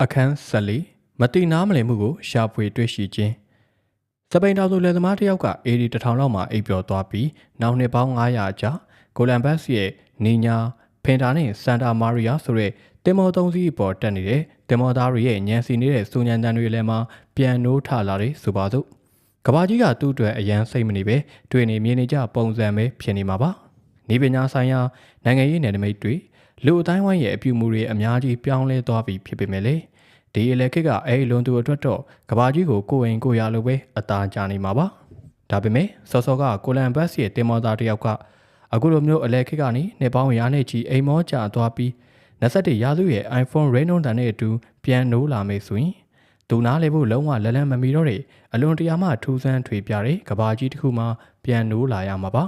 အခန်း14မတိနားမလည်မှုကိုရှာဖွေတွေ့ရှိခြင်းစပိန်တောင်သူလယ်သမားတစ်ယောက်ကအေဒီ1000လောက်မှအိပ်ပျော်သွားပြီးနောက်နှစ်ပေါင်း900အကြာကိုလံဘတ်စ်ရဲ့နီညာဖင်တာနဲ့စန်တာမာရီယာဆိုတဲ့တင်မောသုံးစီးအပေါ်တက်နေတဲ့တင်မောသားတွေရဲ့ညံစီနေတဲ့စူညံတန်တွေလည်းမှပြန်နိုးထလာတယ်ဆိုပါစို့ကဘာကြီးကသူ့အတွက်အရန်စိတ်မနေပဲတွေ့နေမြင်နေကြပုံစံပဲဖြစ်နေမှာပါနေပညာဆိုင်ရာနိုင်ငံရေးနယ်နိမိတ်တွေလူအတိုင်းဝိုင်းရဲ့အပြုမူတွေအများကြီးပြောင်းလဲသွားပြီဖြစ်ပေမဲ့လေဒီအလေခစ်ကအဲ့လွန်သူအတွက်တော့ကဘာကြီးကိုကိုယ်ဝင်ကိုရလိုပဲအသာကျနေမှာပါဒါပေမဲ့စောစောကကိုလံဘတ်စ်ရဲ့တင်မောသားတစ်ယောက်ကအခုလိုမျိုးအလေခစ်ကနေနှစ်ပေါင်းရာနဲ့ချီအိမ်မောကျသွားပြီး21ရာစုရဲ့ iPhone Reno တန်နဲ့အတူပြန်နိုးလာမယ်ဆိုရင်သူနားလေဖို့လုံးဝလက်လန်းမမီတော့တဲ့အလွန်တရာမှထူးဆန်းထွေပြတဲ့ကဘာကြီးတစ်ခုမှပြန်နိုးလာရမှာပါ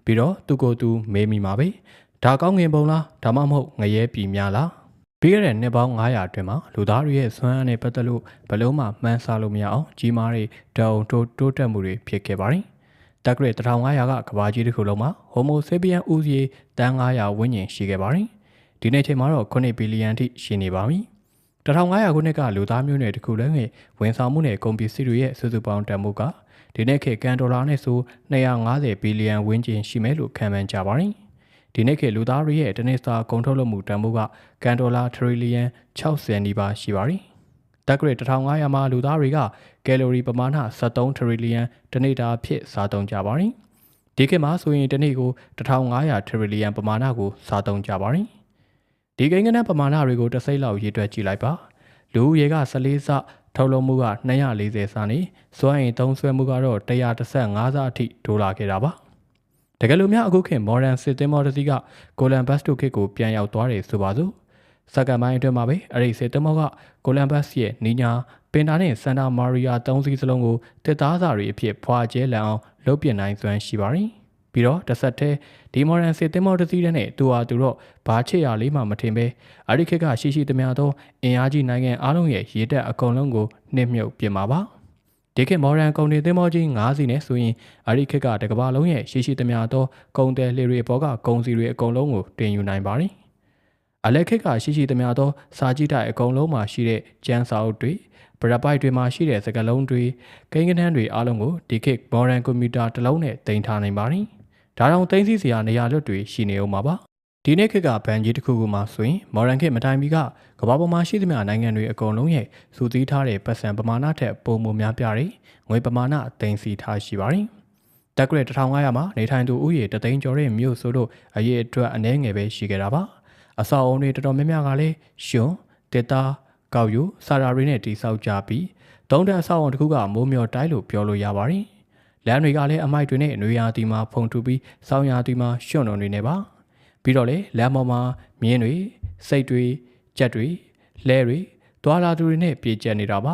ပြီးတော့သူကိုယ်သူမေးမိမှာပဲဒါကောင်းငင်ပုံလားဒါမှမဟုတ်ငရဲပြီများလားပြီးခဲ့တဲ့နှစ်ပေါင်း900အတွင်းမှာလူသားတွေရဲ့စွမ်းအားနဲ့ပတ်သက်လို့ဘလုံးမှမှန်းဆလို့မရအောင်ကြီးမားတဲ့တောင်တိုးတက်မှုတွေဖြစ်ခဲ့ပါတယ်။တက်ဂရက်1500ကကဘာကြီးတစ်ခုလုံးမှာ Homo sapien ဦးရေတန်း900ဝန်းကျင်ရှိခဲ့ပါတယ်။ဒီနေ့ချိန်မှာတော့9ဘီလီယံထိရှိနေပါပြီ။1500ခုနှစ်ကလူသားမျိုးနွယ်တစ်ခုလုံးရဲ့ဝန်ဆောင်မှုနဲ့ကုန်ပစ္စည်းတွေရဲ့စုစုပေါင်းတန်ဖိုးကဒီနေ့ခေတ်ကန်ဒေါ်လာနဲ့ဆို250ဘီလီယံဝန်းကျင်ရှိမယ်လို့ခန့်မှန်းကြပါတယ်။ဒီနေ့ခေတ်လူသားတွေရဲ့တနစ်စာကုန်ထုတ်လုပ်မှုတန်ဖိုးကကန်ဒေါ်လာထရီလီယံ60နီးပါးရှိပါတယ်။တက်ဂရက်1500မှာလူသားတွေကကယ်လိုရီပမာဏ73ထရီလီယံတနေ့တာဖြစ်စားသုံးကြပါတယ်။ဒီခေတ်မှာဆိုရင်တနေ့ကို1500ထရီလီယံပမာဏကိုစားသုံးကြပါတယ်။ဒီကိန်းဂဏန်းပမာဏတွေကိုတစ်စိတ်လောက်ရေးတွက်ကြည့်လိုက်ပါ။လူဦးရေက14စထုတ်လုပ်မှုက240စနဲ့စွမ်းအင်သုံးစွဲမှုကတော့115စအထိတိုးလာခဲ့တာပါ။တကယ်လို့များအခုခေတ် modern စစ်သင်္ဘောတစ်စီးကကိုလံဘတ်စ်တို့ခေတ်ကိုပြန်ရောက်သွားတယ်ဆိုပါစို့စက္ကန့်ပိုင်းအတွင်းမှာပဲအဲ့ဒီစစ်သင်္ဘောကကိုလံဘတ်စ်ရဲ့နီညာပင်တာနဲ့စန်တာမာရီယာ3စီးစလုံးကိုတစ်သားစာတွေအဖြစ်ဖွာကျဲလန်အောင်လုပ်ပြနိုင်စွမ်းရှိပါတယ်ပြီးတော့တစ်ဆက်တည်းဒီ modern စစ်သင်္ဘောတစ်စီးနဲ့သူဟာသူတော့ဘာချစ်ရလေးမှမထင်ပဲအဲ့ဒီခေတ်ကရှိသမျှသောအင်အားကြီးနိုင်ငံအားလုံးရဲ့ရေတပ်အကုန်လုံးကိုနှိမ့်မြုပ်ပြင်ပါပါဒီခေတ်မော်ဒန်ကုန်တင်သင်္ဘောကြီး9စီးနဲ့ဆိုရင်အရိခေတ်ကတကဘာလုံးရဲ့ရှိသမျှသောကုန်တယ်လှေတွေအပေါ်ကကုန်စီတွေအကုန်လုံးကိုတင်ယူနိုင်ပါတယ်။အလက်ခေတ်ကရှိသမျှသောစာကြည့်တိုက်အကုန်လုံးမှာရှိတဲ့ကျန်းစာအုပ်တွေပရပိုက်တွေမှာရှိတဲ့စကားလုံးတွေကိန်းဂဏန်းတွေအားလုံးကိုဒီခေတ်မော်ဒန်ကွန်ပျူတာတစ်လုံးနဲ့တင်ထားနိုင်ပါတယ်။ဒါကြောင့်တင်စီစရာနေရာလွတ်တွေရှိနေအောင်ပါပါ။ဒီနေ့ခေတ်ကဘဏ်ကြီးတစ်ခုခုမှာဆိုရင်မော်ဒန်ခေတ်မတိုင်မီကကမ္ဘာပေါ်မှာရှိသမျှနိုင်ငံတွေအကုန်လုံးရဲ့စုစည်းထားတဲ့ပတ်စံပမာဏထက်ပိုမိုများပြားတဲ့ငွေပမာဏသိမ်းစီထားရှိပါတယ်။တက်ဂရက်1500မှာနေထိုင်သူဦးရေ3သိန်းကျော်တဲ့မြို့ဆိုလို့အရေးအတွက်အနည်းငယ်ပဲရှိခဲ့တာပါ။အဆောက်အုံတွေတော်တော်များများကလည်းရှင်တစ်သားကောက်ယူစာရာတွေနဲ့တိစောက်ကြပြီးသုံးတဲ့အဆောက်အုံတစ်ခုကမိုးမျှော်တိုင်းလို့ပြောလို့ရပါတယ်။လမ်းတွေကလည်းအမိုက်တွေနဲ့နွေရာသီမှာဖုန်ထူပြီးဆောင်းရာသီမှာရွှွန့်တော်တွေနဲ့ပါ။ပြီးတော့လေလမ်းပေါ်မှာမြင်းတွေစိတ်တွေကြက်တွေလှဲတွေတွာလာသူတွေနဲ့ပြေကျက်နေတာပ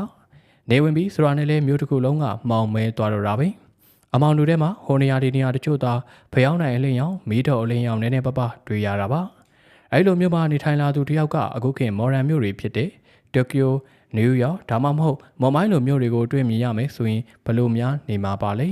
ါနေဝင်ပြီးဆိုတာနဲ့လဲမျိုးတစ်ခုလုံးကမှောင်မဲသွားတော့တာပဲအမောင်လူထဲမှာဟိုနေရာဒီနေရာတချို့သာဖျောင်းနိုင်အလင်းရောင်မီးတော်အလင်းရောင်နည်းနည်းပပတွေ့ရတာပါအဲ့လိုမျိုးမှာနေထိုင်လာသူတယောက်ကအခုခေတ်မော်ဒန်မြို့တွေဖြစ်တဲ့တိုကျိုနယူးယောက်ဒါမှမဟုတ်မော်မိုင်းလိုမြို့တွေကိုတွေ့မြင်ရမယ်ဆိုရင်ဘလို့များနေမှာပါလဲ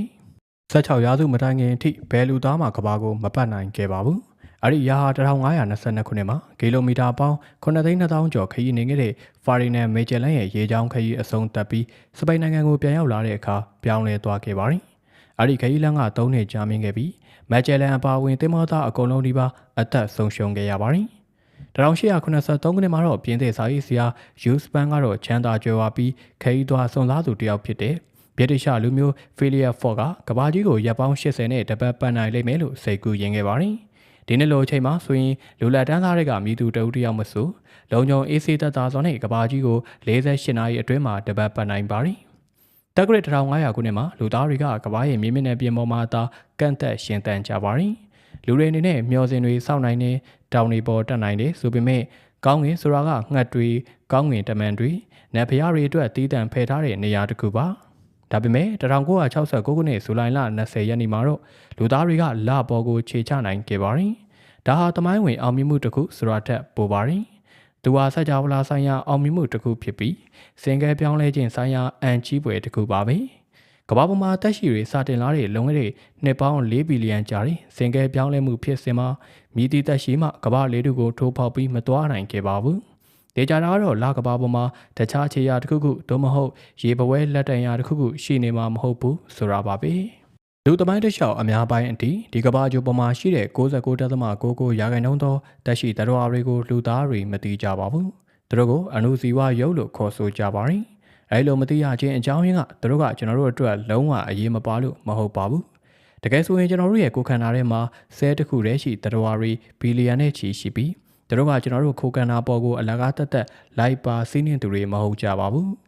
16ရာစုမတိုင်ခင်အထိဘယ်လူသားမှကဘာကိုမပတ်နိုင်ခဲ့ပါဘူးအဲ့ဒီရာ1522ခုနှစ်မှာကီလိုမီတာပေါင်း9,200,000ကျော်ခရီးနေခဲ့တဲ့ဖာရီနန်မေဂျယ်လန်ရဲ့ရေကြောင်းခရီးအဆုံးသတ်ပြီးစပိန်နိုင်ငံကိုပြန်ရောက်လာတဲ့အခါပြောင်းလဲသွားခဲ့ပါတယ်။အဲ့ဒီခရီးလမ်းက3နှစ်ကြာမြင့်ခဲ့ပြီးမေဂျယ်လန်အပါအဝင်သင်္ဘောသားအကုန်လုံးဒီပါအသက်ဆုံးရှုံးခဲ့ရပါတယ်။1883ခုနှစ်မှာတော့ပြင်သစ်စာရေးဆရာယူစပန်ကတော့ချမ်းသာကြွယ်ဝပြီးခရီးသွားဆွန်စားသူတစ်ယောက်ဖြစ်တဲ့ဗြိတိရှလူမျိုးဖီလီယာဖော့ကကဘာကြီးကိုရပ်ပေါင်း80နဲ့တပတ်ပတ်နိုင်လိမ့်မယ်လို့စိတ်ကူးယဉ်ခဲ့ပါတယ်။ဒီနေ့လိုအချိန်မှာဆိုရင်လူလက်တန်းသားတွေကမြည်သူတအုပ်တယောက်မဆိုလုံခြုံအေးစေးသက်သာစွာနဲ့ကဘာကြီးကို48နာရီအတွင်းမှာတပတ်ပတ်နိုင်ပါတယ်။တက်ဂရက်1500ခုနှစ်မှာလူသားတွေကကဘာရဲ့မြေမျက်နှာပြင်ပေါ်မှာသာကန့်သက်ရှင်သန်ကြပါတယ်။လူတွေအနေနဲ့မျောစင်တွေစောင့်နိုင်တဲ့တောင်တွေပေါ်တက်နိုင်တယ်ဆိုပေမဲ့ကောင်းငင်ဆိုတာကငှက်တွေကောင်းငင်တမန်တွေနတ်ဖျားတွေအတွက်တီးတန့်ဖယ်ထားတဲ့နေရာတစ်ခုပါ။ဒါပေမဲ့1969ခုနှစ်ဇူလိုင်လ20ရက်နေ့မှာတော့လူသားတွေကလပေါ်ကိုခြေချနိုင်ခဲ့ပါတယ်။ဒါဟာသမိုင်းဝင်အောင်မြင်မှုတစ်ခုဆိုတာထက်ပိုပါတယ်။သူဟာစကြဝဠာဆိုင်ရာအောင်မြင်မှုတစ်ခုဖြစ်ပြီးစင်ကဲပြောင်းလဲခြင်းဆိုင်ရာအန်ကြီးပွဲတစ်ခုပါပဲ။ကမ္ဘာပေါ်မှာတက်ရှိတွေစတင်လာတဲ့လုံခဲ့တဲ့နှစ်ပေါင်း4ဘီလီယံကြာတဲ့စင်ကဲပြောင်းလဲမှုဖြစ်စဉ်မှာမြည်သည့်တက်ရှိမှကမ္ဘာလေးတို့ကိုထိုးဖောက်ပြီးမသွားနိုင်ခဲ့ပါဘူး။ ဒေကြတာကတော့လာကဘာပေါ်မှာတခြားခြေရာတစ်ခုခုသို့မဟုတ်ရေပွဲလက်တံရာတစ်ခုခုရှိနေမှာမဟုတ်ဘူးဆိုတာပါပဲလူသမိုင်းတစ်လျှောက်အများပိုင်းအထိဒီကဘာကျိုပေါ်မှာရှိတဲ့69.99ရာခိုင်နှုန်းသောတက်ရှိသတ္တဝါတွေကိုလူသားတွေမသိကြပါဘူးသူတို့ကိုအနုဇီဝရုပ်လို့ခေါ်ဆိုကြပါတယ်အဲလိုမသိရခြင်းအကြောင်းရင်းကသူတို့ကကျွန်တော်တို့အတွက်လုံးဝအရေးမပါလို့မဟုတ်ပါဘူးတကယ်ဆိုရင်ကျွန်တော်တို့ရဲ့ကိုယ်ခန္ဓာထဲမှာဆဲတစ်ခုတည်းရှိသတ္တဝါတွေဘီလီယံနဲ့ချီရှိပြီးသူတို့ကကျွန်တော်တို့ကိုယ်ခန္ဓာပေါ်ကိုအလကားတက်တက်လိုက်ပါစီးနှင်းသူတွေမဟုတ်ကြပါဘူး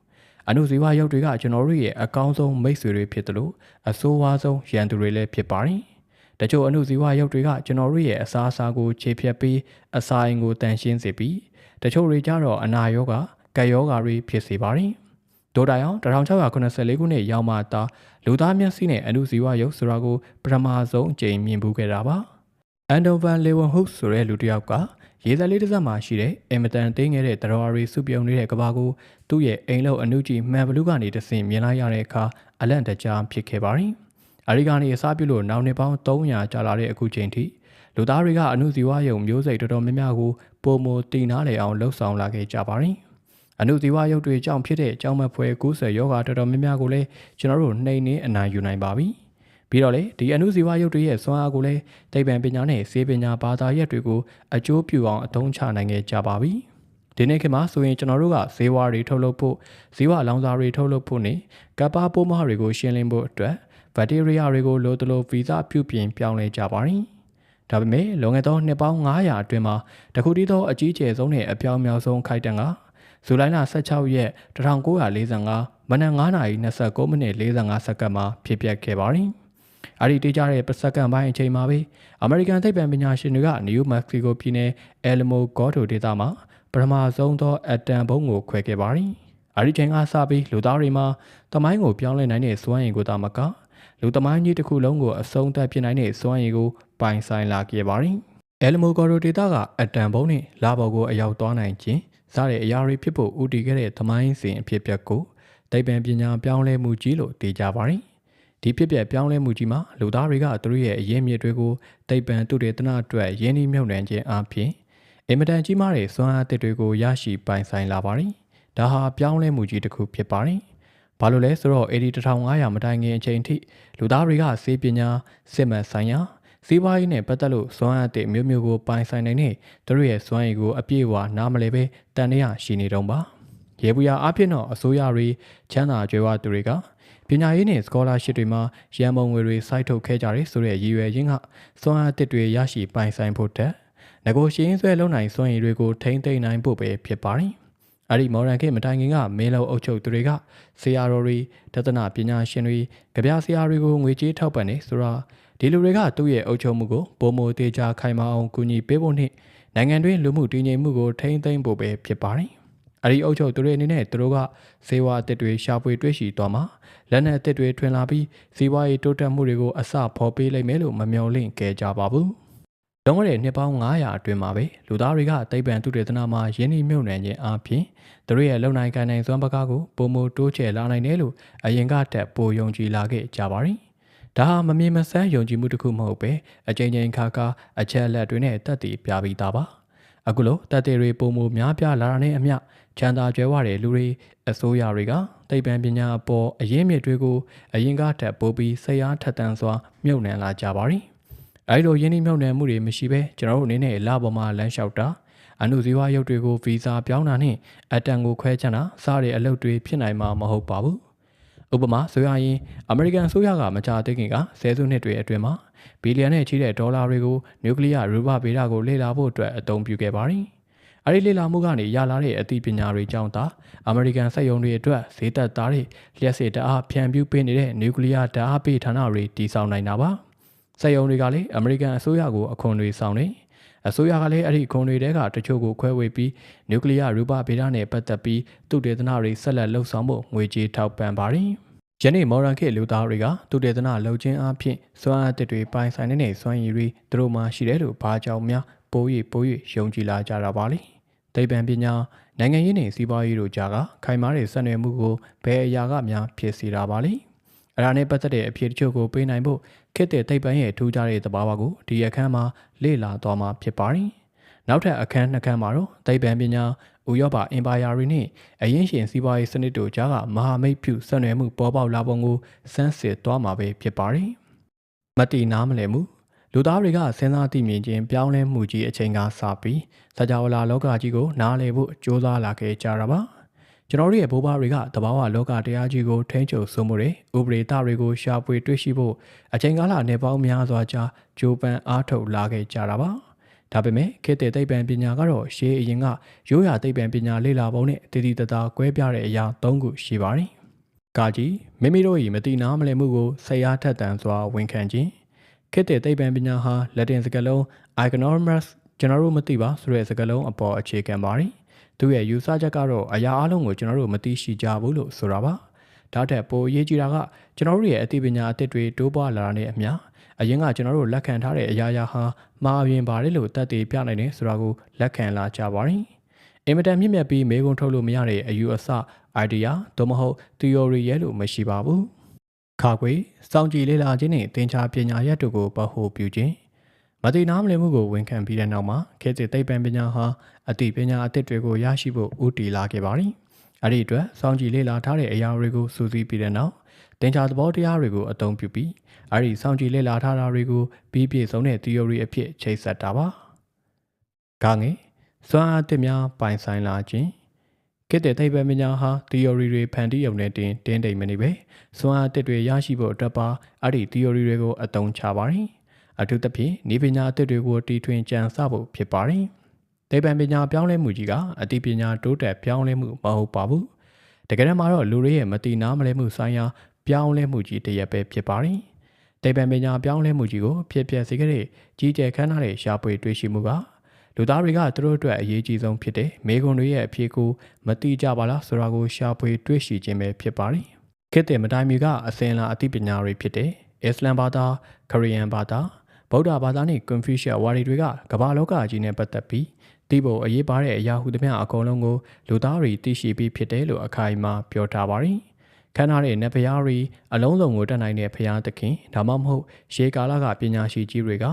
အနုဇီဝရုပ်တွေကကျွန်တော်တို့ရဲ့အကောင်းဆုံးမိတ်ဆွေတွေဖြစ်တယ်လို့အဆိုးဝါးဆုံးရန်သူတွေလည်းဖြစ်ပါတယ်တချို့အနုဇီဝရုပ်တွေကကျွန်တော်တို့ရဲ့အစာအစာကိုခြေဖြတ်ပြီးအစာအိမ်ကိုတန်ရှင်းစေပြီးတချို့တွေကြတော့အနာရောဂါကပ်ရောဂါတွေဖြစ်စေပါတယ်ဒိုတိုင်အောင်1684ခုနှစ်ရောက်မှသာလူသားမျက်စိနဲ့အနုဇီဝရုပ်ဆိုတာကိုပထမဆုံးအကြိမ်မြင်ဖူးခဲ့တာပါအန်ဒိုဗန်လေဝန်ဟုတ်ဆိုတဲ့လူတစ်ယောက်ကရေစက်လေးတစ်စက်မှာရှိတဲ့အင်မတန်သေးငယ်တဲ့တရားရီစုပြုံနေတဲ့ကဘာကိုသူ့ရဲ့အိမ်လုံးအနုကြီးမှန်ဘလူးကနေတဆင့်မြင်လိုက်ရတဲ့အခါအလန့်တကြားဖြစ်ခဲ့ပါတယ်။အဲဒီကနေအစားပြုလို့နောက်နှစ်ပေါင်း300ကြာလာတဲ့အခုချိန်ထိလူသားတွေကအနုဇီဝရုပ်မျိုးစိတ်တော်တော်များများကိုပုံမတည်နာလေအောင်လှုပ်ဆောင်လာခဲ့ကြပါတယ်။အနုဇီဝရုပ်တွေကြောင့်ဖြစ်တဲ့ကြောင်းမက်ဖွဲ90ယောဂါတော်တော်များများကိုလည်းကျွန်တော်တို့နှိမ်နှင်းအနိုင်ယူနိုင်ပါပြီ။ပြီးတော့လေဒီအနုဇီဝရုပ်တွေရဲ့စွမ်းအားကိုလည်းသိပ္ပံပညာနဲ့ဆေးပညာဘာသာရပ်တွေကိုအကျိုးပြုအောင်အသုံးချနိုင်ခဲ့ကြပါပြီ။ဒီနေ့ခေတ်မှာဆိုရင်ကျွန်တော်တို့ကဇီဝတွေထုတ်လုပ်ဖို့ဇီဝလောင်စာတွေထုတ်လုပ်ဖို့နဲ့ကပ်ပါပိုးမတွေကိုရှင်းလင်းဖို့အတွက်ဘက်တီးရီးယားတွေကိုလိုတလို့ဗီဇပြုပြင်ပြောင်းလဲကြပါပြီ။ဒါပေမဲ့လွန်ခဲ့သောနှစ်ပေါင်း900အတွင်းမှာတခုတည်းသောအကြီးကျယ်ဆုံးနဲ့အပြောင်မြောက်ဆုံးခိုက်တန်ကဇူလိုင်လ16ရက်1945မနက်9:29မိနစ်45စက္ကန့်မှာဖြစ်ပျက်ခဲ့ပါတယ်။အဲဒီတေးကြတဲ့ပစက္ကန့်ပိုင်းအချိန်မှာပဲအမေရိကန်သိပ္ပံပညာရှင်တွေကနယူးမက္ကဆီကိုပြည်နယ်အယ်လမိုဂေါတိုဒေသမှာပထမဆုံးသောအက်တမ်ဘုံကိုခွဲခဲ့ပါတယ်။အဲဒီချိန်ကစပြီးလူသားတွေမှာသမိုင်းကိုပြောင်းလဲနိုင်တဲ့စွမ်းရည်ကိုသာမကလူသမိုင်းကြီးတစ်ခုလုံးကိုအဆုံးသတ်ပြနိုင်တဲ့စွမ်းရည်ကိုပိုင်ဆိုင်လာခဲ့ပါတယ်။အယ်လမိုဂေါတိုဒေသကအက်တမ်ဘုံနဲ့လာဘော်ကိုအရောက်သွားနိုင်ခြင်းစတဲ့အရာတွေဖြစ်ဖို့ဦးတည်ခဲ့တဲ့သမိုင်းစဉ်အဖြစ်အပျက်ကိုသိပ္ပံပညာပြောင်းလဲမှုကြီးလို့သိကြပါတယ်။ဒီဖြစ်ပျက်ပြောင်းလဲမှုကြီးမှာလူသားတွေကသူတို့ရဲ့အရင်းမြစ်တွေကိုသိပ္ပံသုတေသနအတွက်ရင်းနှီးမြှုပ်နှံခြင်းအပြင်အင်မတန်ကြီးမားတဲ့စွမ်းအားသစ်တွေကိုရရှိပိုင်ဆိုင်လာပါတယ်။ဒါဟာပြောင်းလဲမှုကြီးတစ်ခုဖြစ်ပါတယ်။ဘာလို့လဲဆိုတော့1500မတိုင်ခင်အချိန်ထိလူသားတွေကဆေးပညာစစ်မှန်ဆိုင်ရာစီးပွားရေးနဲ့ပတ်သက်လို့စွမ်းအားသစ်မျိုးမျိုးကိုပိုင်ဆိုင်နိုင်တဲ့သူတို့ရဲ့စွမ်းရည်ကိုအပြည့်အဝနားမလည်ပဲတန်တရားရှိနေတော့ပါ။ရေဘူးရအဖြစ်တော့အစိုးရတွေချမ်းသာကြွယ်ဝသူတွေကပညာရေးနဲ့ scholarship တွေမှာရန်ပုံငွေတွေစိုက်ထုတ်ခဲ့ကြတယ်ဆိုတဲ့ရည်ရွယ်ခြင်းကစွမ်းအားသစ်တွေရရှိပိုင်ဆိုင်ဖို့တက်ငကိုရှင်းဆွဲလုံနိုင်စွမ်းရည်တွေကိုထိန်းသိမ်းနိုင်ဖို့ပဲဖြစ်ပါတယ်။အဲဒီမော်ဒန်ခေတ်မတိုင်ခင်ကမင်းလုံးအုပ်ချုပ်သူတွေကဆရာတော်တွေတသနာပညာရှင်တွေကြပြဆရာတွေကိုငွေကြေးထောက်ပံ့နေဆိုတာဒီလူတွေကသူ့ရဲ့အုပ်ချုပ်မှုကိုပုံမသေးချာခိုင်မာအောင်ကူညီပေးဖို့နဲ့နိုင်ငံတွင်းလူမှုတည်ငြိမ်မှုကိုထိန်းသိမ်းဖို့ပဲဖြစ်ပါတယ်။အဲဒီအုပ်ချုပ်သူတွေအနေနဲ့သူတို့ကစေဝါအသစ်တွေရှာဖွေတွေ့ရှိသွားမှာလက်နက်အသစ်တွေထွင်လာပြီးစီးပွားရေးတိုးတက်မှုတွေကိုအစဖော်ပေးလိုက်မယ်လို့မမျှော်လင့်ခဲ့ကြပါဘူး။လွန်ခဲ့တဲ့နှစ်ပေါင်း900အတွင်းမှာပဲလူသားတွေကသိပ္ပံသုတေသနမှာယင်းနှိမ့်မြုပ်နှံခြင်းအပြင်သူတို့ရဲ့လုံနိုင်ကိုင်နိုင်စွမ်းပကားကိုပုံမတိုးချဲ့လာနိုင်တယ်လို့အရင်ကတက်ပိုယုံကြည်လာခဲ့ကြပါသည်။ဒါဟာမမြင်မဆန်းယုံကြည်မှုတစ်ခုမဟုတ်ပဲအကြိမ်ကြိမ်ခါခါအချက်အလက်တွေနဲ့တက်တည်ပြပြီးသားပါ။အခုလိုတက်တဲ့တွေပုံမများပြားလာတာနဲ့အမျှချမ်းသာကြွယ်ဝတဲ့လူတွေအစိုးရတွေကသိပ္ပံပညာအပေါ်အရင်းမြစ်တွေကိုအရင်ကတက်ပိုးပြီးစိတ်အားထက်သန်စွာမြုပ်နှံလာကြပါသည်။အဲဒီလိုယင်းနှိမ့်မြုပ်နှံမှုတွေမရှိဘဲကျွန်တော်တို့အနေနဲ့လပေါ်မှာလမ်းလျှောက်တာအနုဇီဝရုပ်တွေကိုဗီဇာပြောင်းတာနဲ့အတန်ကိုခွဲချတာစတဲ့အလုပ်တွေဖြစ်နိုင်မှာမဟုတ်ပါဘူး။ဥပမာဆိုရရင်အမေရိကန်အစိုးရကမကြာသေးခင်ကဆယ်စုနှစ်တွေအတွင်းမှာဘီလီယံနဲ့ချီတဲ့ဒေါ်လာတွေကိုနျူကလ িয়ার ရူပဗေဒကိုလေ့လာဖို့အတွက်အသုံးပြုခဲ့ပါတယ်။အဲဒီလေ့လာမှုကနေရလာတဲ့အသိပညာတွေကြောင့်သာအမေရိကန်စက်ရုံတွေအတွက်ဈေးသက်သားတွေလျှက်စစ်ဓာတ်အားဖြန့်ဖြူးပေးနေတဲ့နျူကလ িয়ার ဓာတ်အားပေးဌာနတွေတည်ဆောက်နိုင်တာပါ။စက်ရုံတွေကလည်းအမေရိကန်အစိုးရကိုအခွန်တွေဆောင်နေအစိုးရကလည်းအဲ့ဒီခွန်တွေတဲကတချို့ကိုခွဲဝေပြီးနျူကလ িয়ার ရူပဗေဒနဲ့ပတ်သက်ပြီးသုတေသနတွေဆက်လက်လှုပ်ဆောင်ဖို့ငွေကြေးထောက်ပံ့ပါတယ်။ယနေ့မော်ဒန်ခေတ်လူသားတွေကသုတေသနလုပ်ခြင်းအပြင်စွမ်းအားသစ်တွေပိုင်ဆိုင်နေတဲ့စွမ်းရည်တွေသူတို့မှရှိတယ်လို့ဘာကြောင့်များပို၍ယုံကြည်လာကြတာပါလေ။သိပ္ပံပညာနိုင်ငံရေးနဲ့စီးပွားရေးတို့ကြားကခိုင်မာတဲ့ဆက်နွယ်မှုကိုဘယ်အရာကများဖြစ်စေတာပါလေ။အဲ့ဒါနဲ့ပတ်သက်တဲ့အဖြစ်တချို့ကိုပေးနိုင်ဖို့ခေတ်သစ်သိပ္ပံရဲ့ထူးခြားတဲ့သဘာဝကိုဒီအခန်းမှာလေ့လာသွားမှာဖြစ်ပါတယ်။နောက်ထပ်အခန်းနှစ်ခန်းမှာတော့သိပ္ပံပညာ ဥရောပအင်ပါယာတွေနှင့်အရင်းရှင်စီးပွားရေးစနစ်တို့ကြားကမဟာမိတ်ပြုဆက်နွယ်မှုပေါ်ပေါက်လာပုံကိုစမ်းစစ်သွားမှာပဲဖြစ်ပါတယ်။မတိနားမလည်မှုလူသားတွေကစဉ်းစားသိမြင်ခြင်းပြောင်းလဲမှုကြီးအချိန်ကစပြီးစကြဝဠာလောကကြီးကိုနားလည်ဖို့ကြိုးစားလာခဲ့ကြတာပါ။ကျွန်တော်တို့ရဲ့ဘိုးဘွားတွေကတဘာဝလောကတရားကြီးကိုထိန်းချုပ်စိုးမိုးတဲ့ဥပဒေသားတွေကိုရှာဖွေတွေ့ရှိဖို့အချိန်ကာလနယ်ပေါင်းများစွာကြာကြိုးပမ်းအားထုတ်လာခဲ့ကြတာပါ။ဒါပေမဲ့ခေတ်သစ်သိပ္ပံပညာကတော့ရှေးအရင်ကရိုးရာသိပ္ပံပညာလေ့လာပုံနဲ့တည်တည်တသာကွဲပြားတဲ့အရာ၃ခုရှိပါတယ်။ကာကြီးမိမိတို့၏မတိနားမလည်မှုကိုစိတ်အားထက်သန်စွာဝန်ခံခြင်းခေတ်သစ်သိပ္ပံပညာဟာလက်တင်စကားလုံး ignoramus ကျွန်တော်တို့မသိပါဆိုတဲ့စကားလုံးအပေါ်အခြေခံပါတယ်။သူရဲ့ယူဆချက်ကတော့အရာအလုံးကိုကျွန်တော်တို့မသိရှိကြဘူးလို့ဆိုတာပါ။ဒါထက်ပိုအရေးကြီးတာကကျွန်တော်တို့ရဲ့အသိပညာအသစ်တွေတိုးပွားလာတာနဲ့အမျှအရင်ကကျွန်တော်တို့လက်ခံထားတဲ့အရာရာဟာမှားယွင်းပါတယ်လို့တတ်သိပြနိုင်တယ်ဆိုတာကိုလက်ခံလာကြပါတယ်။အင်မတန်မြင့်မြတ်ပြီးမေးခွန်းထုတ်လို့မရတဲ့အယူအဆ idea သို့မဟုတ် theory ရဲ့လို့မရှိပါဘူး။ခါခွေစောင့်ကြည့်လေ့လာခြင်းနဲ့သင်္ချာပညာရပ်တို့ကိုဗဟုပြုခြင်းမတိနားမလည်မှုကိုဝန်ခံပြီးတဲ့နောက်မှာခေတ်သစ်သိပ္ပံပညာဟာအသိပညာအသစ်တွေကိုရရှိဖို့ဦးတည်လာခဲ့ပါတယ်။အဲ့ဒီအတွက်စောင့်ကြည့်လေ့လာထားတဲ့အရာတွေကိုစူးစီးပြီးတဲ့နောက်သင်္ချာသဘောတရားတွေကိုအသုံးပြုပြီးအဲ့ဒီစောင့်ကြည့်လေ့လာထားတာတွေကိုပြီးပြည့်စုံတဲ့ theory အဖြစ်ချိတ်ဆက်တာပါ။ဂါငယ်စွမ်းအားသစ်များပိုင်ဆိုင်လာခြင်းခေတ်သစ်သိပ္ပံပညာဟာ theory တွေဖန်တီးရုံနဲ့တင်းတိမ်မနေပဲစွမ်းအားသစ်တွေရရှိဖို့အတွက်ပါအဲ့ဒီ theory တွေကိုအသုံးချပါတယ်။အထူးသဖြင့်ဤပညာအသစ်တွေကိုတီထွင်ကြံစဖို့ဖြစ်ပါတယ်။သိပ္ပံပညာပြောင်းလဲမှုကြီးကအသိပညာတိုးတက်ပြောင်းလဲမှုမဟုတ်ပါဘူး။တကယ်တမ်းမှာတော့လူတွေရဲ့မတိနားမလဲမှုဆိုင်ရာပြောင်းလဲမှုကြီးတစ်ရပ်ပဲဖြစ်ပါတယ်။သိပ္ပံပညာပြောင်းလဲမှုကြီးကိုဖြစ်ပျက်စေခဲ့တဲ့ကြီးကျယ်ခမ်းနားတဲ့ရှားပွေတွေ့ရှိမှုကလူသားတွေကသူတို့အတွက်အရေးကြီးဆုံးဖြစ်တဲ့မေခွန်တွေရဲ့အဖြစ်ကိုမတိကြပါလားဆိုတာကိုရှာဖွေတွေ့ရှိခြင်းပဲဖြစ်ပါတယ်။ခေတ်သစ်မတိုင်မီကအစဉ်အလာအသိပညာတွေဖြစ်တဲ့အစ္စလမ်ဘာသာ၊ခရီးယန်ဘာသာဗုဒ္ဓဘာသာနဲ့ကွန်ဖျူးရှစ်ဝါဒီတွေကကမ္ဘာလောကကြီးနဲ့ပတ်သက်ပြီးသိဖို့အရေးပါတဲ့အရာဟုသမျှအကုန်လုံးကိုလူသားတွေသိရှိပြီးဖြစ်တယ်လို့အခိုင်အမာပြောထားပါတယ်။ခန္ဓာရဲ့နတ်ဘုရားတွေအလုံးစုံကိုတတ်နိုင်တဲ့ဘုရားသခင်ဒါမှမဟုတ်ရှေးကာလကပညာရှိကြီးတွေကအ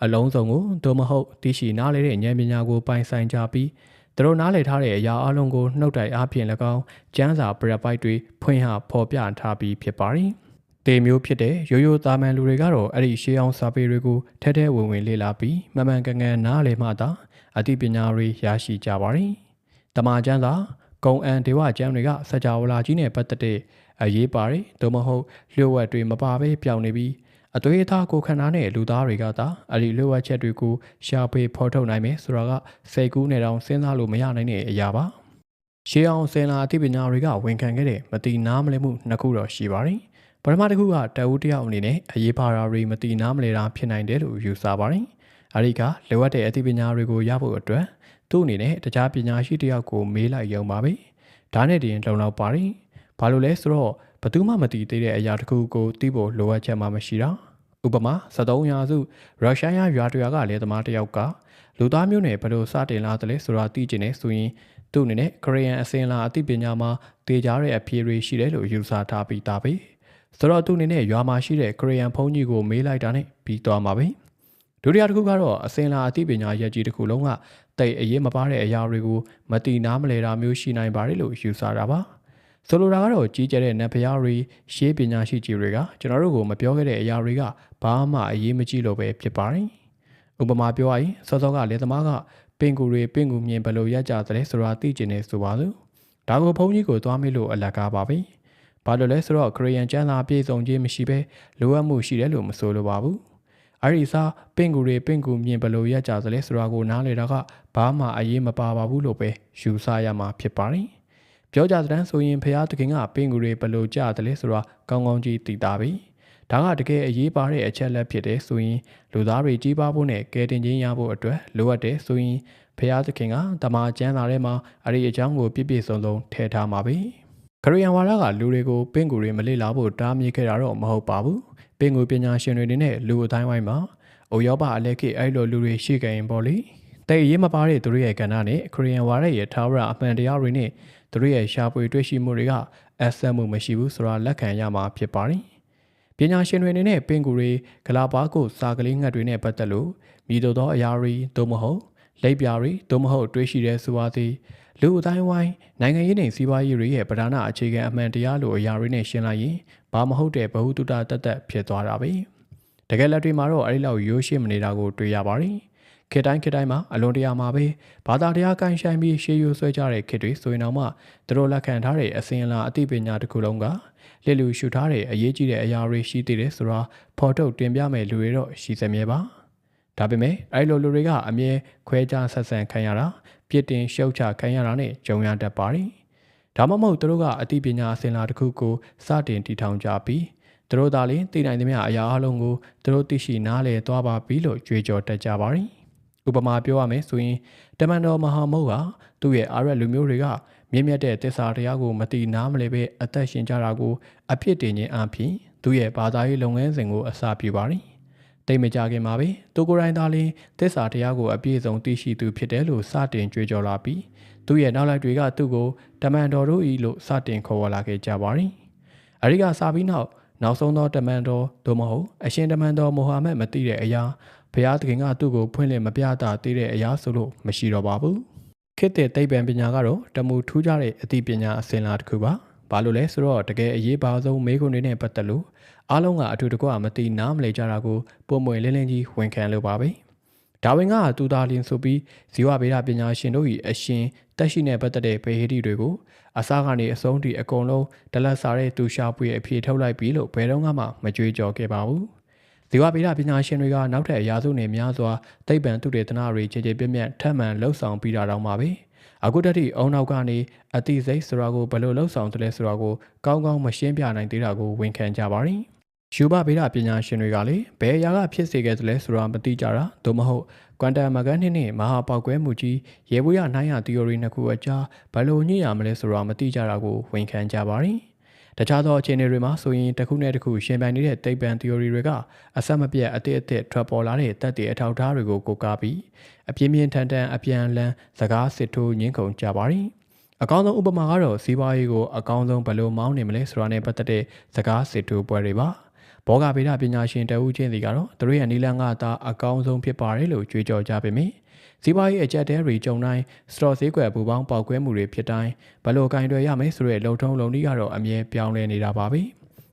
လုံးစုံကိုသို့မဟုတ်သိရှိနားလည်တဲ့ဉာဏ်ပညာကိုပိုင်ဆိုင်ကြပြီးသူတို့နားလည်ထားတဲ့အရာအလုံးကိုနှုတ်တိုက်အားဖြင့်၎င်းကျမ်းစာပရပိုက်တွေဖွင့်ဟဖော်ပြထားပြီးဖြစ်ပါတယ်။တေမျိုးဖြစ်တဲ့ရိုးရိုးသားမန်လူတွေကတော့အဲ့ဒီရှေးအောင်စာပေတွေကိုထဲထဲဝင်ဝင်လေ့လာပြီးမှန်မှန်ကန်ကန်နားလည်မှသာအသိပညာတွေရရှိကြပါတယ်။တမန်ကျမ်းစာဂုံအန်ဒေဝကျမ်းတွေကစကြဝဠာကြီးနဲ့ပတ်သက်တဲ့အရေးပါတယ်သို့မဟုတ်လျှို့ဝှက်တွေမပါဘဲပြောင်းနေပြီးအသွေးအသားကိုခန္ဓာနဲ့လူသားတွေကသာအဲ့ဒီလျှို့ဝှက်ချက်တွေကိုရှာဖွေဖော်ထုတ်နိုင်မယ်ဆိုတာကစိတ်ကူးနဲ့တောင်စဉ်းစားလို့မရနိုင်တဲ့အရာပါရှေးအောင်စင်လာအသိပညာတွေကဝန်ခံခဲ့တဲ့မတိနားမလည်မှုနှစ်ခုတော့ရှိပါတယ်ပထမတစ်ခုကတအူးတယောက်အနေနဲ့အရေးပါတာတွေမတိနားမလည်တာဖြစ်နိုင်တယ်လို့ယူဆပါတယ်အဲ့ဒီကလိုအပ်တဲ့အသိပညာတွေကိုရဖို့အတွက်သူ့အနေနဲ့တခြားပညာရှိတယောက်ကိုမေးလိုက်ရုံပါပဲဒါနဲ့တင်လုံလောက်ပါတယ်ဘာလို့လဲဆိုတော့ဘယ်သူမှမသိသေးတဲ့အရာတစ်ခုကိုသိဖို့လိုအပ်ချက်မှမရှိတာဥပမာ73ရာစုရုရှားရွာတရွာကလယ်သမားတယောက်ကလူသားမျိုးနဲ့ဘယ်လိုစတင်လာတယ်လဲဆိုတာသိချင်နေဆိုရင်သူ့အနေနဲ့ခရီးယန်အစင်လာအသိပညာမှာတေချာတဲ့အဖြေတွေရှိတယ်လို့ယူဆထားပြီးသားပဲဆိုတော့သူ့အနေနဲ့ရွာမှာရှိတဲ့ခရီးယန်ဘုန်းကြီးကိုမေးလိုက်တာနဲ့ပြီးသွားမှာပဲဒုတိယတစ်ခုကတော့အစင်လာအသိပညာရက်ကြီးတစ်ခုလုံးကတိတ်အရေးမပါတဲ့အရာတွေကိုမတိနားမလဲတာမျိုးရှိနိုင်ပါတယ်လို့ယူဆတာပါဆိုလိုတာကတော့ကြီးကျယ်တဲ့နတ်ဘုရားတွေရှေးပညာရှိကြီးတွေကကျွန်တော်တို့ကိုမပြောခဲ့တဲ့အရာတွေကဘာမှအရေးမကြီးလို့ပဲဖြစ်ပါတယ်။ဥပမာပြောရရင်စောစောကလယ်သမားကပင်ကူတွေပင်ကူမြင်ဘယ်လိုရက်ကြသလဲဆိုတာသိကျင်နေဆိုပါစို့။ဒါကိုဘုန်းကြီးကိုသွားမေးလို့အလကားပါပဲ။ဘာလို့လဲဆိုတော့ခရီးယန်ကျမ်းစာပြည့်စုံခြင်းမရှိဘဲလိုအပ်မှုရှိတယ်လို့မဆိုလိုပါဘူး။အဲဒီစားပင်ကူတွေပင်ကူမြင်ဘယ်လိုရက်ကြသလဲဆိုတာကိုနားလေတာကဘာမှအရေးမပါပါဘူးလို့ပဲယူဆရမှာဖြစ်ပါတယ်။ပြောကြတဲ့ဆိုရင်ဖျားသခင်ကပင်ကူတွေဘယ်လိုကြတယ်လဲဆိုတာကောင်းကောင်းကြီးသိတာပဲဒါကတကယ်အရေးပါတဲ့အချက်လက်ဖြစ်တယ်ဆိုရင်လူသားတွေကြီးပါဖို့နဲ့ကယ်တင်ခြင်းရဖို့အတွက်လိုအပ်တယ်ဆိုရင်ဖျားသခင်ကတမန်ကျမ်းစာထဲမှာအဲ့ဒီအကြောင်းကိုပြည့်ပြည့်စုံစုံထည့်ထားမှာပဲခရီးယန်ဝါဒကလူတွေကိုပင်ကူတွေမလေ့လာဖို့တားမြစ်ခဲ့တာတော့မဟုတ်ပါဘူးပင်ကူပညာရှင်တွေနဲ့လူအတိုင်းဝိုင်းမှာအိုရောပါအလက်ကိအဲ့လိုလူတွေရှိကြရင်ပေါ့လေတဲ့ရေးမပါတဲ့သူတို့ရဲ့ကဏ္ဍနဲ့ခရီးယန်ဝါဒရဲ့ထာဝရအမှန်တရားတွေနဲ့သူတို့ရဲ့ရှားပွေတွေ့ရှိမှုတွေကအဆက်မှုမရှိဘူးဆိုတာလက်ခံရမှာဖြစ်ပါတယ်။ပညာရှင်တွေအနေနဲ့ပင်ကူတွေဂလာပါကိုစာကလေးငှက်တွေနဲ့ပတ်သက်လို့မိတို့သောအရာတွေသို့မဟုတ်လက်ပြားတွေသို့မဟုတ်တွေးရှိတဲ့ဆိုပါသည် လူအတိုင်းဝိုင်းနိုင်ငံရေးနဲ့စီးပွားရေးတွေရဲ့ပဓာနာအခြေခံအမှန်တရားလိုအရာတွေနဲ့ရှင်းလိုက်ရင်ဘာမဟုတ်တဲ့ဘဟုတုတတတ်ဖြစ်သွားတာပဲတကယ်လက်တွေမှာတော့အဲ့ဒီလောက်ရိုးရှင်းမနေတာကိုတွေ့ရပါတယ်ခေတ်တိုင်းမှာအလွန်တရာမှာပဲဘာသာတရားကန်ဆိုင်ပြီးရှေးရိုးဆွဲကြတဲ့ခေတ်တွေဆိုရင်တော့မှသူတို့လက်ခံထားတဲ့အစဉ်အလာအသိပညာတစ်ခုလုံးကလက်လူရှုထားတဲ့အရေးကြီးတဲ့အရာတွေရှိသေးတယ်ဆိုတာဖော်ထုတ်တင်ပြမဲ့လူတွေတော့ရှိစမြဲပါဒါပေမဲ့အဲ့လိုလူတွေကအမြဲခွဲခြားဆက်ဆံခံရတာပြစ်တင်ရှုတ်ချခံရတာနဲ့ကြုံရတတ်ပါတယ်ဒါမှမဟုတ်သူတို့ကအသိပညာအစဉ်အလာတစ်ခုကိုစတင်တည်ထောင်ကြပြီးသူတို့သာလျှင်သိနိုင်သမျှအရာအလုံးကိုသူတို့သိရှိနားလည်သွားပါပြီလို့ကြွေးကြော်တတ်ကြပါတယ်ဥပမာပြောရမယ်ဆိုရင်တမန်တော်မဟာမုတ်ဟာသူ့ရဲ့အာရက်လူမျိုးတွေကမြင့်မြတ်တဲ့သစ္စာတရားကိုမသိနားမလည်ပဲအသက်ရှင်ကြတာကိုအဖြစ်တင်ခြင်းအပြင်သူ့ရဲ့ဘာသာရေးလုပ်ငန်းစဉ်ကိုအစပြုပါတယ်တိတ်မကြခင်မှာပဲသူကိုယ်တိုင်သာလျှင်သစ္စာတရားကိုအပြည့်စုံသိရှိသူဖြစ်တယ်လို့စတင်ကြွေးကြော်လာပြီးသူ့ရဲ့နောက်လိုက်တွေကသူ့ကိုတမန်တော်တို့ဤလို့စတင်ခေါ်ဝေါ်လာခဲ့ကြပါတယ်အဲဒီကစပြီးနောက်ဆုံးသောတမန်တော်သို့မဟုတ်အရှင်တမန်တော်မိုဟာမက်မသိတဲ့အရာဘုရားသခင်ကသူ့ကိုဖွင့်လှစ်မပြတာသေးတဲ့အရာဆိုလို့မရှိတော့ပါဘူးခေတ်သစ်သိပ္ပံပညာကတော့တမူထူးခြားတဲ့အသိပညာအစဉ်အလာတစ်ခုပါဘာလို့လဲဆိုတော့တကယ်အရေးပါဆုံးမေးခွန်းတွေနဲ့ပတ်သက်လို့အားလုံးကအတူတကွမသိနားမလည်ကြတာကိုပုံမွေလင်းလင်းကြီးဝန်ခံလို့ပါပဲဒါဝင်ကသူသားလင်းဆိုပြီးဇီဝဗေဒပညာရှင်တို့၏အရှင်တက်ရှိနဲ့ပတ်သက်တဲ့ဗေဟိတိတွေကိုအစားကနေအဆုံးထိအကုန်လုံးဒလတ်စာတဲ့သူရှာပွေအဖြေထုတ်လိုက်ပြီးလို့ဘယ်တော့မှမကြွေးကြော်ခဲ့ပါဘူးဇီဝဗေဒပညာရှင်တွေကနောက်ထပ်အရာစုနဲ့များစွာသိပ္ပံသုတေသနတွေခြေပြန့်ထပ်မံလှုပ်ဆောင်ပြီးတာတော့မှာပဲအခုတည်းအုံနောက်ကနေအတိစိတ်ဆိုတာကိုဘယ်လိုလှုပ်ဆောင်သလဲဆိုတာကိုကောင်းကောင်းမရှင်းပြနိုင်သေးတာကိုဝန်ခံကြပါတယ်ရှုဘဗေဒပညာရှင်တွေကလည်းဘယ်အရာကဖြစ်စေခဲ့သလဲဆိုတာမသိကြတာသို့မဟုတ်ကွမ်တမ်မကန်နဲ့မဟာပေါက်ကွဲမှုကြီးရေဘူးရနိုင်ရ theory နှစ်ခုအကြားဘယ်လိုညှိရမလဲဆိုတာမသိကြတာကိုဝန်ခံကြပါတယ်တခြားသောအခြေအနေတွေမှာဆိုရင်တစ်ခုနဲ့တစ်ခုရှင်ပြိုင်နေတဲ့သိပ္ပံ theory တွေကအဆက်မပြတ်အသစ်ထွက်ပေါ်လာတဲ့သက်တည်အထောက်အထားတွေကိုကိုးကားပြီးအပြင်းပြင်းထန်ထန်အပြန်အလှန်စကားစစ်ထိုးညှင်းခုန်ကြပါတယ်အကောင်းဆုံးဥပမာကတော့စီးပွားရေးကိုအကောင်းဆုံးဘယ်လိုမောင်းနေမလဲဆိုတာနဲ့ပတ်သက်တဲ့စကားစစ်ထိုးပွဲတွေပါဘောဂဗေဒပညာရှင်တဦးချင်းစီကတော့သူတို့ရဲ့နီလန်ကသာအကောင်းဆုံးဖြစ်ပါတယ်လို့ကြွေးကြော်ကြပေမယ့်စီးပွားရေးအကျပ်တဲတွေကြုံတိုင်းစတော်ဈေးကွက်ပူပေါင်းပေါက်ကွဲမှုတွေဖြစ်တိုင်းဘယ်လိုကင်တွယ်ရမယ်ဆိုတဲ့လုံထုံးလုံနည်းကတော့အမြဲပြောင်းလဲနေတာပါပ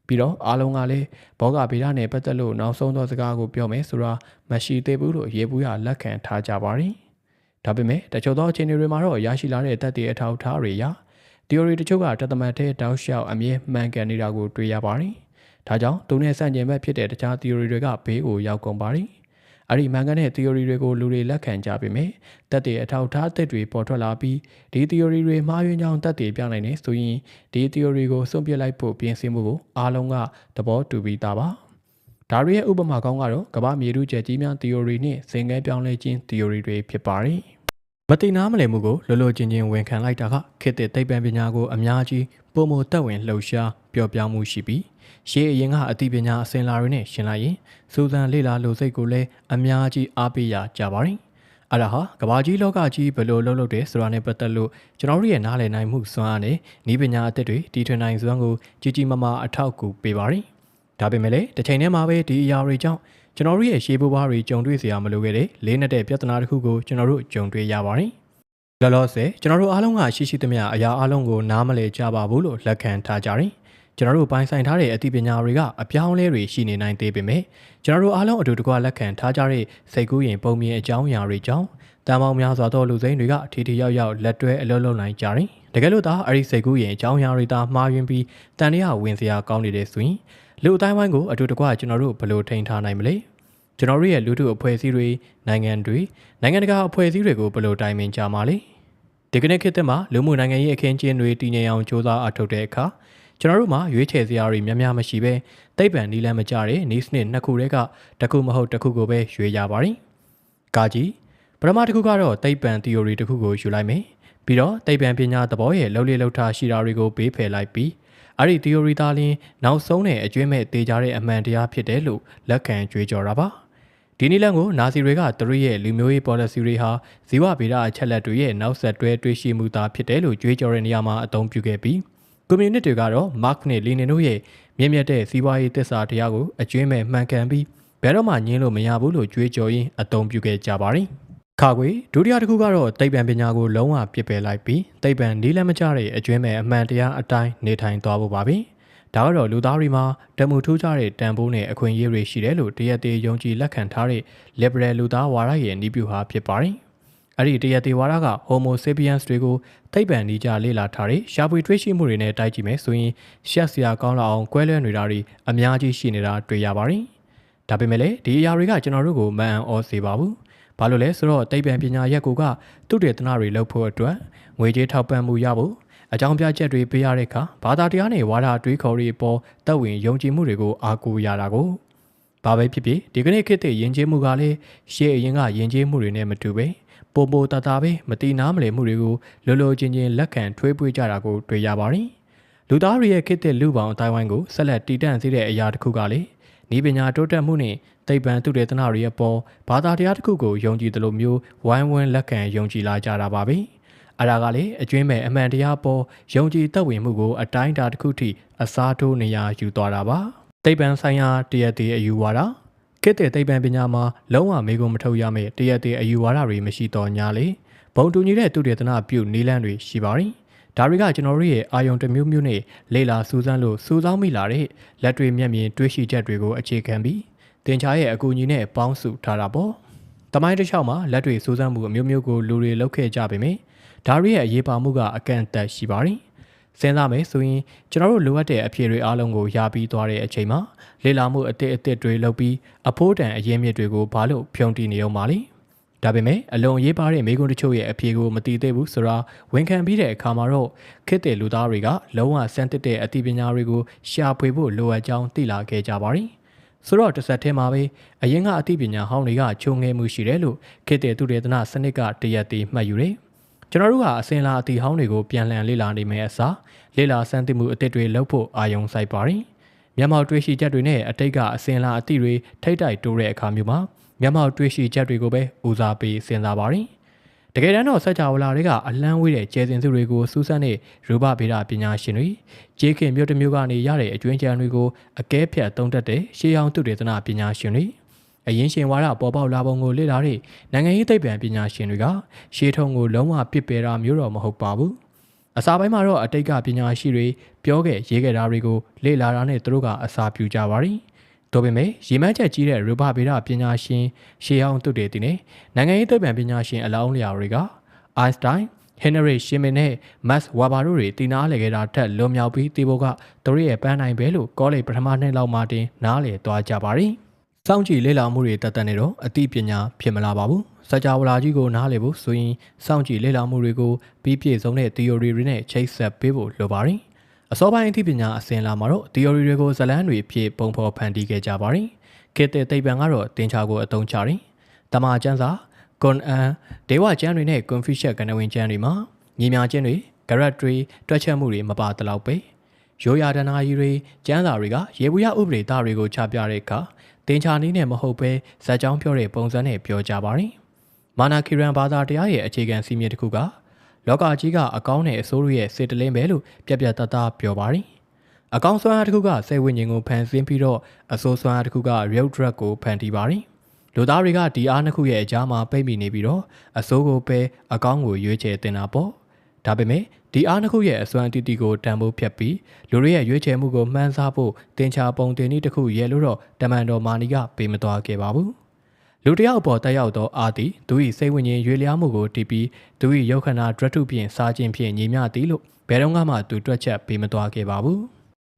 ဲပြီးတော့အားလုံးကလည်းဘောဂဗေဒနဲ့ပတ်သက်လို့နောက်ဆုံးသောစကားကိုပြောမယ်ဆိုတာမရှိသေးဘူးလို့ရေဘူးရလက်ခံထားကြပါတယ်ဒါပေမဲ့တချို့သောအခြေအနေတွေမှာတော့ရရှိလာတဲ့သက်တည်အထောက်အထားတွေအရ theory တချို့ကတသမတ်တဲ့တောက်လျှောက်အမြဲမှန်ကန်နေတာကိုတွေ့ရပါတယ်ဒါကြောင့်သူနဲ့ဆန့်ကျင်ဘက်ဖြစ်တဲ့တခြား theory တွေကဘေးကိုရောက်ကုန်ပါတယ်။အဲ့ဒီမှန်ကန်တဲ့ theory တွေကိုလူတွေလက်ခံကြပေမဲ့တက်တဲ့အထောက်အထားအသစ်တွေပေါ်ထွက်လာပြီးဒီ theory တွေမှားယွင်းကြောင်းတက်တည်ပြနိုင်နေဆိုရင်ဒီ theory ကိုစွန့်ပစ်လိုက်ဖို့ပြင်ဆင်မှုကိုအားလုံးကသဘောတူပြီးသားပါ။ဒါရီရဲ့ဥပမာကောင်းကတော့ကမ္ဘာမြေထုကျယ်ကြီးများ theory နဲ့ဇင်ငယ်ပြောင်းလဲခြင်း theory တွေဖြစ်ပါတယ်။မတိနားမလည်မှုကိုလွတ်လွတ်ချင်းချင်းဝန်ခံလိုက်တာကခေတ်သစ်သိပ္ပံပညာကိုအများကြီးပုံမတက်ဝင်လှုပ်ရှားပျော်ပြောင်းမှုရှိပြီးရှေးအရင်ကအသိပညာအစဉ်လာတွေနဲ့ရှင်းလိုက်ရင်စူဇန်လေးလာလိုစိတ်ကိုလည်းအများကြီးအားပေးရကြပါတယ်။အဲ့ဒါဟာကဘာကြီးလောကကြီးဘယ်လိုလုပ်တယ်ဆိုတာနဲ့ပတ်သက်လို့ကျွန်တော်တို့ရဲ့နားလည်နိုင်မှုစွမ်းအားနဲ့ဤပညာအသစ်တွေတီထွင်နိုင်စွမ်းကိုကြီးကြီးမားမားအထောက်အကူပေးပါတယ်။ဒါပေမဲ့လည်းတစ်ချိန်တည်းမှာပဲဒီအရာတွေကြောင့်ကျွန်တော်တို့ရဲ့ရှေးဘိုးဘွားတွေကြုံတွေ့စရာမလိုခဲ့တဲ့လေးနက်တဲ့ပြဿနာတစ်ခုကိုကျွန်တော်တို့ကြုံတွေ့ရပါတယ်။လောလောဆယ်ကျွန်တော်တို့အားလုံးကရှိသမျှအရာအားလုံးကိုနားမလည်ကြပါဘူးလို့လက်ခံထားကြတယ်။ကျွန်တော်တို့ပိုင်ဆိုင်ထားတဲ့အသိပညာတွေကအပြောင်းအလဲတွေရှိနေနိုင်သေးပေမဲ့ကျွန်တော်တို့အားလုံးအတူတကွလက်ခံထားကြတဲ့စိတ်ကူးရင်ပုံမြင်အကြောင်းအရာတွေကြောင့်တန်ပေါင်းများစွာသောလူစိမ်းတွေကထီထီရောက်ရောက်လက်တွဲအလုပ်လုပ်နိုင်ကြတယ်။တကယ်လို့သာအဲ့ဒီစိတ်ကူးရင်အကြောင်းအရာတွေသာမှားယွင်းပြီးတန်တရားဝင်စရာကောင်းနေတဲ့ဆိုရင်လူအတိုင်းဝိုင်းကိုအတူတကွကျွန်တော်တို့ဘယ်လိုထိန်းထားနိုင်မလဲ။ကျွန်တော်တို့ရဲ့လူထုအဖွဲ့အစည်းတွေနိုင်ငံတကာအဖွဲ့အစည်းတွေကိုဘယ်လိုတိုင်ပင်ကြမှာလဲ။ဒီကနေ့ခေတ်သစ်မှာလူမှုနိုင်ငံရေးအခင်းကျင်းတွေတည်ငြိမ်အောင်စ조사အထောက်တဲ့အခါကျွန်တော်တို့မှာရွေးချယ်စရာတွေများများမရှိဘဲသိပ္ပံနီးလမ်းမကျတဲ့နီးစနစ်နှစ်ခုတည်းကတစ်ခုမဟုတ်တစ်ခုကိုပဲရွေးရပါတယ်။ကာကြီးပထမတစ်ခုကတော့သိပ္ပံ theory တစ်ခုကိုယူလိုက်မယ်။ပြီးတော့သိပ္ပံပညာသဘောရဲ့လှုပ်လေလှုပ်ထားရှိတာတွေကိုဘေးဖယ်လိုက်ပြီးအဲ့ဒီ theory သားလင်းနောက်ဆုံးတဲ့အကျွမ်းမဲ့တေချာတဲ့အမှန်တရားဖြစ်တယ်လို့လက်ခံကြွေးကြော်တာပါ။ဒီနည်းလမ်းကိုနာဇီတွေကသူတို့ရဲ့လူမျိုးရေး policy တွေဟာဇီဝဗေဒအချက်လက်တွေရဲ့နောက်ဆက်တွဲတွေ့ရှိမှုသားဖြစ်တယ်လို့ကြွေးကြော်တဲ့နေရာမှာအသုံးပြုခဲ့ပြီးကွန်မြူနစ်တွေကတော့မားခ်နဲ့လီနင်တို့ရဲ့မြင့်မြတ်တဲ့စီးပွားရေးသစ္စာတရားကိုအကျွမ်းမဲ့မှန်ကန်ပြီးဘယ်တော့မှညှင်းလို့မရဘူးလို့ကြွေးကြော်ရင်းအသုံးပြုခဲ့ကြပါတယ်။ ခါခွေဒုတိယတစ်ခုကတော့သိပ္ပံပညာကိုလုံးဝပြစ်ပယ်လိုက်ပြီးသိပ္ပံနီးလမ်းမကျတဲ့အကျွမ်းမဲ့အမှန်တရားအတိုင်းနေထိုင်သွားဖို့ပါပဲဒါကတော့လူသားတွေမှာတမှုထူးခြားတဲ့တန်ဖိုးနဲ့အခွင့်အရေးတွေရှိတယ်လို့တရက်သေးယုံကြည်လက်ခံထားတဲ့ liberal လူသားဝါဒရဲ့နီးပြူဟာဖြစ်ပါတယ်အဲ့ဒီတရက်သေးဝါဒက Homo sapiens တွေကိုသိပ္ပံနီးကျလေ့လာထားတဲ့ရှားပွေတွေ့ရှိမှုတွေနဲ့တိုက်ကြည့်မယ်ဆိုရင်ရှက်စရာကောင်းလောက်အောင်ကွဲလွဲနေတာတွေအများကြီးရှိနေတာတွေ့ရပါတယ်ဒါပေမဲ့လည်းဒီအရာတွေကကျွန်တော်တို့ကိုမအံ့ဩစေပါဘူးဘာလို့လဲဆိုတော့သိပ္ပံပညာရပ်ကိုကသူတေသနတွေလုပ်ဖို့အတွက်ငွေကြေးထောက်ပံ့မှုရဖို့အကြောင်းပြချက်တွေပေးရတဲ့အခါဘာသာတရားနဲ့ဝါဒတွေးခေါ်တွေပေါ်တက်ဝင်ယုံကြည်မှုတွေကိုအားကိုးရတာကိုဘာပဲဖြစ်ဖြစ်ဒီကနေ့ခေတ်တဲ့ယဉ်ကျေးမှုကလည်းရှေ့အရင်ကယဉ်ကျေးမှုတွေနဲ့မတူပဲပိုပိုတတာပဲမတိနားမလည်မှုတွေကိုလိုလိုချင်းချင်းလက်ခံထွေးပွေးကြတာကိုတွေ့ရပါတယ်လူသားတွေရဲ့ခေတ်တဲ့လူပေါင်းအတိုင်းဝိုင်းကိုဆက်လက်တည်တံ့စေတဲ့အရာတစ်ခုကလည်းဤပညာတိုးတက်မှုနဲ့သိပ္ပံသုတေသနတွေရဲ့ပေါ်ဘာသာတရားတစ်ခုကိုယုံကြည်သလိုမျိုးဝိုင်းဝန်းလက်ခံယုံကြည်လာကြတာပါပဲအဲ့ဒါကလေအကျွင်းမဲ့အမှန်တရားပေါ်ယုံကြည်သက်ဝင်မှုကိုအတိုင်းအတာတစ်ခုထိအစားထိုးနေရယူသွားတာပါသိပ္ပံဆိုင်ရာတရက်သေးအယူဝါဒခေတ်တဲ့သိပ္ပံပညာမှာလုံးဝမေးခွန်းမထုတ်ရမယ့်တရက်သေးအယူဝါဒတွေမရှိတော့ညာလေဘုံတူညီတဲ့သုတေသနပြုနည်းလမ်းတွေရှိပါတယ်ဒါတွေကကျွန်တော်တို့ရဲ့အာယုံတစ်မျိုးမျိုးနဲ့လေ့လာစူးစမ်းလို့စူးစောင်းမိလာတဲ့လက်တွေမျက်မြင်တွေးရှိချက်တွေကိုအခြေခံပြီးသင်္ချာရဲ့အကူအညီနဲ့ပေါင်းစုထားတာပေါ့။တမိုင်းတစ်လျှောက်မှာလက်တွေစူးစမ်းမှုအမျိုးမျိုးကိုလူတွေလုပ်ခဲ့ကြပေမယ့်ဒါတွေရဲ့အရေးပါမှုကအကန့်အသတ်ရှိပါတယ်။စဉ်းစားမယ်ဆိုရင်ကျွန်တော်တို့လိုအပ်တဲ့အဖြေတွေအားလုံးကိုရပြီးသွားတဲ့အချိန်မှာလေ့လာမှုအသစ်တွေလုပ်ပြီးအဖိုးတန်အရင်းမြစ်တွေကိုဘာလို့ဖြုံတီနေအောင်ပါလဲ။ဒါပေမဲ့အလွန်ရေးပါတဲ့မိကွန်းတချို့ရဲ့အဖြေကိုမသိသေးဘူးဆိုတာဝန်ခံပြီးတဲ့အခါမှာတော့ခေတ်တဲ့လူသားတွေကလုံးဝစမ်းသစ်တဲ့အသိပညာတွေကိုရှာဖွေဖို့လိုအပ်ကြောင်းသိလာခဲ့ကြပါတယ်။ဆိုတော့တစ်ဆက်တည်းမှာပဲအရင်ကအသိပညာဟောင်းတွေကချုံငယ်မှုရှိတယ်လို့ခေတ်တဲ့သူတေသနစနစ်ကတရက်တည်းမှတ်ယူတယ်။ကျွန်တော်တို့ကအစင်လာအသိဟောင်းတွေကိုပြန်လှန်လေ့လာနေမယ်အစားလေ့လာစမ်းသစ်မှုအသစ်တွေလုပ်ဖို့အာရုံစိုက်ပါတယ်။မျက်မှောက်တွေ့ရှိချက်တွေနဲ့အတိတ်ကအစင်လာအသိတွေထိတ်တိုက်တိုးတဲ့အခါမျိုးမှာမျက်မှောက်တွေ့ရှိချက်တွေကိုပဲဦးစားပေးစဉ်းစားပါတယ်။တကယ်တမ်းတော့စัจ java လာတွေကအလန်းဝေးတဲ့ကျဲစင်စုတွေကိုစူးစမ်းတဲ့ရူပဗေဒပညာရှင်တွေဂျေးခင်မြို့တစ်မျိုးကနေရတဲ့အကျွမ်းကျန်တွေကိုအကဲဖြတ်သုံးတတ်တဲ့ရှေးဟောင်းသုတေသနပညာရှင်တွေအရင်ရှင်ဝါဒပေါ်ပေါက်လာပုံကိုလေ့လာတဲ့နိုင်ငံရေးသိပ္ပံပညာရှင်တွေကရှေးထုံးကိုလုံးဝပြစ်ပယ်တာမျိုးတော့မဟုတ်ပါဘူး။အစာပိုင်းမှာတော့အတိတ်ကပညာရှိတွေပြောခဲ့ရေးခဲ့တာတွေကိုလေ့လာတာနဲ့သူတို့ကအစာပြူကြပါတယ်။ဒါပေမဲ့ရေမှန်းချက်ကြီးတဲ့ရူပဗေဒပညာရှင်ရှေးဟောင်းသုတေသီနဲ့နိုင်ငံရေးသိပ္ပံပညာရှင်အလောင်းလျာတွေကအိုင်စတိုင်းဟင်နရီရှီမင်နဲ့မတ်ဝါဘာတို့တွေတည်နာလေခဲ့တာထက်လွန်မြောက်ပြီးတီဘိုကသူတို့ရဲ့ပန်းနိုင်ပဲလို့ကောလိပ်ပထမနှစ်လောက်မှတင်နားလေသွားကြပါရီ။စောင့်ကြည့်လေ့လာမှုတွေတက်တက်နေတော့အသိပညာဖြစ်မလာပါဘူး။စัจ java လာကြီးကိုနားလေဖို့ဆိုရင်စောင့်ကြည့်လေ့လာမှုတွေကိုပြီးပြည့်စုံတဲ့ theory တွေနဲ့ချိတ်ဆက်ပေးဖို့လိုပါရီ။အစောပိုင်းအသိပညာအစဉ်လာမှာတော့ theory တွေကိုဇလန်းတွေဖြစ်ပုံဖော်ဖန်တီးခဲ့ကြပါရီ။ခေတ်တဲ့သိပ္ပံကတော့သင်္ချာကိုအသုံးချရီ။တမန်ကျမ်းစာကွန်အန်ဒေဝကျမ်းတွေနဲ့ကွန်ဖျူရှက်ကနဝင်ကျမ်းတွေမှာညီမြကျမ်းတွေဂရက်တွေတွက်ချက်မှုတွေမပါတလောက်ပဲရိုးရာဒနာကြီးတွေကျမ်းစာတွေကရေဘူးရဥပဒေသားတွေကိုချပြတဲ့အခါသင်္ချာနည်းနဲ့မဟုတ်ပဲဇာတ်ကြောင်းပြောတဲ့ပုံစံနဲ့ပြောကြပါတယ်မာနာခီရန်ဘာသာတရားရဲ့အခြေခံစီးမြစ်တစ်ခုကလောကကြီးကအကောင်းနဲ့အဆိုးရဲ့စေတလင်းပဲလို့ပြပြတသားပြောပါတယ်အကောင်းစွမ်းအားတစ်ခုကစိတ်ဝိညာဉ်ကိုဖန်ဆင်းပြီးတော့အဆိုးစွမ်းအားတစ်ခုက real drug ကိုဖန်တီးပါတယ်လူသားတွေကဒီအားနှစ်ခုရဲ့အကြားမှာပိတ်မိနေပြီးတော့အစိုးကိုပဲအကောင်းကိုရွေးချယ်တင်တာပေါ့ဒါပေမဲ့ဒီအားနှစ်ခုရဲ့အစွမ်းအတ္တိကိုတန်ဖိုးဖြတ်ပြီးလူတွေရဲ့ရွေးချယ်မှုကိုမှန်းဆဖို့တင်ချပုံတင်နည်းတစ်ခုရဲ့လို့တော့တမန်တော်မာနီကပေးမသွားခဲ့ပါဘူးလူတယောက်ပေါ်တက်ရောက်သောအားသည်သူ၏စိတ်ဝိညာဉ်ရွေလျားမှုကိုတည်ပြီးသူ၏ရုပ်ခန္ဓာဒြထုဖြင့်စားခြင်းဖြင့်ညီမျှသည်လို့ဘယ်တော့မှသူတွက်ချက်ပေးမသွားခဲ့ပါဘူး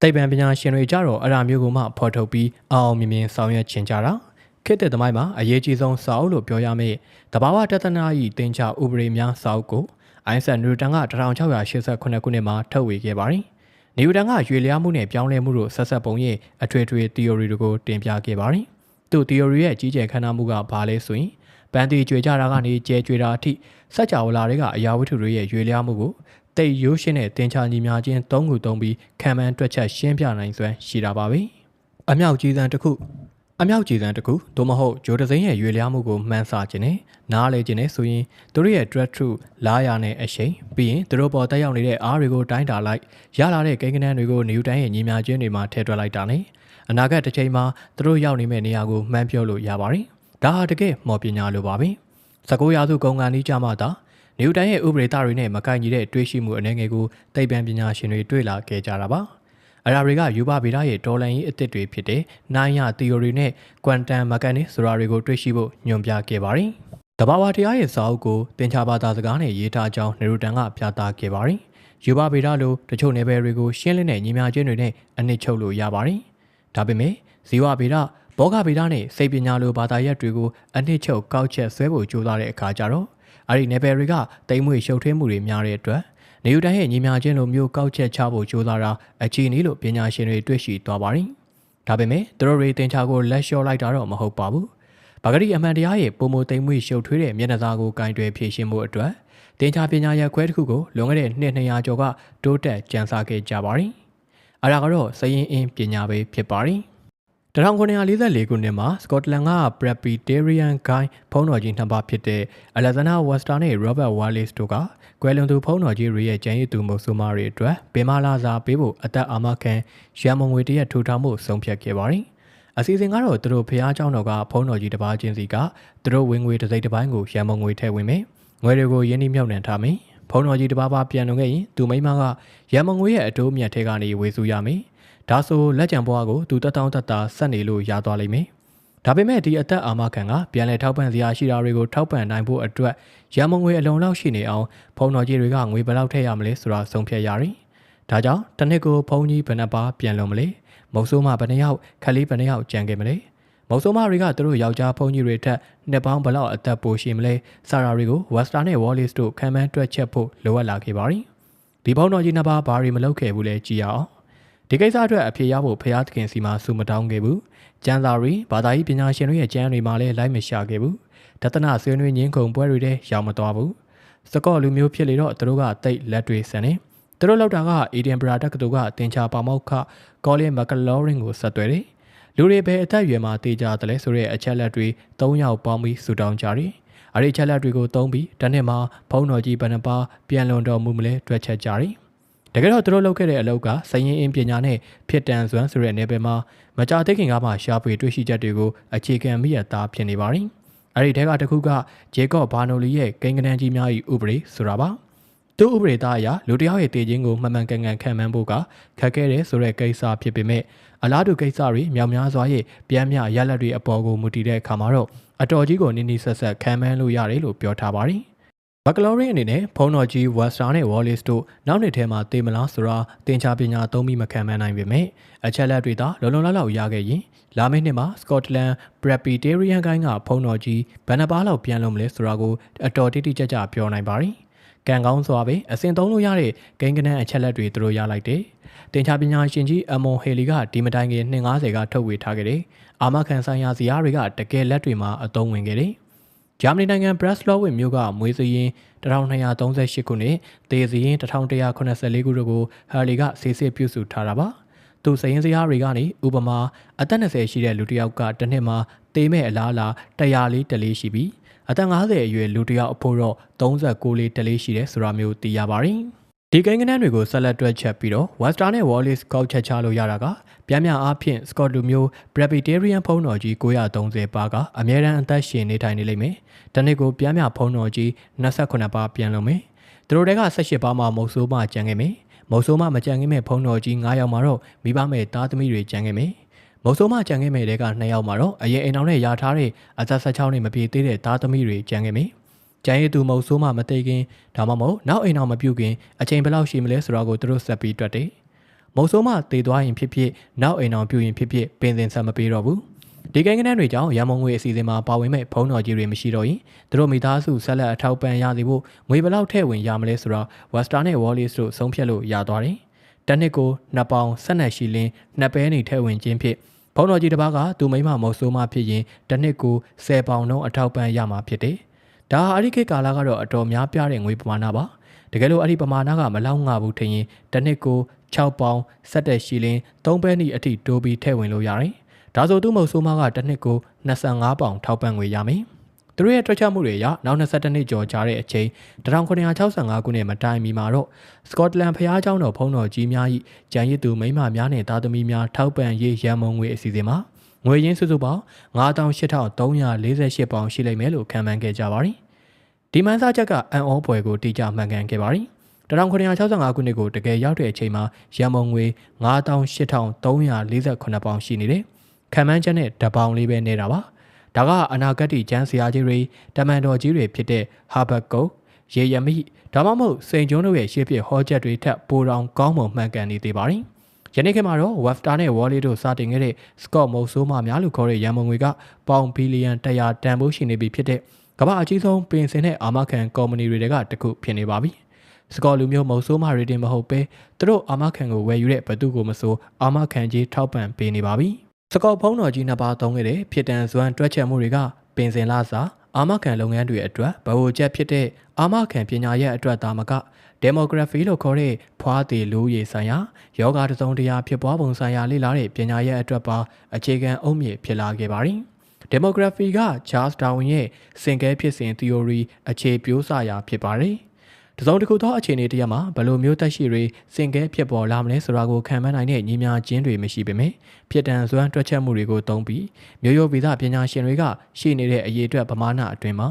သိပ္ပံပညာရှင်တွေကြတော့အရာမျိုးကိုမှဖော်ထုတ်ပြီးအောင်မြင်မြင်ဆောင်ရွက်ချင်ကြတာခေတ်တဲ့သမိုင်းမှာအရေးကြီးဆုံးစာအုပ်လို့ပြောရမယ့်တဘာဝတသနာ၏တင်ချဥပဒေများစာအုပ်ကိုအိုင်ဆန်နျူတန်က1688ခုနှစ်မှာထုတ်ဝေခဲ့ပါတယ်။နျူတန်ကရွေလျားမှုနဲ့ပြောင်းလဲမှုတို့ဆက်ဆက်ပုံရဲ့အထွေထွေ theory တွေကိုတင်ပြခဲ့ပါတယ်။သူ့ theory ရဲ့ကြီးကျယ်ခမ်းနားမှုကဘာလဲဆိုရင်ပန်းတီကျွေကြတာကနေကျဲကျွေတာအထိစัจ java လာတွေကအရာဝတ္ထုတွေရဲ့ရွေလျားမှုကိုတိတ်ရိုးရှင်းတဲ့တင်ချညီများချင်းသုံးခုသုံးပြီးခံမှန်းတွက်ချက်ရှင်းပြနိုင်စွမ်းရှိတာပါပဲ။အမြောက်ကြီးစံတစ်ခုသို့မဟုတ်ဂျိုဒဇိန်းရဲ့ရွေလျားမှုကိုမှန်းဆခြင်းနဲ့နားလေခြင်းနဲ့ဆိုရင်သူတို့ရဲ့ dread truth လာရနဲ့အရှိန်ပြီးရင်သူတို့ပေါ်တက်ရောက်နေတဲ့အားတွေကိုတိုင်းတာလိုက်ရလာတဲ့ကိန်းဂဏန်းတွေကိုနျူတန်ရဲ့ညီမျှခြင်းတွေမှာထည့်တွက်လိုက်တာနဲ့အနာဂတ်တစ်ချိန်မှာသူတို့ရောက်နေမဲ့နေရာကိုမှန်းပြောလို့ရပါတယ်ဒါဟာတကယ်မော်ပညာလိုပါပဲ 19ရာစုကုန်ကန်ဤကြမှာသာနေဦးတိုင်းရဲ့ဥပဒေသားတွေနဲ့မကိုင်ညီတဲ့တွေးရှိမှုအနေငယ်ကိုသိပ္ပံပညာရှင်တွေတွေ့လာခဲ့ကြတာပါအရာတွေကယူပါဗေဒရဲ့ဒေါ်လန်ရေးအသစ်တွေဖြစ်တဲ့နိုင်ရ theory နဲ့ quantum mechanics ဆိုတာတွေကိုတွေ့ရှိဖို့ညွှန်ပြခဲ့ပါတယ်တဘာဝတရားရဲ့စာအုပ်ကိုသင်္ချာဘာသာစကားနဲ့ရေးထားကြောင်းနေရူတန်ကပြသခဲ့ပါတယ်ယူပါဗေဒလိုတချို့နယ်ပယ်တွေကိုရှင်းလင်းတဲ့ညီမျှခြင်းတွေနဲ့အနစ်ချုပ်လို့ရပါတယ်ဒါပေမဲ့ဇီဝဗေဒဘောဂဗေဒနဲ့စိတ်ပညာလိုဘာသာရပ်တွေကိုအနစ်ချုပ်ကောက်ချက်ဆွဲဖို့ကြိုးစားတဲ့အခါကျတော့အဲ့ဒီနယ်ပယ်တွေကတိမ်မွေရှုပ်ထွေးမှုတွေများတဲ့အတွက်နေယူတိုင်းရဲ့ညီမျှခြင်းလိုမျိုးကောက်ချက်ချဖို့ကြိုးစားတာအခြေအနေလို့ပညာရှင်တွေတွေ့ရှိသွားပါတယ်ဒါပေမဲ့သူတို့တွေသင်္ချာကိုလက်လျှော့လိုက်တာတော့မဟုတ်ပါဘူးဘာဂတိအမှန်တရားရဲ့ပုံမသိမ်မွေရှုပ်ထွေးတဲ့မျက်နှာစာကိုကင်တွယ်ဖြည့်ရှင်းမှုအတွက်သင်္ချာပညာရပ်ခွဲတစ်ခုကိုလွန်ခဲ့တဲ့နှစ်200ကျော်ကတိုးတက်ကြံစားခဲ့ကြပါတယ်အဲ့ဒါကတော့စရင်အင်းပညာပဲဖြစ်ပါတယ်1944ခုနှစ်မှာစကော့တလန်က Presbyterian ဂိုင်းဖုံးတော်ကြီးနှစ်ပါးဖြစ်တဲ့ Alexander Webster နဲ့ Robert Wallace တို့ကကွယ်လွန်သူဖုံးတော်ကြီးတွေရဲ့ကျန်ရစ်သူမုတ်ဆိုးမတွေအတွက်ပင်မလာစာပေးဖို့အသက်အာမခံရန်မုံငွေတရက်ထူထောင်မှုဆုံးဖြတ်ခဲ့ပါတယ်။အစီအစဉ်ကတော့သူတို့ဖျားเจ้าတော်ကဖုံးတော်ကြီးတစ်ပါးချင်းစီကသူတို့ဝင်ငွေတစ်စိတ်တစ်ပိုင်းကိုရန်မုံငွေထည့်ဝင်မယ်။ငွေတွေကိုရင်းနှီးမြှုပ်နှံထားမယ်။ဖုံးတော်ကြီးတစ်ပါးပါပြန်လွန်ခဲ့ရင်သူမိမကရန်မုံငွေရဲ့အတိုးမြတ်ထဲကနေဝေစုရမယ်။ဒါဆိုလက်ကြံဘွားကိုသူတတောင်းတတာဆက်နေလို့ရသွားလိမ့်မယ်။ဒါပေမဲ့ဒီအသက်အာမခံကပြန်လည်ထောက်ပံ့စရာရှိတာတွေကိုထောက်ပံ့နိုင်ဖို့အတွက်ရန်မုံငွေအလုံးလောက်ရှိနေအောင်ဖုံတော်ကြီးတွေကငွေဘယ်လောက်ထည့်ရမလဲဆိုတာဆုံးဖြတ်ရတယ်။ဒါကြောင့်တစ်နှစ်ကိုဖုံကြီးဘယ်နှပါပြန်လွန်မလဲ။မုတ်ဆိုးမဘယ်နှယောက်ခလေးဘယ်နှယောက်ကြံခဲ့မလဲ။မုတ်ဆိုးမတွေကသူတို့ယောက်ျားဖုံကြီးတွေထက်နှစ်ပေါင်းဘယ်လောက်အသက်ပိုရှိမလဲ။စာရာတွေကို Webster နဲ့ Wallace တို့ခံမှန်းတွက်ချက်ဖို့လိုအပ်လာခဲ့ပါတယ်။ဒီဖုံတော်ကြီးနှစ်ပါးဘာတွေမလုပ်ခဲ့ဘူးလဲကြည့်ရအောင်။ဒီကိစ္စအတွက်အဖြေရဖို့ဖျားသခင်စီမှာစုမတောင်းခဲ့ဘူး။ကျမ်းစာတွေဘာသာရေးပညာရှင်တွေရဲ့ကျမ်းတွေမှာလည်းလိုက်မရှာခဲ့ဘူး။ဒသနာဆွေးနွေးညင်းခုန်ပွဲတွေထဲရောက်မသွားဘူး။စကော့လူမျိုးဖြစ်လေတော့သူတို့ကတိတ်လက်တွေဆန်နေ။သူတို့လောက်တာကအေဒင်ဘရာတက္ကသိုလ်ကတင်ချာပါမောက်ခကောလင်မကလောရင်ကိုဆက်သွယ်တယ်။လူတွေပဲအသက်အရွယ်မှာတေးကြတယ်လဲဆိုတဲ့အချက်လက်တွေ၃ယောက်ပေါင်းပြီးဆူတောင်းကြတယ်။အဲ့ဒီအချက်လက်တွေကိုသုံးပြီးတနေ့မှာဖုံးတော်ကြီးဘဏ္ဍပါပြန်လွန်တော်မူမလဲတွက်ချက်ကြတယ်။တကယ်တော့သူတို့လုပ်ခဲ့တဲ့အလုပ်ကစရင်အင်းပညာနဲ့ဖြစ်တန်စွမ်းဆိုတဲ့နယ်ပယ်မှာမကြာသေးခင်ကမှရှာဖွေတွေ့ရှိချက်တွေကိုအခြေခံမိရသားဖြစ်နေပါတယ်။အဲဒီထဲကတစ်ခုကဂျေကော့ဘာနိုလီရဲ့ကိန်းဂဏန်းကြီးများ၏ဥပဒေဆိုတာပါ။သူ့ဥပဒေသားအရလူတစ်ယောက်ရဲ့တည်ခြင်းကိုမှန်မှန်ကန်ကန်ခံမှန်းဖို့ကခက်ခဲတယ်ဆိုတဲ့ကိစ္စဖြစ်ပေမဲ့အလားတူကိစ္စတွေမြောက်များစွာရဲ့ပြန်မြရလက်တွေအပေါ်ကိုမူတည်တဲ့အခါမှာတော့အတော်ကြီးကိုနိနိဆက်ဆက်ခံမှန်းလို့ရတယ်လို့ပြောထားပါတယ်။ဘကလော်ရင်အနေနဲ့ဖုံးတော်ကြီး Webster နဲ့ Wallace တို့နောက်နှစ်ထဲမှာတေမလားဆိုတာသင်္ချာပညာသုံးပြီးမခံမှန်းနိုင်ပေမဲ့အချက်လက်တွေသာလုံလုံလောက်လောက်ရခဲ့ရင်လာမယ့်နှစ်မှာ Scotland Presbyterian ဂိုင်းကဖုံးတော်ကြီးဘယ်နှပါးလောက်ပြန်လုံးမလဲဆိုတာကိုအတော်တိတိကျကျပြောနိုင်ပါတယ်။ကံကောင်းစွာပဲအစင်သုံးလို့ရတဲ့ဂိမ်းကနန်းအချက်လက်တွေသူတို့ရလိုက်တယ်။သင်္ချာပညာရှင်ကြီးအမွန်ဟေလီကဒီမတိုင်ခင်250ကထုတ်ဝေထားခဲ့တယ်။အာမခံဆိုင်ရာဇာတ်တွေကတကယ်လက်တွေမှာအသုံးဝင်ခဲ့တယ်။ဂျာမနီနိုင်ငံဘရက်စလော့ဝစ်မြို့ကမွေးစရင်1238ခုနှစ်သေစရင်1184ခုတို့ကိုဟာလီကဆေးစစ်ပြုစုထားတာပါသူစရင်စရာတွေကနေဥပမာအသက်20ရှိတဲ့လူတစ်ယောက်ကတစ်နှစ်မှာသေမဲ့အလားအလာ100တလေးရှိပြီးအသက်50အရွယ်လူတစ်ယောက်အဖို့တော့39တလေးရှိတယ်ဆိုတာမျိုးသိရပါတယ်ဒီကိန်းဂဏန်းတွေကိုဆက်လက်တွက်ချက်ပြီးတော့ Webster နဲ့ Wallace ကောက်ချက်ချလို့ရတာကပြန်မြအားဖြင့် Scott လူမျိုး Presbyterian ဖုံးတော်ကြီး930ပါးကအမြဲတမ်းအသက်ရှင်နေထိုင်နေလိမ့်မယ်။တနေ့ကိုပြန်မြဖုံးတော်ကြီး28ပါးပြန်လုံမယ်။သူတို့တွေက18ပါးမှမုတ်ဆိုးမှကျန်ခဲ့မယ်။မုတ်ဆိုးမှမကျန်ခဲ့မဲ့ဖုံးတော်ကြီး9ယောက်မှာတော့မိဘမဲ့သားသမီးတွေကျန်ခဲ့မယ်။မုတ်ဆိုးမှကျန်ခဲ့မဲ့တဲ့က2ယောက်မှာတော့အရင်အိမ်တော်နဲ့ယာထားတဲ့အသက်16နှစ်မပြည့်သေးတဲ့သားသမီးတွေကျန်ခဲ့မယ်။ကျန်ရည်သူမုတ်ဆိုးမှမသိခင်ဒါမှမဟုတ်နောက်အိမ်တော်မပြုတ်ခင်အချိန်ဘယ်လောက်ရှိမလဲဆိုတာကိုသူတို့ဆက်ပြီးတွက်တယ်။မုတ်ဆိုးမှတည်သွားရင်ဖြစ်ဖြစ်နောက်အိမ်တော်ပြုတ်ရင်ဖြစ်ဖြစ်ပင်စင်ဆက်မပေးတော့ဘူး။ဒီကိန်းဂဏန်းတွေကြောင့်ရန်မုံငွေအစီအစဉ်မှာပါဝင်မဲ့ဖုံးတော်ကြီးတွေမရှိတော့ရင်သူတို့မိသားစုဆက်လက်အထောက်ပံ့ရစီဖို့ငွေဘယ်လောက်ထည့်ဝင်ရမလဲဆိုတာ Webster နဲ့ Wallace တို့ဆုံးဖြတ်လို့ရသွားတယ်။တစ်နှစ်ကို2ပေါင်12ရှီလင်း2ပဲနေထည့်ဝင်ခြင်းဖြစ်ဖုံးတော်ကြီးတစ်ပါးကသူမိမမုတ်ဆိုးမှဖြစ်ရင်တစ်နှစ်ကို10ပေါင်နှုန်းအထောက်ပံ့ရမှာဖြစ်တယ်။ဒါအဲ့ဒီခေတ်ကာလကတော့အတော်များပြားတဲ့ငွေပမာဏပါ။တကယ်လို့အဲ့ဒီပမာဏကမလောက်ငါဘူးထင်ရင်တစ်နှစ်ကို6ပေါင်17ရှီလင်း3ပဲနေအထိတိုးပြီးထည့်ဝင်လို့ရတယ်။ဒါဆိုသူ့မုတ်ဆိုးမကတစ်နှစ်ကို25ပေါင်ထောက်ပံ့ငွေရမယ်။သူတို့ရဲ့တွက်ချက်မှုတွေအရနောက်22နှစ်ကျော်ကြာတဲ့အချိန်1965ခုနှစ်မတိုင်မီမှာတော့စကော့တလန်ဖျားเจ้าတော်ဖုံးတော်ကြီးများ၏ဂျန်ရစ်သူမိန်းမများနဲ့သားသမီးများထောက်ပံ့ရေးရန်မုံငွေအစီအစဉ်မှာငွေရင်းစုစုပေါင်း98,348ပေါင်ရှိလိမ့်မယ်လို့ခန့်မှန်းခဲ့ကြပါတယ် ဒီမှန်းဆချက်ကအန်အောပွဲကိုတိကျမှန်ကန်ခဲ့ပါတယ်1965ခုနှစ်ကိုတကယ်ရောက်တဲ့အချိန်မှာရန်ပုံငွေ98,348ပေါင်ရှိနေတယ်ခံမှန်းချက်နဲ့တပေါင်လေးပဲနေတာပါဒါကအနာဂတ်ကျန်းစရာကြီးတွေတမန်တော်ကြီးတွေဖြစ်တဲ့ဟာဘတ်ကုတ်ရေယမိဒါမှမဟုတ်စိန်ကျုံတို့ရဲ့ရှေ့ပြဟောချက်တွေထက်ပိုတောင်ကောင်းမွန်မှန်ကန်နေသေးပါတယ်ယနေ့ခေတ်မှာတော့ Webster နဲ့ Wally တို့စတင်ခဲ့တဲ့ Scott မုတ်ဆိုးမများလို့ခေါ်တဲ့ရန်ပုံငွေကပေါင်ဘီလီယံ100တန်ဖိုးရှိနေပြီဖြစ်တဲ့ကမ္ဘာအကြီးဆုံးပင်စင်တဲ့အာမခံကုမ္ပဏီတွေကတစ်ခုဖြစ်နေပါပြီစကော့လူမျိုးမုတ်ဆိုးမတွေတင်မဟုတ်ပဲသူတို့အာမခံကိုဝယ်ယူတဲ့ဘသူကိုမဆိုအာမခံကြီးထောက်ပံ့ပေးနေပါပြီစကော့ဖုံးတော်ကြီးနှစ်ပါးသုံးခဲ့တဲ့ဖြစ်တန်စွမ်းတွက်ချက်မှုတွေကပင်စင်လာစာအာမခံလုပ်ငန်းတွေအတွက်ဗဟိုချက်ဖြစ်တဲ့အာမခံပညာရဲ့အတွက်သာမကdemography လို့ခေါ်တဲ့ဖွားသေးလူရည်ဆိုင်ရာယောဂတစုံတရာဖြစ်ပွားပုံဆိုင်ရာလေ့လာတဲ့ပညာရဲ့အတွက်ပါအခြေခံအုတ်မြစ်ဖြစ်လာခဲ့ပါတယ်။ demography က Charles Darwin ရဲ့စင်ကဲဖြစ်စဉ် theory အခြေပြိုးစရာဖြစ်ပါတယ်။တစုံတစ်ခုသောအခြေအနေတရမှာဘယ်လိုမျိုးသက်ရှိတွေစင်ကဲဖြစ်ပေါ်လာမလဲဆိုတာကိုခံမှန်းနိုင်တဲ့ညီမြချင်းတွေမရှိပေမဲ့ဖြစ်တန်စွမ်းတွက်ချက်မှုတွေကိုသုံးပြီးမျိုးရိုးဗီဇပညာရှင်တွေကရှိနေတဲ့အရေးအတွက်ပမာဏအတွင်းမှာ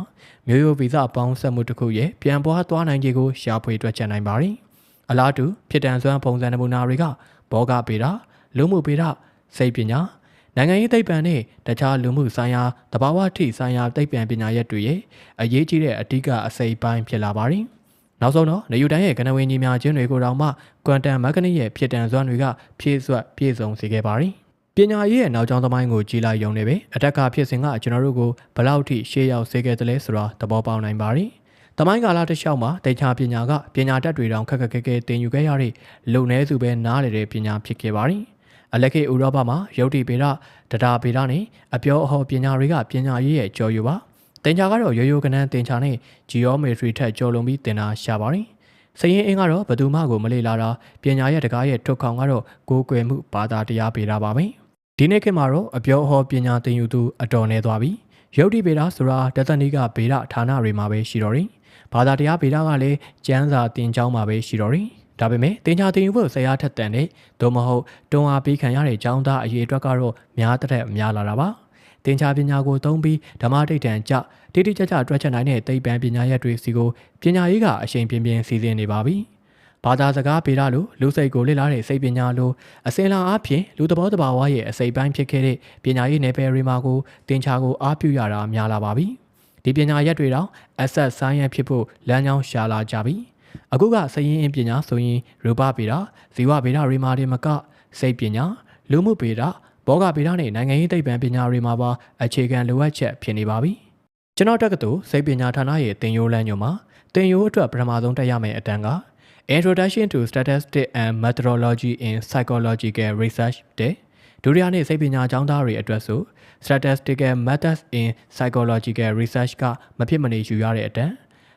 မျိုးရိုးဗီဇပေါင်းစပ်မှုတစ်ခုရဲ့ပြန်ပွားသွားနိုင်ခြေကိုရှာဖွေတွက်ချက်နိုင်ပါတယ်။အလားတူဖြစ်တန်စွမ်းပုံစံနမူနာတွေကဘောဂဗေဒလူမှုဗေဒစိတ်ပညာနိုင်ငံရေးသိပ္ပံနဲ့တခြားလူမှုဆိုင်ရာတဘာဝထိဆိုင်ရာသိပ္ပံပညာရပ်တွေရဲ့အရေးကြီးတဲ့အဓိကအစိပ်ပိုင်းဖြစ်လာပါတယ်။နောက်ဆုံးတော့နယူတန်ရဲ့ကနဝင်ညီမြချင်းတွေကိုတောင်မှကွမ်တမ်မက်ကနစ်ရဲ့ဖြစ်တန်စွမ်းတွေကဖြည့်စွက်ပြည့်စုံစေခဲ့ပါတယ်။ပညာရေးရဲ့နောက်ကျောင်းသမိုင်းကိုကြည်လိုက်ရုံနဲ့ပဲအတက်ကဖြစ်စဉ်ကကျွန်တော်တို့ကိုဘလောက်ထိရှေ့ရောက်စေခဲ့တယ်လဲဆိုတာသဘောပေါက်နိုင်ပါတယ်။သမိုင်းကာလတစ်လျှောက်မှာတေချာပညာကပညာတတ်တွေတောင်ခက်ခက်ခဲခဲသင်ယူခဲ့ရတဲ့လုံနေစုပဲနားလည်တဲ့ပညာဖြစ်ခဲ့ပါတယ်။အလက်ခေတ်ဥရောပမှာရုပ်တိဗေဒတဒါဗေဒနဲ့အပြောအဟောပညာတွေကပညာရေးရဲ့ကျော်ယူပါတင်ချာကတော့ရိုးရိုးကနန်းတင်ချာနဲ့ geometry ထက်ကျော်လွန်ပြီးတင်တာရှာပါတယ်။စရင်အင်းကတော့ဘယ်သူမှကိုမလေ့လာတာပညာရဲ့တကားရဲ့ထုတ်ခေါင်ကတော့ကိုယ်ကွယ်မှုဘာသာတရားပေတာပါပဲ။ဒီနေ့ခေတ်မှာတော့အပြောအဟောပညာသင်ယူသူအတော်နေသွားပြီ။ရုပ်တိဗေဒဆိုတာတသနိကဗေဒဌာနတွေမှာပဲရှိတော့တယ်။ဘာသာတရားဗေဒကလည်းကျမ်းစာသင်ကျောင်းမှာပဲရှိတော့တယ်။ဒါပေမဲ့တင်ချာတင်ယူဖို့ဆရာထက်တန်တဲ့သို့မဟုတ်တွန်းအားပေးခံရတဲ့ကျောင်းသားအရေးအတွက်ကတော့များတဲ့များလာတာပါ။တင်ချာပညာကိုသုံးပြီးဓမ္မတိတ်တန်ကြတိတိကျကျတွက်ချက်နိုင်တဲ့သိပ္ပံပညာရပ်တွေစီကိုပညာရေးကအရှိန်ပြင်းပြင်းစီစဉ်နေပါပြီ။ဘာသာစကားဗေဒလိုလူစိတ်ကိုလေ့လာတဲ့စိတ်ပညာလိုအစင်လာအားဖြင့်လူသဘောတဘာဝရဲ့အစိပ်ပိုင်းဖြစ်ခဲ့တဲ့ပညာရေးနယ်ပယ်တွေမှာကိုတင်ချာကိုအားပြုရတာများလာပါပြီ။ဒီပညာရပ်တွေတော့ asset science ဖြစ်ဖို့လမ်းကြောင်းရှာလာကြပြီ။အခုကစရင်အင်းပညာဆိုရင်ရူပဗေဒဇီဝဗေဒတွေမှာတင်မကစိတ်ပညာလူမှုဗေဒဘောဂဗေဒနဲ့နိုင်ငံရေးသိပ္ပံပညာတွေမှာပါအခြေခံလိုအပ်ချက်ဖြစ်နေပါပြီ။ကျွန်တော်တက္ကသိုလ်စိတ်ပညာဌာနရဲ့သင်ရိုးလမ်းညွှန်မှာသင်ရိုးအတွက်ပထမဆုံးတက်ရမယ့်အတန်းက Introduction to Statistics and Methodology in Psychological Research တဲ့ဒုတိယနေ့စိတ်ပညာကျောင်းသားတွေအတွက်ဆို Statistical Methods in Psychological Research ကမဖြစ်မနေယူရတဲ့အတန်း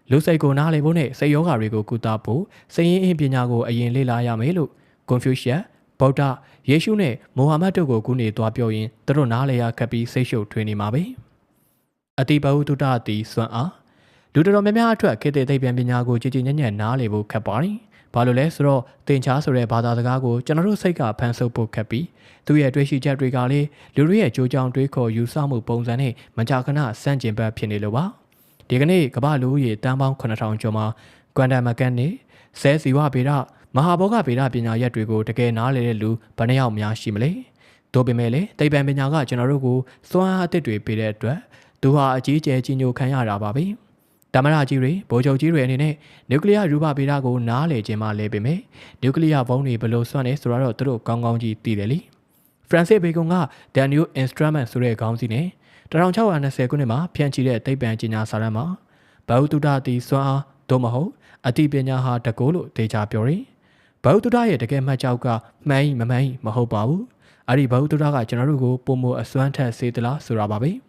လူစိတ်ကိုနားလည်ဖို့နဲ့စိတ်ယောဂတွေကိုကုသဖို့စိတ်ရင်းအင်းပညာကိုအရင်လေ့လာရမယ်လို့ Confucius ဗုဒ္ဓယေရှုနဲ့မိုဟာမက်တို့ကိုကူးနေသွားပြောရင်သူတို့နားလည်ရခက်ပြီးစိတ်ရှုပ်ထွေးနေမှာပဲအတိဘဟုတုတ္တအတိစွမ်းအားလူတော်များများအတွက်ခေတ်သစ်သိပ္ပံပညာကိုကြည်ကြည်ညံ့ညံ့နားလည်ဖို့ခက်ပါတယ်။ဘာလို့လဲဆိုတော့သင်ချားဆိုတဲ့ဘာသာစကားကိုကျွန်တော်တို့စိတ်ကဖန်ဆုပ်ဖို့ခက်ပြီးသူရဲ့တွေးရှိချက်တွေကလည်းလူတွေရဲ့ကြိုးကြောင်တွေးခေါ်ယူဆမှုပုံစံနဲ့မကြာခဏစန့်ကျင်ဘက်ဖြစ်နေလို့ပါ။ဒီကနေ့ကမ္ဘာလူဦးရေတန်းပေါင်း9000ကျော်မှာကွမ်တမ်မက်ကန်နစ်ဆဲစီဝဗေဒမဟာဘောဂဗေဒပညာရပ်တွေကိုတကယ်နားလည်တဲ့လူဘယ်နှယောက်များရှိမလဲ။သို့ပေမဲ့လည်းသိပ္ပံပညာကကျွန်တော်တို့ကိုစွမ်းအားအသစ်တွေပေးတဲ့အတွက်သူဟာအကြီးကျယ်ကြီးညိုခံရတာပါပဲ။ဓမ္မရာကြီးတွေဗိုလ်ချုပ်ကြီးတွေအနေနဲ့နျူကလ িয়ার ရူပဗေဒကိုနားလည်ခြင်းမှလည်းပေမဲ့နျူကလ িয়ার ဘုံတွေဘယ်လိုစွမ်းနေဆိုတော့သူတို့ကောင်းကောင်းကြီးသိတယ်လေဖရန်စစ်ဘေကွန်က The New Instrument ဆိုတဲ့ခေါင်းစီးနဲ့1620ခုနှစ်မှာဖြန့်ချီတဲ့သိပ္ပံပညာစာတမ်းမှာဘဟုတုတ္တအတိစွမ်းအားသို့မဟုတ်အတိပညာဟာတကောလို့ဒေချာပြောတယ်ဘဟုတုတ္တရဲ့တကယ်မှတ်ကြောက်ကမှန်မမှန်မဟုတ်ပါဘူးအဲ့ဒီဘဟုတုတ္တကကျွန်တော်တို့ကိုပုံမအစွမ်းထက်စေသလားဆိုတာပါပ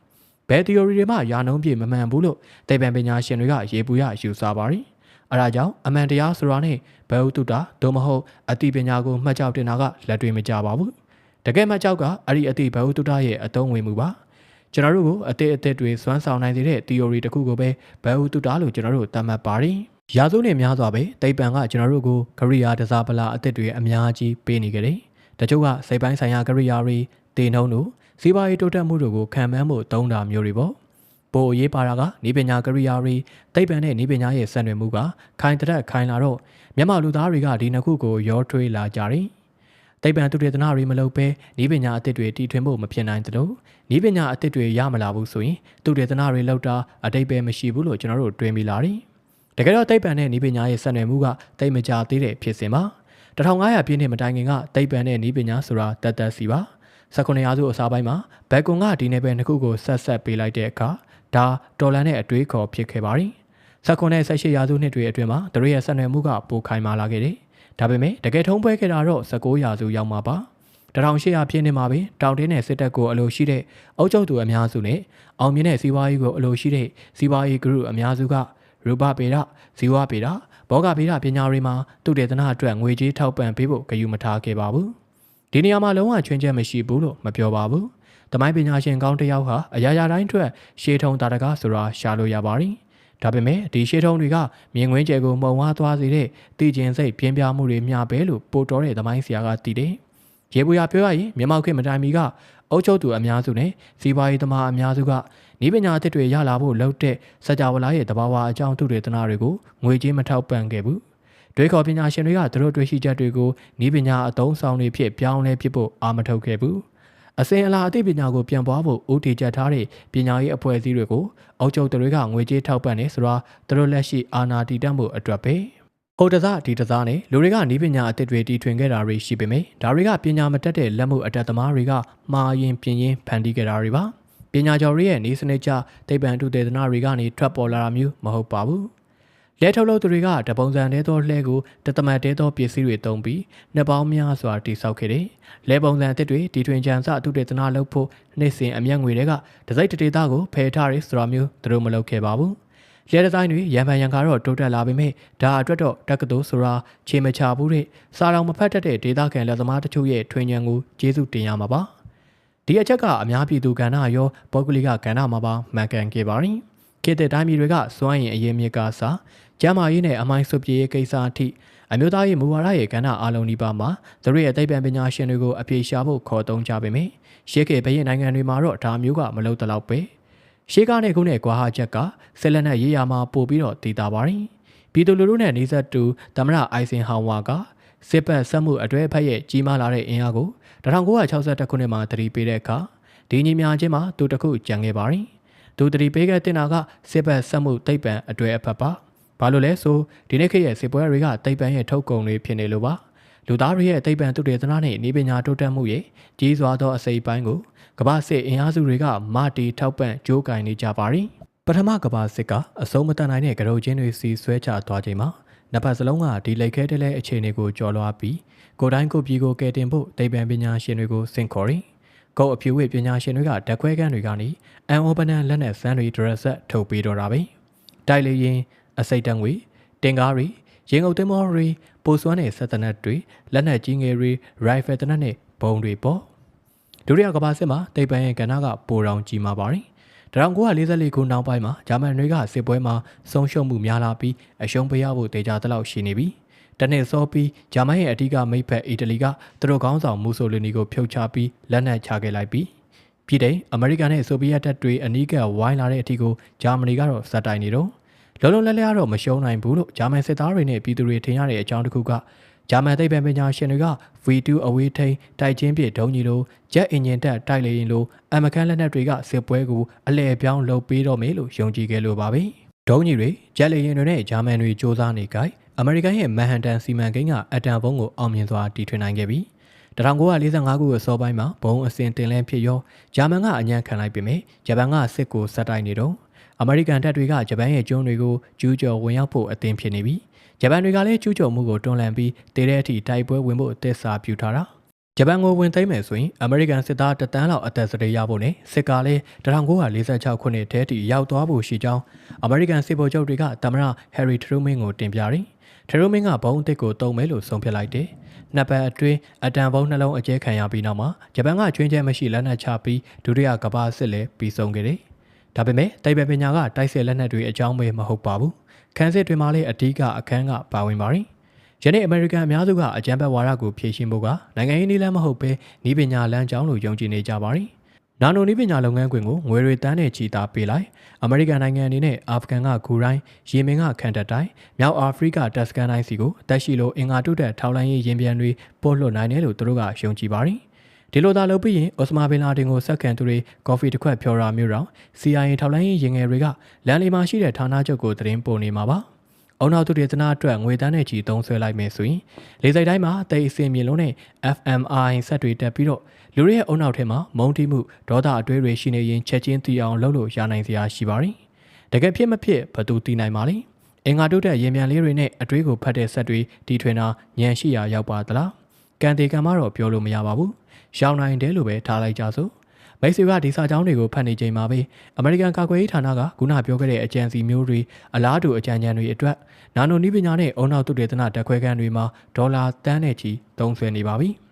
ဲဘယ် theory တွေမှယာနှုံးပြည့်မမှန်ဘူးလို့သိပ္ပံပညာရှင်တွေကရေပူရယူဆပါတယ်။အဲဒါကြောင့်အမှန်တရားဆိုတာနဲ့ဘဟုတုတ္တသို့မဟုတ်အတိပညာကိုမှတ်ကြောက်တင်တာကလက်တွေ့မကျပါဘူး။တကယ်မှတ်ကြောက်ကအဲ့ဒီအတိဘဟုတုတ္တရဲ့အသုံးဝင်မှုပါ။ကျွန်တော်တို့ကိုအသစ်တွေစွမ်းဆောင်နိုင်စေတဲ့ theory တစ်ခုကိုပဲဘဟုတုတ္တလို့ကျွန်တော်တို့သတ်မှတ်ပါတယ်။ရာစုနဲ့များစွာပဲသိပ္ပံကကျွန်တော်တို့ကိုကရိယာတစားပလာအသစ်တွေအများကြီးပေးနေကြတယ်။တချို့ကစိတ်ပိုင်းဆိုင်ရာကရိယာတွေတေနှုံးတို့စီးပွားရေးတိုးတက်မှုတို့ကိုခံမှန်းဖို့သုံးတာမျိုးတွေပေါ့ ပိုရေးပါတာကနိပညာကရိယာတွေသိပ္ပံနဲ့နိပညာရဲ့ဆက်နွယ်မှုကခိုင်တရက်ခိုင်လာတော့မြန်မာလူသားတွေကဒီနှစ်ခုကိုရောထွေးလာကြတယ်။သိပ္ပံသုတေသနတွေမလုပ်ဘဲနိပညာအသစ်တွေတည်ထွင်ဖို့မဖြစ်နိုင်သလိုနိပညာအသစ်တွေရမလာဘူးဆိုရင်သုတေသနတွေလုပ်တာအတိတ်ပဲမရှိဘူးလို့ကျွန်တော်တို့တွေးမိလာတယ်။တကယ်တော့သိပ္ပံနဲ့နိပညာရဲ့ဆက်နွယ်မှုကတိတ်မကြသေးတဲ့ဖြစ်စဉ်ပါ1500ပြည့်နှစ်မတိုင်ခင်ကသိပ္ပံနဲ့နိပညာဆိုတာတတ်စီပါ19ရာစုအစားပိုင်းမှာဘက်ကွန်ကဒီနယ်ပယ်နှစ်ခုကိုဆက်ပေးလိုက်တဲ့အခါဒါတော်လန်တဲ့အတွေးခေါ်ဖြစ်ခဲ့ပါတယ်19နဲ့18ရာစုနှစ်တွေအတွင်းမှာသူတို့ရဲ့ဆက်နွယ်မှုကပိုခိုင်မာလာခဲ့တယ်ဒါပေမဲ့တကယ်ထုံးပွဲခဲ့တာတော့19ရာစုရောက်မှာပါ1800ပြည့်နှစ်မှာပဲတောင်တင်းနယ်စစ်တပ်ကိုအလိုရှိတဲ့အုပ်ချုပ်သူအများစုနဲ့အောင်မြင်တဲ့စီးပွားရေးကိုအလိုရှိတဲ့စီးပွားရေးဂရုအများစုကရူပပေဒဇီဝပေဒဘောဂပေဒပညာတွေမှာသူတေသနအတွက်ငွေကြေးထောက်ပံ့ပေးဖို့ဂရုမထားခဲ့ပါဘူးဒီနေရာမှာလုံးဝချွင်းချက်မရှိဘူးလို့မပြောပါဘူးတမိုင်းပညာရှင်ကောင်းတစ်ယောက်ဟာအရာရာတိုင်းအတွက်ရှေးထုံတာတကားဆိုတာရှာလို့ရပါတယ်ဒါပေမဲ့ဒီရှေးထုံတွေကမြင်ကွင်းကျယ်ကိုမှုံဝါးသွားစေတဲ့တည်ကျင်စိတ်ပြင်းပြမှုတွေမျှပဲလို့ပို့တော်တဲ့တမိုင်းဆရာကတည်တယ်ရေပူရပြောရရင်မြန်မာခေတ်မတိုင်မီကအုပ်ချုပ်သူအများစုနဲ့စီးပွားရေးသမားအများစုကဤပညာအသစ်တွေရလာဖို့လှုပ်တဲ့စကြဝဠာရဲ့တဘာဝအကြောင်းသူတွေတနာတွေကိုငွေကြေးမထောက်ပံ့ခဲ့ဘူးတွေးခေါ်ပညာရှင်တွေကသူတို့တွေ့ရှိချက်တွေကိုဤပညာအသုံးဆောင်တွေဖြစ်ပြောင်းလဲဖြစ်ဖို့အာမထုတ်ခဲ့ဘူးအစဉ်အလာအသိပညာကိုပြန်ပွားဖို့ဦးတည်ချက်ထားတဲ့ပညာရေးအဖွဲ့အစည်းတွေကိုအုပ်ချုပ်သူတွေကငွေကြေးထောက်ပံ့နေဆိုတာသူတို့လက်ရှိအာဏာတည်တတ်မှုအတွက်ပဲဟိုတစားဒီတစားနဲ့လူတွေကဤပညာအသစ်တွေတီထွင်ခဲ့တာတွေရှိပေမယ့်ဒါတွေကပညာမတတ်တဲ့လက်မှုအတတ်သမားတွေကမှားရင်ပြင်းရင်ဖန်တီးခဲ့တာတွေပါပညာကျော်တွေရဲ့နေစနစ်ကျသိပ္ပံတုတေသနတွေကနေထွက်ပေါ်လာတာမျိုးမဟုတ်ပါဘူးလက်ထုတ်လို့သူတွေကတပုံစံတဲသောလှဲကိုတသမတ်တဲသောပစ္စည်းတွေသုံးပြီးနှစ်ပေါင်းများစွာတိစောက်ခဲ့တယ်။လက်ပုံစံအသစ်တွေတီထွင်ကြံစတုတေသနလုပ်ဖို့နေ့စဉ်အမျက်ငွေတွေကတစိုက်တေသားကိုဖယ်ထားရဲဆိုတာမျိုးသူတို့မလုပ်ခဲ့ပါဘူး။လက်ဒီဇိုင်းတွေရံဖန်ရံကားတော့တိုးတက်လာပေမဲ့ဒါအတွက်တော့တက္ကသိုလ်ဆိုတာခြေမချဘူးတဲ့စာတော်မဖတ်တတ်တဲ့ဒေသခံလက်သမားတချို့ရဲ့ထွင်ဉဏ်ကိုကျေးဇူးတင်ရမှာပါ။ဒီအချက်ကအများပြည်သူကဏ္ဍရောပုဂ္ဂလိကကဏ္ဍမှာပါမှန်ကန်ခဲ့ပါရင်ခေတ်တဲ့တိုင်းပြည်တွေကစွမ်းရင်အရေးမြစ်ကစားကျမ်းမာရေးနဲ့အမိုင်းစုပ်ပြေးရေးကိစ္စအထိအမျိုးသားရေးမူဝါဒရဲ့ကဏ္ဍအားလုံးဒီပါမှာသူတို့ရဲ့သိပ္ပံပညာရှင်တွေကိုအပြေရှားဖို့ခေါ်တုံးကြပေမယ့်ရှေးခေတ်ဘရင်နိုင်ငံတွေမှာတော့ဒါမျိုးကမလုပ်တော့ပဲရှေးကားနဲ့ခုနဲ့ကွာဟာချက်ကဆက်လက်နဲ့ရေးရမှာပို့ပြီးတော့တည်တာပါတယ်ပြည်သူလူထုနဲ့နေဆက်တူသမ္မတအိုင်ဆင်ဟောင်ဝါကစစ်ပတ်ဆက်မှုအတွဲဖက်ရဲ့ကြီးမားလာတဲ့အင်အားကို1962ခုနှစ်မှာတတိပေးတဲ့အခါဒီညီများချင်းမှာသူတခုကြံခဲ့ပါတယ်သူတတိပေးခဲ့တဲ့နာကစစ်ပတ်ဆက်မှုသိပ္ပံအတွဲအဖက်ပါဘာလို့လဲဆိုဒီနေ့ခေတ်ရဲ့စစ်ပွဲတွေကသိပ္ပံရဲ့ထုတ်ကုန်တွေဖြစ်နေလို့ပါလူသားတွေရဲ့သိပ္ပံသုတေသနနဲ့ဤပညာတိုးတက်မှုရဲ့ကြီးစွာသောအစိပ်ပိုင်းကိုကမ္ဘာစစ်အင်အားစုတွေကမတီထောက်ပံ့ကြိုးကင်နေကြပါရီပထမကမ္ဘာစစ်ကအစုံမတန်နိုင်တဲ့ကရုံချင်းတွေစီဆွဲချသွားချိန်မှာနှစ်ဖက်စလုံးကဒီလက်ခဲတဲလဲအခြေအနေကိုကြော်လွှားပြီးကိုတိုင်းကိုပြည်ကိုကယ်တင်ဖို့သိပ္ပံပညာရှင်တွေကိုစင်ခေါ်ရီကိုအဖြူဝိပညာရှင်တွေကဓာတ်ခွဲခန်းတွေကနေအန်အိုပနန်လက်နဲ့စမ်းတွေဒရက်ဆက်ထုတ်ပေးတော့တာပဲတိုက်လေရင်အစိတ်တန်းငွေတင်ကားတွေရင်ငုတ်သင်းမောတွေပိုစွမ်းတဲ့ဆက်တနက်တွေလက်နက်ကြီးငယ်တွေရိုင်ဖယ်တနက်နဲ့ဘုံတွေပေါ့ဒုတိယကမ္ဘာစစ်မှာသိပ္ပံရဲ့ကဏ္ဍကပိုတောင်ကြီးမားပါတယ်1944ခုနောက်ပိုင်းမှာဂျာမန်တွေကစစ်ပွဲမှာဆုံးရှုံးမှုများလာပြီးအရှုံးပေးရဖို့တေချာတလောက်ရှိနေပြီတနေ့စောပြီးဂျာမန်ရဲ့အဓိကမိတ်ဖက်အီတလီကသူတို့ခေါင်းဆောင်မူဆိုလီနီကိုဖြုတ်ချပြီးလက်နက်ချခဲ့လိုက်ပြီးပြည်တိုင်အမေရိကန်နဲ့ဆိုဗီယက်တပ်တွေအနီးကပ်ဝိုင်းလာတဲ့အထိကိုဂျာမနီကတော့စတိုင်နေတော့လုံးလုံးလဲလဲတော့မရှုံးနိုင်ဘူးလို့ဂျာမန်စစ်သားတွေနဲ့ပြည်သူတွေထင်ရတဲ့အကြောင်းတစ်ခုကဂျာမန်သိပ္ပံပညာရှင်တွေက V2 အဝေးထိန်တိုက်ချင်းပြဒုံးကြီးလိုဂျက်အင်ဂျင်တက်တိုက်လေရင်လိုအမကန်လက်နက်တွေကစစ်ပွဲကိုအလဲပြောင်းလုပ်ပေးတော့မယ်လို့ယုံကြည်ခဲ့လို့ပါပဲဒုံးကြီးတွေဂျက်လေရင်တွေနဲ့ဂျာမန်တွေစ조사နေကြအမေရိကန်ရဲ့မန်ဟန်တန်စီမံကိန်းကအတန်ဘုံကိုအောင်မြင်စွာတီထွင်နိုင်ခဲ့ပြီး1945ခုအစောပိုင်းမှာဘုံအစင်တင်လန်းဖြစ်ရောဂျာမန်ကအညံ့ခံလိုက်ပေမဲ့ဂျပန်ကစစ်ကိုဆက်တိုက်နေတော့အမေရိကန်တပ်တွေကဂျပန်ရဲ့ကျွန်းတွေကိုကျူးကျော်ဝင်ရောက်ဖို့အသင့်ဖြစ်နေပြီဂျပန်တွေကလည်းကျူးကျော်မှုကိုတွန်းလှန်ပြီးတည်တဲ့အထိတိုက်ပွဲဝင်ဖို့အသစ်စာပြုထားတာဂျပန်ကိုဝင်သိမ်းမယ်ဆိုရင်အမေရိကန်စစ်သား1 တန်းလောက်အသက်စရိတ်ရဖို့နဲ့စစ်ကားလည်း1946ခုနှစ်ထဲထိရောက်သွားဖို့ရှိကြောင်းအမေရိကန်စစ်ဗိုလ်ချုပ်တွေကသမ္မတဟယ်ရီထရူမင်းကိုတင်ပြတယ်ထရူမင်းကဘုံအသစ်ကိုတုံးမယ်လို့ဆုံးဖြတ်လိုက်တယ်နှစ်ပတ်အတွင်းအတန်ဘုံနှလုံးအကျဲခံရပြီးနောက်မှာဂျပန်ကကျွင်းကျဲမရှိလက်နက်ချပြီးဒုတိယကမ္ဘာစစ်လည်းပြီးဆုံးခဲ့တယ်ဒါပေမဲ့သိပ္ပံပညာကတိုက်စစ်လက်နက်တွေအကြောင်းပဲမဟုတ်ပါဘူးခန်းစစ်တွေမှာလည်းအဓိကအခန်းကပါဝင်ပါတယ်ယနေ့အမေရိကန်အများစုကအကြမ်းဖက်ဝါဒကိုဖြေရှင်းဖို့ကနိုင်ငံရေးနည်းလမ်းမဟုတ်ဘဲနည်းပညာလမ်းကြောင်းလို့ယုံကြည်နေကြပါတယ် နာနိုနီးပညာလုပ်ငန်းခွင်ကိုငွေတွေတန်းနဲ့ချီတာပေးလိုက်အမေရိကန်နိုင်ငံအနေနဲ့အာဖဂန်ကဂူရိုင်းယီမင်ကခံတပ်တိုင်းမြောက်အာဖရိကတပ်စကန်တိုင်းစီကိုတက်ရှိလိုအင်္ဂါတုတက်ထောက်လိုင်းရေးရင်ပြန်တွေပို့လွှတ်နိုင်တယ်လို့သူတို့ကယုံကြည်ပါတယ်ဒီလိုသာလုပ်ပြီးရင်အော်စမာဘင်လာတင်ကိုစက္ကန်သူတွေကော်ဖီတစ်ခွက်ဖြော်ရာမျိုးတောင် CIA ထောက်လိုင်းရေးရင်ငယ်တွေကလန်လီမှာရှိတဲ့ဌာနချုပ်ကိုသတင်းပို့နေမှာပါအုံနောက်သူတွေတနာအတွက်ငွေတန်းနဲ့ချီသုံးဆွဲလိုက်မယ်ဆိုရင်လေစိတ်တိုင်းမှာတိတ်အစင်မြင်လုံးနဲ့ FMI ဆက်တွေတက်ပြီးတော့လူတွေရဲ့အုံနောက်ထဲမှာမုံတိမှုဒေါသအတွေးတွေရှိနေရင်ချက်ချင်းတီအောင်လုပ်လို့ရနိုင်စရာရှိပါတယ်။တကယ်ဖြစ်မဖြစ်ဘသူတီနိုင်ပါလိမ့်။အင်္ဂါတုတဲ့ရင်မြန်လေးတွေနဲ့အတွေးကိုဖတ်တဲ့ဆက်တွေတီထွင်တာညံရှိရာရောက်ပါသလား။ကန်တေကံမတော့ပြောလို့မရပါဘူး။ရောင်းနိုင်တယ်လို့ပဲထားလိုက်ကြစို့။မိတ်ဆွေကဒီစာကြောင်းတွေကိုဖတ်နေချိန်မှာပဲအမေရိကန်ကာကွယ်ရေးဌာနကခုနပြောခဲ့တဲ့အကြံစီမျိုးတွေအလားတူအကြံဉာဏ်တွေအတွက်နာနိုနီးပညာနဲ့အုံနောက်သုတေသနတက်ခွဲခန်းတွေမှာဒေါ်လာတန်းနဲ့ချီသုံးစွဲနေပါပြီ။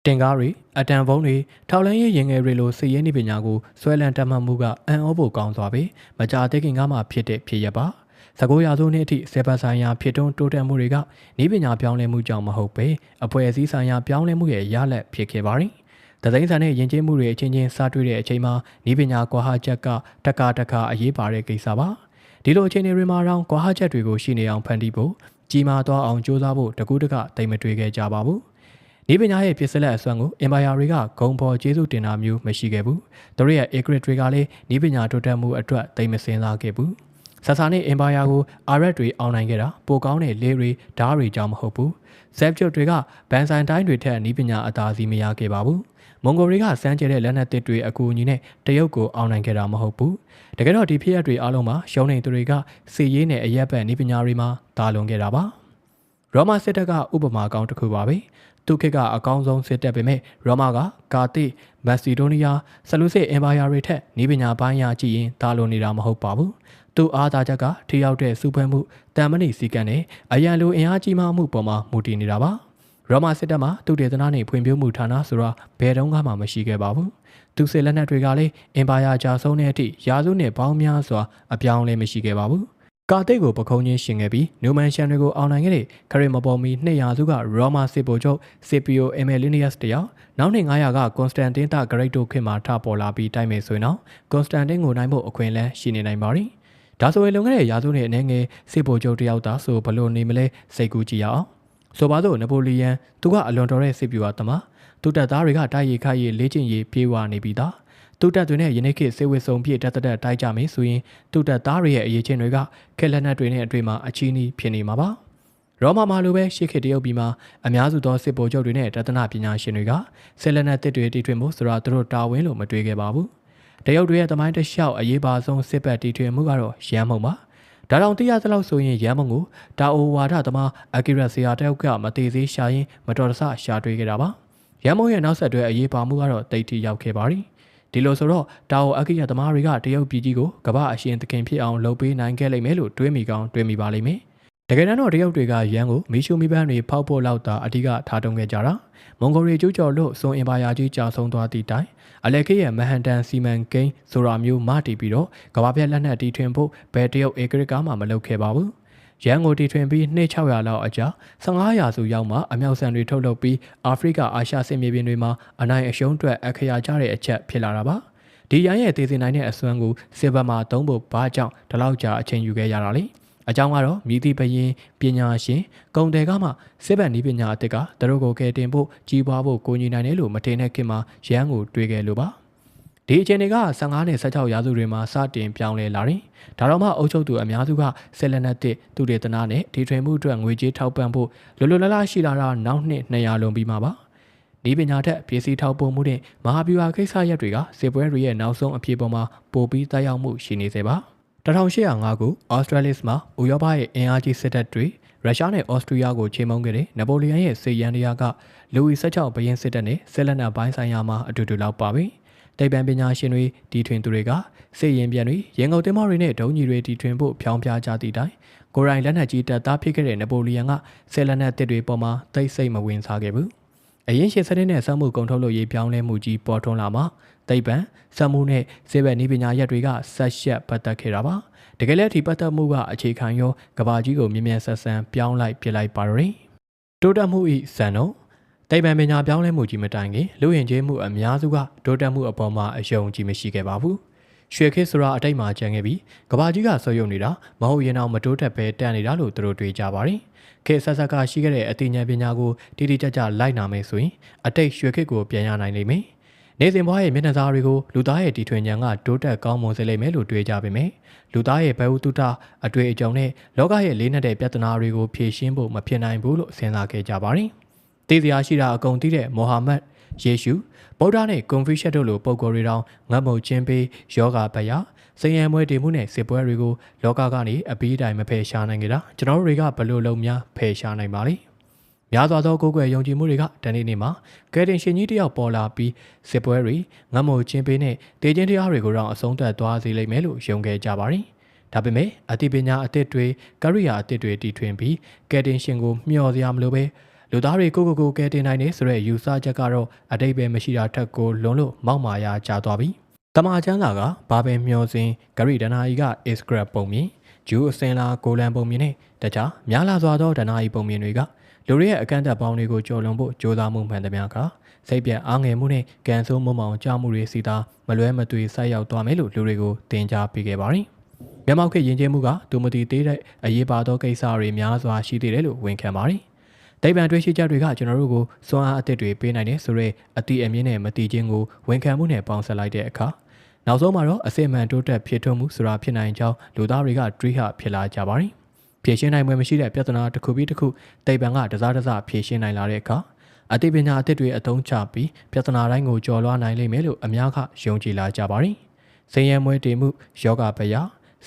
တင်ကားတွေအတန်ဖုံးတွေထောက်လန်းရေးရင်ငယ်တွေလိုစီးရဲနေပညာကိုဆွဲလန်းတက်မှတ်မှုကအံ့ဩဖို့ကောင်းစွာပဲမကြာသေးခင်ကမှဖြစ်တဲ့ဖြစ်ရပါ19ရာစုနှစ်အထိစေပတ်ဆိုင်ရာဖြစ်တွန်းတိုးတက်မှုတွေကဤပညာပြောင်းလဲမှုကြောင့်မဟုတ်ပဲအဖွဲ့အစည်းဆိုင်ရာပြောင်းလဲမှုရဲ့ရလဒ်ဖြစ်ခဲ့ပါတယ်။တသိန်းဆန်တဲ့ယဉ်ကျေးမှုတွေအချင်းချင်းစားတွေ့တဲ့အချိန်မှာဤပညာကွာဟချက်ကတက္ကအရေးပါတဲ့ကိစ္စပါ။ဒီလိုအခြေအနေတွေမှာတော့ကွာဟချက်တွေကိုရှိနေအောင်ဖန်တီးဖို့ကြီးမားသွားအောင်ကြိုးစားဖို့တကူးတကတိတ်မတွေ့ခဲ့ကြပါဘူး။ဤပညာရဲ့ပြစ်စလက်အစွမ်းကိုအင်ပါယာတွေကဂုံပေါ်ကျေးဇူးတင်တာမျိုးမရှိခဲ့ဘူး။သူတို့ရဲ့အေဂရစ်တွေကလည်းဤပညာတိုးတက်မှုအတွက်တိတ်မစင်စားခဲ့ဘူး။ဆဆာနဲ့အင်ပါယာကိုအာရက်တွေအောင်နိုင်ခဲ့တာပိုကောင်းတဲ့လေးတွေဓားတွေကြောင့်မဟုတ်ဘူး။ဇက်ဂျွတ်တွေကဘန်ဆိုင်တိုင်းတွေထက်ဤပညာအသာစီးမရခဲ့ပါဘူး။မွန်ဂိုတွေကစမ်းကြဲတဲ့လက်နက်သစ်တွေအကူအညီနဲ့တရုတ်ကိုအောင်နိုင်ခဲ့တာမဟုတ်ဘူး။တကယ်တော့ဒီဖြစ်ရပ်တွေအားလုံးမှာရှုံးနေသူတွေကစီရေးနဲ့အရက်ပတ်ဤပညာတွေမှာတာလွန်ခဲ့တာပါ။ရောမစစ်တပ်ကဥပမာကောင်းတစ်ခုပါပဲ။သူခေတ်ကအကောင်းဆုံးစစ်တပ်ပေမဲ့ရောမကကာတိမက်ဆီဒိုးနီးယားဆလူစစ်အင်ပါယာတွေထက်ဤပညာပိုင်းရာကြည့်ရင်တာလွန်နေတာမဟုတ်ပါဘူး။သူအားသာချက်ကထိရောက်တဲ့စုဖွဲ့မှုတန်မဏိစီကံနဲ့အရန်လိုအင်အားကြီးမားမှုပေါ်မှာမူတည်နေတာပါ။ရောမစစ်တပ်မှာသူတေသနာနဲ့ဖွံ့ဖြိုးမှုဌာနဆိုတာဘယ်တော့မှမရှိခဲ့ပါဘူး။သူစစ်လက်နက်တွေကလည်းအင်ပါယာကြာဆုံးတဲ့အထိရာစုနဲ့ပေါင်းများစွာအပြောင်းလဲမရှိခဲ့ပါဘူး။ကာတိတ်ကိုပခုံးချင်းရှင်ခဲ့ပြီးနျူမန်ရှန်တွေကိုအောင်နိုင်ခဲ့တဲ့ခရစ်မပေါ်မီ200စုကရောမစစ်ဗိုလ်ချုပ်စီပီယိုအမယ်လီနီယပ်စ်တယောက်နောက်နှစ်900ကကွန်စတန်တင်းတဂရိတ်တို့ခေတ်မှာထပေါ်လာပြီးတိုက်မယ်ဆိုရင်တော့ကွန်စတန်တင်းကိုနိုင်ဖို့အခွင့်အလမ်းရှိနေနိုင်ပါသည်။ဒါဆိုရင်လုံခဲ့တဲ့ရာစုနဲ့အနေငယ်စစ်ဗိုလ်ချုပ်တယောက်သာဆိုဘလို့နေမလဲစိတ်ကူးကြည့်ရအောင်။ဆိုပါစို့နပိုလီယန်သူကအလွန်တော်တဲ့စစ်ဗျူဟာသမားသူတပ်သားတွေကတိုက်ရိုက်ခိုက်ရေးလေ့ကျင့်ရေးပြေးဝနေပြီးသားသူတပ်တွေနဲ့ယနေ့ခေတ်စစ်ဝစ်စုံပြည့်တက်တိုက်ကြမယ်ဆိုရင်သူတပ်သားတွေရဲ့အရေးချင်းတွေကခက်လက်နက်တွေနဲ့အတွေ့မှာအချီးနှီးဖြစ်နေမှာပါရောမမှာလိုပဲရှေ့ခေတ်တရုတ်ပြည်မှာအများစုသောစစ်ဗိုလ်ချုပ်တွေနဲ့တသနာပညာရှင်တွေကဆက်လက်နက်တစ်တွေတီထွင်မှုဆိုတာသူတို့တာဝန်လို့မတွေးခဲ့ပါဘူးတရုတ်တွေရဲ့သမိုင်းတစ်လျှောက်အရေးပါဆုံးစစ်ဘက်တီထွင်မှုကတော့ရန်မုံပါဒါတောင်သိရသလောက်ဆိုရင်ရန်မုံကိုတာအိုဝါဒသမားအကီရက်ဆီယာတယောက်ကမသေးသေးရှာရင်မတော်တဆရှာတွေ့ခဲ့တာပါရန်မုံရဲ့နောက်ဆက်တွဲအရေးပါမှုကတော့တိတ်တီရောက်ခဲ့ပါသည်ဒီလိုဆိုတော့တာအိုအကီရက်သမားတွေကတရုတ်ပြည်ကြီးကိုကမ္ဘာအရှင်သခင်ဖြစ်အောင်လုပ်ပေးနိုင်ခဲ့လိမ့်မယ်လို့တွေးမိကောင်းတွေးမိပါလိမ့်မယ်တကယ်တမ်းတော့တရုတ်တွေကရန်ကိုမီရှူမီပန်းတွေဖောက်ဖို့လောက်သာအဓိကထားတုံးခဲ့ကြတာမွန်ဂိုရီကျူးကျော်လို့စွန်အင်ပါယာကြီးကြာဆုံးသွားသည့်တိုင်အလက်ခေရဲ့မဟန်တန်စီမန်ကိန်းဆိုတာမျိုးမတီးပြီးတော့ကမ္ဘာပြက်လက်နက်တီထွင်ဖို့ဘယ်တရုတ်အေဂရစ်ကမှမလုပ်ခဲ့ပါဘူးရန်ကိုတီထွင်ပြီး2600လောက်အကြာ15ရာစုရောက်မှအမြောက်ဆန်တွေထုတ်လုပ်ပြီးအာဖရိကအာရှစစ်မြေပြင်တွေမှာအနိုင်အရှုံးအတွက်အခရာကြတဲ့အချက်ဖြစ်လာတာပါဒီရန်ရဲ့တည်စင်နိုင်တဲ့အစွမ်းကိုစစ်ဘက်မှာသုံးဖို့ဘာကြောင့်ဒီလောက်ကြာအချိန်ယူခဲ့ရတာလဲအကြောင်းကတော့မြည်သည့်ဘရင်ပညာရှင်ကုံတယ်ကမှစစ်ဘက်နည်းပညာအသစ်ကသူတို့ကိုကယ်တင်ဖို့ကြီးပွားဖို့ကိုညီနိုင်တယ်လို့မထင်တဲ့ခင်မှာရန်ကိုတွေးခဲ့လို့ပါဒီအခြေအနေက15နဲ့16ရာစုတွေမှာစတင်ပြောင်းလဲလာတယ်ဒါတော့မှအုပ်ချုပ်သူအများစုကဆက်လက်နက်တစ်သူတေသနာနဲ့ဒီထွင်မှုအတွက်ငွေကြေးထောက်ပံ့ဖို့လွတ်လပ်ရှိလာတာနောက်နှစ်200လုံးပြီးမှာပါဒီပညာထက်ပြည်စည်းထောက်ပို့မှုနဲ့မဟာဗျူဟာကိစ္စရပ်တွေကစစ်ပွဲတွေရဲ့နောက်ဆုံးအဖြစ်ပေါ်မှာပိုပြီးတက်ရောက်မှုရှိနေစေပါ1805ခုဩစတြေးလျမှာဥရောပရဲ့အင်အားကြီးစစ်တပ်တွေရုရှားနဲ့ဩစတြီးယားကိုချေမှုန်းခဲ့တဲ့နပိုလီယန်ရဲ့စစ်ရန်တရားကလူဝီ16ဘရင်စစ်တပ်နဲ့ဆက်လက်နက်ပိုင်းဆိုင်ရာမှာအတူတူလောက်ပါပဲ။တိတ်ပံပညာရှင်တွေတီထွင်သူတွေကစစ်ရင်ပြန်တွေရင်ငုံတင်မောတွေနဲ့ဒုံကြီးတွေတီထွင်ဖို့ဖြောင်းပြကြသည့်တိုင်ကိုရိုင်းလက်နက်ကြီးတပ်သားဖြစ်ခဲ့တဲ့နပိုလီယန်ကဆက်လက်နက်တစ်တွေပေါ်မှာတိတ်ဆိတ်မဝင်စားခဲ့ဘူး။အရင်ရှစ်စနစ်နဲ့စက်မှုကုန်ထုတ်လုပ်ရေးပြောင်းလဲမှုကြီးပေါ်ထွန်းလာမှတိတ်ပံစက်မှုနဲ့စစ်ဘက်နည်းပညာရပ်တွေကဆက်ရှက်ပတ်သက်ခဲ့တာပါတကယ်လည်းဒီပတ်သက်မှုကအခြေခံရောကဘာကြီးကိုမြင်မြန်ဆက်ဆန်းပြောင်းလိုက်ပြလိုက်ပါရယ်တိုးတက်မှုဤစံတော့ တိမ်ပန်ပညာပြောင်းလဲမှုကြီးမတိုင်ခင်လူရင်ကျေးမှုအများစုကတိုးတက်မှုအပေါ်မှာအယုံကြည်မရှိခဲ့ပါဘူး။ရွှေခေတ်ဆိုတာအတိတ်မှာကျန်ခဲ့ပြီးကဘာကြီးကဆွယုံနေတာမဟုတ်ရင်တော့မတိုးတက်ပဲတန်နေတာလို့သူတို့တွေးကြပါတယ်။ခေတ်ဆက်ဆက်ကရှိခဲ့တဲ့အသိဉာဏ်ပညာကိုတိတိကျကျလိုက်နာမယ်ဆိုရင်အတိတ်ရွှေခေတ်ကိုပြန်ရနိုင်လိမ့်မယ်။နေစဉ်ဘွားရဲ့မျက်နှာစာတွေကိုလူသားရဲ့တီထွင်ဉာဏ်ကတိုးတက်ကောင်းမွန်စေလိမ့်မယ်လို့တွေးကြပေမယ့်လူသားရဲ့ဘဝတုတအတွေ့အကြုံနဲ့လောကရဲ့လေးနက်တဲ့ပြဿနာတွေကိုဖြေရှင်းဖို့မဖြစ်နိုင်ဘူးလို့စဉ်းစားခဲ့ကြပါတယ်။သိစရာရှိတာအကုန်သိတဲ့မိုဟာမက်ယေရှုဗုဒ္ဓနဲ့ကွန်ဖျူးရှက်တို့လိုပုဂ္ဂိုလ်တွေတောင်ငတ်မုတ်ခြင်းပေးယောဂပယစင်ရမွဲတည်မှုနဲ့စစ်ပွဲတွေကိုလောကကနေအပီးတိုင်မဖယ်ရှားနိုင်ကြတာကျွန်တော်တို့တွေကဘလို့လုံးများဖယ်ရှားနိုင်ပါလိမ့်များစွာသောကိုယ်ွယ်ယုံကြည်မှုတွေကတနေ့နေ့မှာကယ်တင်ရှင်ကြီးတယောက်ပေါ်လာပြီးစစ်ပွဲတွေငတ်မုတ်ခြင်းပေးနဲ့တေခြင်းတရားတွေကိုတော့အဆုံးသတ်သွားစေလိမ့်မယ်လို့ယုံခဲ့ကြပါတယ်ဒါပေမဲ့အသိပညာအသစ်တွေကရိယာအသစ်တွေတီထွင်ပြီးကယ်တင်ရှင်ကိုမျှော်စရာမလိုပဲလူသားတွေကိုကယ်တင်နိုင်တယ်ဆိုတဲ့ယူဆချက်ကတော့အတိတ်ပဲမရှိတာထက်ကိုလွန်လို့မောက်မာရာကျသွားပြီတမန်ကျမ်းစာကဘာပဲမျောစဉ်ဂရိဒနာဤက Israel ပုံမြင်ဂျူးအစင်လာကိုလန်ပုံမြင်နဲ့တခြားများလာစွာသောဒနာဤပုံမြင်တွေကလူတွေရဲ့အကန့်အသတ်ပေါင်းတွေကိုကျော်လွန်ဖို့ကြိုးစားမှုမှန်သမျှကစိတ်ပြတ်အားငယ်မှုနဲ့ကံဆိုးမုံမောင်ကြမှုတွေစီတာမလွဲမသွေဆိုက်ရောက်သွားမယ်လို့လူတွေကိုသင်ကြားပေးခဲ့ပါတယ်မျက်မှောက်ခေတ်ယဉ်ကျေးမှုကသူမတည်သေးတဲ့အရေးပါသောကိစ္စတွေများစွာရှိသေးတယ်လို့ဝန်ခံပါတယ်တိမ်ပန်တွေးရှိချက်တွေကကျွန်တော်တို့ကိုစွမ်းအားအသစ်တွေပေးနိုင်တယ်ဆိုတော့အတိအမြင့်နဲ့မတိခြင်းကိုဝန်ခံမှုနဲ့ပေါင်းစပ်လိုက်တဲ့အခါနောက်ဆုံးမှာတော့အစစ်မှန်တိုးတက်ဖြစ်ထွန်းမှုဆိုတာဖြစ်နိုင်ကြောင်းလူသားတွေကတွေးဟဖြစ်လာကြပါတယ်။ဖြေရှင်းနိုင်မှုမရှိတဲ့ပြဿနာတစ်ခုပြီးတစ်ခုတိမ်ပန်ကတစားဖြေရှင်းနိုင်လာတဲ့အခါအသိပညာအသစ်တွေအသုံးချပြီးပြဿနာတိုင်းကိုကျော်လွှားနိုင်လိမ့်မယ်လို့အများကယုံကြည်လာကြပါတယ်။စိန်ရမွဲတည်မှုယောဂပယ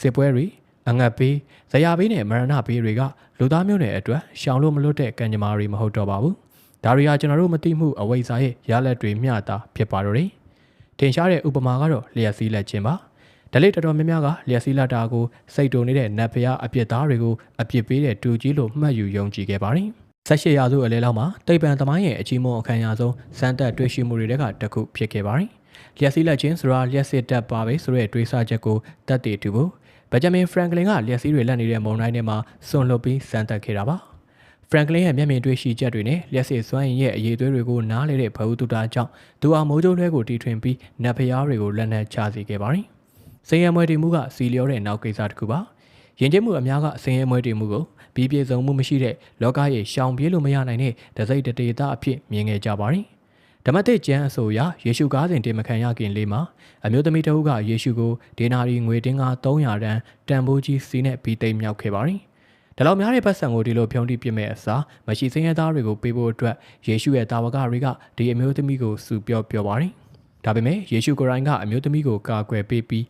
စစ်ပွဲတွေအငတ်ပေးဇရာပေးနဲ့မရဏပေးတွေကလူသားမျိုးနွယ်အတွက်ရှောင်လို့မလွတ်တဲ့ကံကြမ္မာတွေမဟုတ်တော့ပါဘူး။ဒါတွေကကျွန်တော်တို့မသိမှုအဝိဇ္ဇာရဲ့ရလက်တွေမျှတာဖြစ်ပါတော့တယ်။ထင်ရှားတဲ့ဥပမာကတော့လျှက်စီးလက်ခြင်းပါ။ဓလေ့တော်တော်များများကလျှက်စီးလက်တာကိုစိတ်တုန်နေတဲ့နတ်ဖျားအပြစ်သားတွေကိုအပြစ်ပေးတဲ့တူကြီးလို့မှတ်ယူယုံကြည်ခဲ့ပါတယ်။18ရာစုအလဲလောက်မှာတိမ်ပန်သမိုင်းရဲ့အကြီးမွန်အခမ်းအနားဆုံးစမ်းသက်တွေ့ရှိမှုတွေကတစ်ခုဖြစ်ခဲ့ပါတယ်။လျှက်စီးလက်ခြင်းဆိုတာလျှက်စစ်တပ်ပါပဲဆိုတဲ့တွေးဆချက်ကိုတတ်တည်တူဖို့ဘဂျမင်ဖရန်ကလင်ကလျှက်စီးတွေလက်နေတဲ့မုံတိုင်းထဲမှာစွန့်လွတ်ပြီးစမ်းသပ်ခဲ့တာပါဖရန်ကလင်ရဲ့မျက်မြင်တွေ့ရှိချက်တွေနဲ့လျှက်စစ်စွမ်းရည်ရဲ့အရေးသွေးတွေကိုနားလေတဲ့ဘဝတုတာကြောင့်သူအောင်မိုးကျိုးလွဲကိုတီထွင်ပြီးနတ်ဖျားတွေကိုလက်နက်ချစေခဲ့ပါတယ်စင်ရမွဲတည်မှုကစီလျောတဲ့နောက်ကိစ္စတစ်ခုပါယဉ်ကျေးမှုအများကစင်ရမွဲတည်မှုကိုပြီးပြည့်စုံမှုမရှိတဲ့လောကရဲ့ရှောင်ပြေးလို့မရနိုင်တဲ့တစိမ့်တတေတာအဖြစ်မြင်ခဲ့ကြပါတယ်ဓမ္မသစ်ကျမ်းအဆိုအရယေရှုကားစဉ်တင်မခံရခင်လေးမှာအမျိုးသမီးတဦးကယေရှုကိုဒေနာရီငွေတင်းကား300တန်တန်ဖိုးကြီးစီးနဲ့ပြီးသိမ်းမြောက်ခဲ့ပါတယ်။ဒါလောက်များတဲ့ပတ်စံကိုဒီလိုဖြုံးတိပြစ်မဲ့အစားမရှိစင်းရဲသားတွေကိုပေးဖို့အတွက်ယေရှုရဲ့တာဝကတွေကဒီအမျိုးသမီးကိုစုပြောပါတယ်။ဒါပေမဲ့ယေရှုကိုယ်တိုင်ကအမျိုးသမီးကိုကာကွယ်ပေးပြီ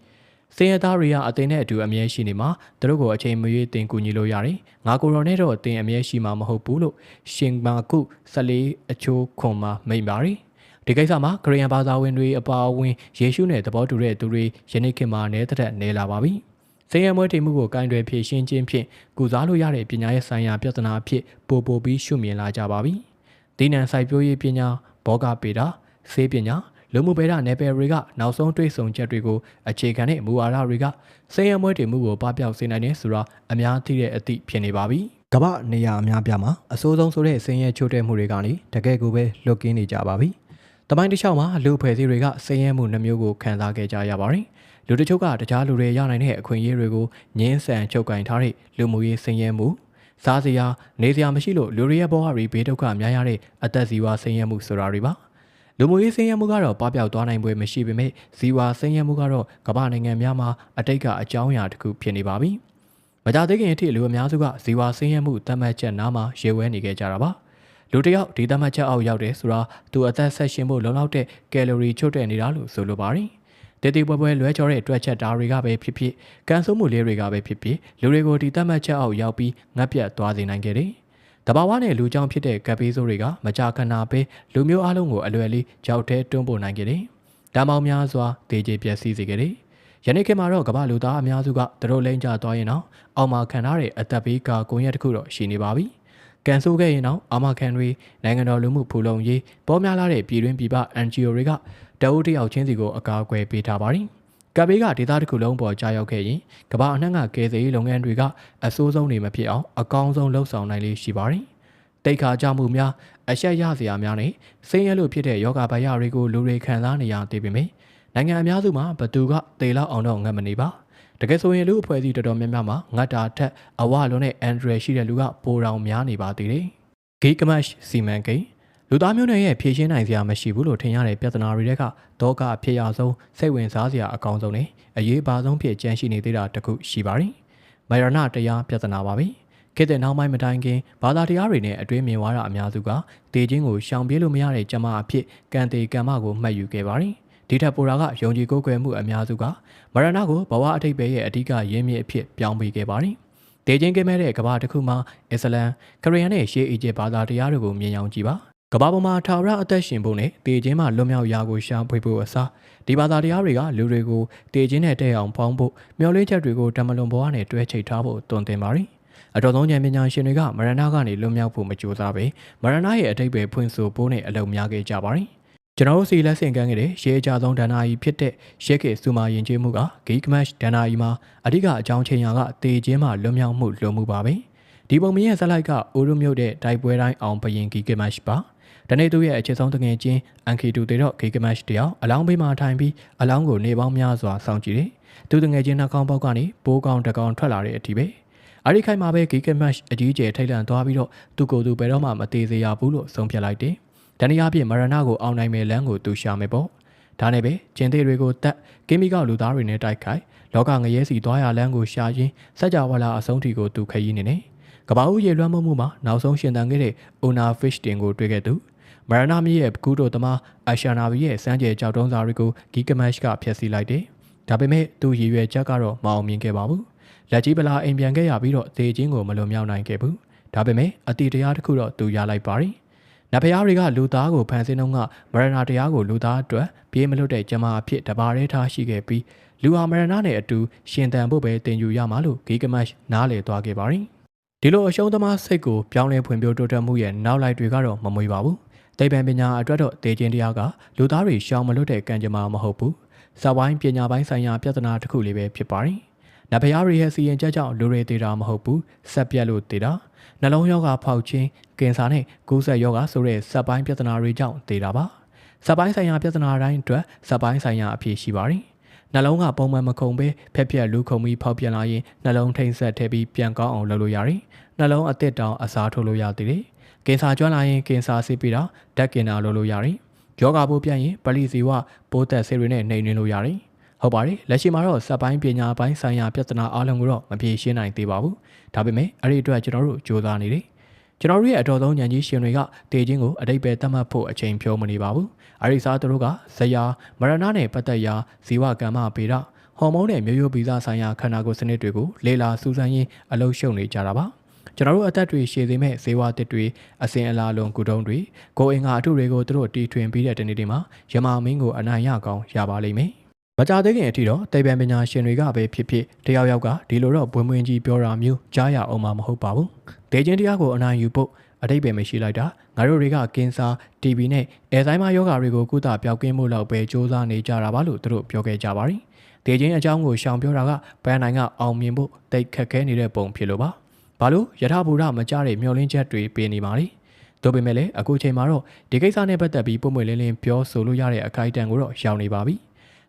းစင်းရဲသားတွေကအသင်နဲ့အတူအမြဲရှိနေမှာသူတို့ကိုအချိန်မရွေးတင်ကူညီလို့ရတယ်။ငါကိုယ်တော်နဲ့တော့အသင်အမြဲရှိမှာမဟုတ်ဘူးလို့ရှင်မာကု14အချိုးခွန်မှာမိန့်ပါတယ်။ဒီကိစ္စမှာခရစ်ယာန်ဘာသာဝင်တွေအပါအဝင်ယေရှုနဲ့သဘောတူတဲ့သူတွေယနေ့ခေတ်မှာနဲတဲ့နဲလာပါပြီ။စင်ရမွဲတည်မှုကိုကင်တွယ်ဖြည့်ရှင်းခြင်းဖြင့်ကုစားလို့ရတဲ့ပညာရေးဆိုင်ရာပြဿနာအဖြစ်ပိုပြီးရှုမြင်လာကြပါပြီ။ဒီနံစိုက်ပျိုးရေးပညာဘောဂပေတာဆေးပညာလူမှုဗေဒနယ်ပယ်တွေကနောက်ဆုံးတွေ့ဆုံချက်တွေကိုအခြေခံတဲ့မူဝါဒတွေကစင်ရမွဲတည်မှုကိုပပျောက်စေနိုင်တယ်ဆိုတာအများသိတဲ့အသည့်ဖြစ်နေပါပြီ။ကမ္ဘာနေရာအများပြားမှာအဆိုးဆုံးဆိုတဲ့စင်ရချိုးတဲ့မှုတွေကနေတကယ်ကိုပဲလွတ်ကင်းနေကြပါပြီ။တမိုင်းတစ်လျှောက်မှာလူဖွဲ့စည်းတွေကစင်ရဲမှုနှမျိုးကိုခံစားခဲ့ကြရပါတယ်။လူတချို့ကတခြားလူတွေရနိုင်တဲ့အခွင့်အရေးတွေကိုငင်းဆန်ချုပ်ကင်ထားတဲ့လူမှုရေးစင်ရဲမှုစားစရာနေစရာမရှိလို့လူတွေရဲ့ဘဝတွေဘေးဒုက္ခများရတဲ့အသက်ဇီဝစင်ရဲမှုဆိုတာတွေပါ။လူမှုရေးစင်ရဲမှုကတော့ပပျောက်သွားနိုင်ပွဲမရှိပေမဲ့ဇီဝစင်ရဲမှုကတော့ကမ္ဘာနိုင်ငံများမှာအတိတ်ကအကြောင်းအရာတစ်ခုဖြစ်နေပါပြီ။မကြသေးခင်အထိလူအများစုကဇီဝစင်ရဲမှုသတ်မှတ်ချက်နားမှာရေဝဲနေခဲ့ကြတာပါ။လူတယောက်ဒီသတ်မှတ်ချက်အောက်ရောက်တယ်ဆိုတာသူအသက်ဆက်ရှင်ဖို့လုံလောက်တဲ့ကယ်လိုရီချို့တဲ့နေတာလို့ဆိုလိုပါတယ်။တေတီပွဲလွဲချော်တဲ့တွက်ချက်တာတွေကပဲဖြစ်ဖြစ်ကန်ဆိုးမှုလေးတွေကပဲဖြစ်ဖြစ်လူတွေကိုဒီသတ်မှတ်ချက်အောက်ရောက်ပြီးငတ်ပြတ်သွားစေနိုင်ခဲ့တယ်။တဘာဝနဲ့လူကြောင့်ဖြစ်တဲ့ကပ်ပေးဆိုးတွေကမကြာခဏပဲလူမျိုးအလုံးကိုအလွယ်လေးကြောက်တဲတွန်းပို့နိုင်ခဲ့တယ်။တမောင်များစွာဒေကျေပျက်စီးစေခဲ့တယ်။ယနေ့ခေတ်မှာတော့ကမ္ဘာလူသားအများစုကသူတို့လိမ့်ကျသွားရင်တော့အောက်မှာခံထားတဲ့အသက်ဘေးကကွန်ရက်တစ်ခုတော့ရှိနေပါပြီ။ကန်ဆိုးခဲ့ရင်တော့အာမခံတွေနိုင်ငံတော်လူမှုဖူလုံရေးပေါ်များလာတဲ့ပြည်တွင်းပြည်ပ NGO တွေကတအုပ်တယောက်ချင်းစီကိုအကာအကွယ်ပေးထားပါတယ်။ကပ်ဘေးကဒေသတစ်ခုလုံးပေါ်ကြားရောက်ခဲ့ရင်ကမ္ဘာအနှံ့ကကယ်ဆယ်ရေးလုပ်ငန်းတွေကအဆိုးဆုံးတွေမဖြစ်အောင်အကောင်းဆုံးလှုပ်ဆောင်နိုင်လေးရှိပါတယ်။ တိတ်ခါကြမှုများအဆက်ရစရာများနဲ့ဆင်းရဲလို့ဖြစ်တဲ့ယောဂဗယတွေကိုလူတွေခံစားနေရသေးပေမယ့်နိုင်ငံအများစုမှာဘသူကသေလောက်အောင်တော့ငတ်မနေပါတကယ်ဆိုရင်လူအဖွဲ့အစည်းတော်တော်များများမှာငတ်တာထက်အဝလုံးနဲ့အန်ဒရယ်ရှိတဲ့လူကပိုတောင်များနေပါသေးတယ်ဂီကမတ်စီမံကိန်းလူသားမျိုးနွယ်ရဲ့ဖြည့်ရှင်းနိုင်စရာမရှိဘူးလို့ထင်ရတဲ့ပြဿနာတွေတွေကဒေါကအဖြစ်အဆုံးစိတ်ဝင်စားစရာအကောင်းဆုံးနဲ့အရေးပါဆုံးဖြစ်ကြန့်ရှိနေသေးတာတခုရှိပါတယ်မရဏတရားပြဿနာပါပဲခေတ်တဲ့နောက်ပိုင်းမတိုင်ခင်ဘာသာတရားတွေနဲ့အတွင်းမြင်သွားတာအများစုကတေခြင်းကိုရှောင်ပြေးလို့မရတဲ့ကျမအဖြစ်ကံတေကံမကိုမှတ်ယူခဲ့ပါတယ်ဒီထက်ပိုတာကယုံကြည်ကိုးကွယ်မှုအများစုကမရဏကိုဘဝအထိပ်ပဲရဲ့အဓိကရင်းမြစ်အဖြစ်ပြောင်းပေးခဲ့ပါတယ်တေခြင်းကဲမဲ့တဲ့ကမ္ဘာတစ်ခုမှာအစ္စလမ်ခရစ်ယာန်နဲ့ရှေးအီဂျစ်ဘာသာတရားတွေကိုမြင်အောင်ကြည့်ပါကမ္ဘာပေါ်မှာထာဝရအသက်ရှင်ဖို့နဲ့တေခြင်းမှလွတ်မြောက်ရာကိုရှာဖွေဖို့အစားဒီဘာသာတရားတွေကလူတွေကိုတေခြင်းနဲ့တဲ့အောင်ပေါင်းဖို့မျှော်လင့်ချက်တွေကိုတမလွန်ဘဝနဲ့တွဲချိတ်ထားဖို့တွင်တင်ပါတယ်အတော်ဆုံးဉာဏ်ပညာရှင်တွေကမရဏကနေလွတ်မြောက်ဖို့မကြိုးစားပဲမရဏရဲ့အတိတ်ပဲဖွင့်ဆိုဖို့နဲ့အလုံများခဲ့ကြပါတယ်ကျွန်တော်တို့စီလက်ဆင့်ကမ်းခဲ့တဲ့ရှေးအကြဆုံးဒဏ္ဍာရီဖြစ်တဲ့ရှေးခေတ်စူမာယဉ်ကျေးမှုကဂီကမတ်ဒဏ္ဍာရီမှာအဓိကအကြောင်းချိန်ရာကတေခြင်းမှလွတ်မြောက်မှုလိုမှုပါပဲဒီပုံမြင်ရဲ့ဇက်လိုက်ကအိုရုမြို့တဲ့တိုက်ပွဲတိုင်းအောင်ဘရင်ဂီကမတ်ပါတနေ့သူရဲ့အချစ်ဆုံးတငယ်ချင်းအန်ခီတူတေတော့ဂီကမတ်တယောက်အလောင်းဘေးမှာထိုင်ပြီးအလောင်းကိုနေပေါင်းများစွာစောင့်ကြည့်တယ်သူတငယ်ချင်းနှာခေါင်းပေါက်ကနေပိုးကောင်တကောင်ထွက်လာတဲ့အထိပဲအဲ့ဒီခိုင်မှာပဲဂီကမတ်အကြီးကျယ်ထိတ်လန့်သွားပြီးတော့သူ့ကိုယ်သူဘယ်တော့မှမသေးစေရဘူးလို့ဆုံးဖြတ်လိုက်တယ်တနည်းအားဖြင့်မရဏကိုအောင်နိုင်မဲ့လမ်းကိုသူရှာမယ်ပေါ့ဒါနဲ့ပဲကျင်းသေးတွေကိုတတ်ကင်းမီကောက်လူသားတွေနဲ့တိုက်ခိုက်လောကငရဲစီသွားရလမ်းကိုရှာရင်းစัจ java လာအဆုံးထိကိုသူခရီးနေနေကဘာဦးရေလွှမ်းမိုးမှုမှာနောက်ဆုံးရှင်သန်ခဲ့တဲ့ Ona Fish တင်ကိုတွေ့ခဲ့သူမရဏမီရဲ့ကူတိုသမားအရှာနာဗီရဲ့စမ်းကြဲကြောက်တုံးစာတွေကိုဂီကမတ်ကဖျက်ဆီးလိုက်တယ်ဒါပေမဲ့သူရည်ရွယ်ချက်ကတော့မအောင်မြင်ခဲ့ပါဘူးလက်ကြီးပလာအိမ်ပြန်ခဲ့ရပြီးတော့သေခြင်းကိုမလွန်မြောက်နိုင်ခဲ့ဘူးဒါပေမဲ့အတိတရားတစ်ခုတော့သူရလိုက်ပါတယ်နတ်ဖျားတွေကလူသားကိုဖန်ဆင်းတော့ကမရဏတရားကိုလူသားအတွက်ပြေးမလွတ်တဲ့ကျမအဖြစ်တပါးရဲထားရှိခဲ့ပြီးလူဟာမရဏနဲ့အတူရှင်သန်ဖို့ပဲတင်ယူရမှာလို့ဂီကမတ်နားလည်သွားခဲ့ပါတယ်ဒီလိုအရှုံးသမားစိတ်ကိုပြောင်းလဲဖွံ့ဖြိုးတိုးတက်မှုရဲ့နောက်လိုက်တွေကတော့မမွေပါဘူးသိပ္ပံပညာအတွက်တော့တေခြင်းတရားကလူသားတွေရှောင်မလွတ်တဲ့ကံကြမ္မာမဟုတ်ဘူးစဝိုင်းပညာပိုင်းဆိုင်ရာပြဿနာတစ်ခုလေးပဲဖြစ်ပါတယ်နတ်ဖျားတွေရဲ့စီရင်ချက်ကြောင့်လူတွေသေးတာမဟုတ်ဘူးဆက်ပြက်လို့သေးတာနှလုံးရောဂါဖောက်ခြင်းကင်ဆာနဲ့ကူးစက်ရောဂါဆိုတဲ့စက်ပိုင်းပြဿနာတွေကြောင့်သေတာပါစက်ပိုင်းဆိုင်ရာပြဿနာတိုင်းအတွက်စက်ပိုင်းဆိုင်ရာအဖြစ်ရှိပါတယ်နှလုံးကပုံမှန်မခုန်ပဲဖက်ဖက်လူခုန်ပြီးဖောက်ပြန်လာရင်နှလုံးထိမ့်ဆက်ထည့်ပြီးပြန်ကောင်းအောင်လုပ်လို့ရတယ်နှလုံးအသစ်တောင်အစားထိုးလို့ရသေးတယ်ကင်ဆာကျွမ်းလာရင်ကင်ဆာဆေးပြီးတော့ဓာတ်ကင်တာလုပ်လို့ရတယ်ယောဂါပိုးပြန့်ရင်ပလိစီဝပိုးသက်ဆေးတွေနဲ့နှိမ်နှင်းလို့ရတယ်ဟုတ်ပါတယ်လက်ရှိမှာတော့စက်ပိုင်းပညာပိုင်းဆိုင်ရာပြဿနာအားလုံးကိုတော့မဖြေရှင်းနိုင်သေးပါဘူးဒါပေမဲ့အဲ့ဒီအတွက်ကျွန်တော်တို့ကြိုးစားနေတယ်ကျွန်တော်တို့ရဲ့အတော်ဆုံးဉာဏ်ကြီးရှင်တွေကတေခြင်းကိုအတိတ်ပဲသတ်မှတ်ဖို့အချိန်ဖြုံးမနေပါဘူးအဲ့ဒီစားသူတို့ကဇယာမရဏနဲ့ပတ်သက်ရာဇီဝကမ္မပေဒဟော်မုန်းနဲ့မျိုးရိုးဗီဇဆိုင်ရာခန္ဓာကိုယ်စနစ်တွေကိုလေလာစူးစမ်းရင်းအလုပ်ရှုပ်နေကြတာပါကျွန်တော်တို့အသက်တွေရှည်စေမဲ့ဇေဝတစ်တွေအစင်အလာလုံးကုတုံးတွေကိုအင်္ဂါအထုတွေကိုသူတို့တီထွင်ပြီးတဲ့တနေ့တွေမှာယမမင်းကိုအနိုင်ရကောင်းရပါလိမ့်မယ်မကြသေးခင်အထိတော့သိပ္ပံပညာရှင်တွေကပဲဖြစ်ဖြစ်တယောက်ယောက်ကဒီလိုတော့ပွင့်ပွင့်ကြီးပြောတာမျိုးကြားရအောင်မှာမဟုတ်ပါဘူးဒေချင်းတရားကိုအနိုင်ယူဖို့အတိတ်ပဲမရှိလိုက်တာငါတို့တွေကကင်ဆာ TB နဲ့အဲဇိုင်းမာယောဂါတွေကိုကုသပျောက်ကင်းမှုလောက်ပဲစ조사နေကြတာပါလို့သူတို့ပြောခဲ့ကြပါတယ်ဒေချင်းအကြောင်းကိုရှောင်ပြောတာကဘန်နိုင်ကအောင်မြင်ဖို့တိတ်ခက်ခဲနေတဲ့ပုံဖြစ်လို့ပါဘာလို့ယထာဘူရမကြတဲ့မျောလင်းချက်တွေပေးနေပါလိတို့ပေမဲ့လည်းအခုချိန်မှာတော့ဒီကိစ္စနဲ့ပတ်သက်ပြီးပုံမွေလင်းလင်းပြောဆိုလို့ရတဲ့အခိုက်အတန့်ကိုတော့ရှောင်နေပါပြီ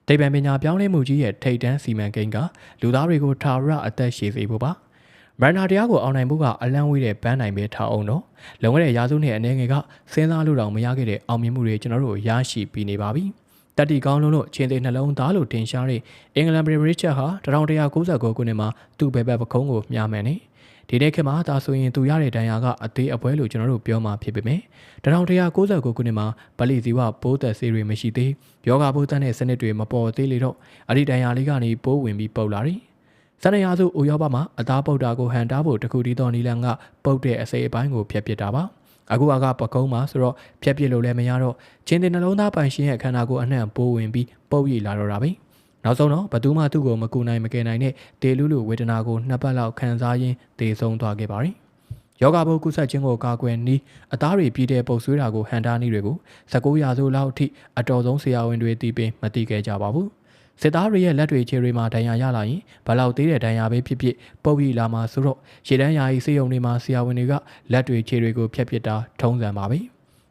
သိပ္ပံပညာပြောင်းလဲမှုကြီးရဲ့ထိပ်တန်းစီမံကိန်းကလူသားတွေကိုထာဝရအသက်ရှည်စေဖို့ပါမရဏတရားကိုအောင်နိုင်ဖို့ကအလန့်ဝေးတဲ့ပန်းနိုင်ပဲထားအောင်တော့လုံခဲ့တဲ့ရာစုနှစ်အနေငယ်ကစဉ်းစားလို့တော့မရခဲ့တဲ့အောင်မြင်မှုတွေကျွန်တော်တို့ရရှိပြီးနေပါပြီတတိကောင်းလုံးလို့ချင်းသေးနှလုံးသားလို့တင်ရှားတဲ့အင်္ဂလန်ပရီမီယာချာဟာ1199ခုနှစ်မှာသူ့ဘဲဘက်ပခုံးကိုမြားမှန်နေဒီနေ့ခေတ်မှာဒါဆိုရင်သူရတဲ့ဒဏ်ရာကအသေးအပွဲလို့ကျွန်တော်တို့ပြောမှာဖြစ်ပေမယ့်1199ခုနှစ်မှာပလိဇီဝပိုးသက်ဆေးတွေမရှိသေးယောဂပိုးသက်တဲ့စနစ်တွေမပေါ်သေးလေတော့အဲ့ဒီဒဏ်ရာလေးကနေပိုးဝင်ပြီးပုတ်လာတယ်။စနေရာစုအိုရောဘမှာအသားပုတ်တာကိုဟန်တားဖို့တခုတည်းသောနီလန်ကပုတ်တဲ့အစိပ်အပိုင်းကိုဖျက်ပစ်တာပါ။အခုကပကုံးမှာဆိုတော့ဖျက်ပစ်လို့လည်းမရတော့ချင်းတဲ့နှလုံးသားပိုင်ရှင်ရဲ့ခန္ဓာကိုယ်အနှံ့ပိုးဝင်ပြီးပုတ်ရိလာတော့တာပဲ။နောက်ဆုံးတော့ဘသူမှသူ့ကိုမကူနိုင်မကယ်နိုင်တဲ့ဒေလူလူဝေဒနာကိုနှစ်ပတ်လောက်ခံစားရင်းသေဆုံးသွားခဲ့ပါတယ်။ယောဂဘုတ်ကုသခြင်းကိုကာကွယ်နီးအသားတွေပြည်တဲ့ပုတ်ဆွေးတာကိုဟန်တားနည်းတွေကို19ရာစုလောက်အထိအတော်ဆုံးဆရာဝန်တွေတီးပင်မသိခဲ့ကြပါဘူး။ စစ်သားတွေရဲ့လက်တွေခြေတွေမှာဒဏ်ရာရလာရင်ဘလောက်သေးတဲ့ဒဏ်ရာပဲဖြစ်ဖြစ်ပုတ်ပြီးလာမှာဆိုတော့ရှေ့တန်းယာယီစေယုံတွေမှာဆရာဝန်တွေကလက်တွေခြေတွေကိုဖျက်ပစ်တာထုံးစံပါပဲ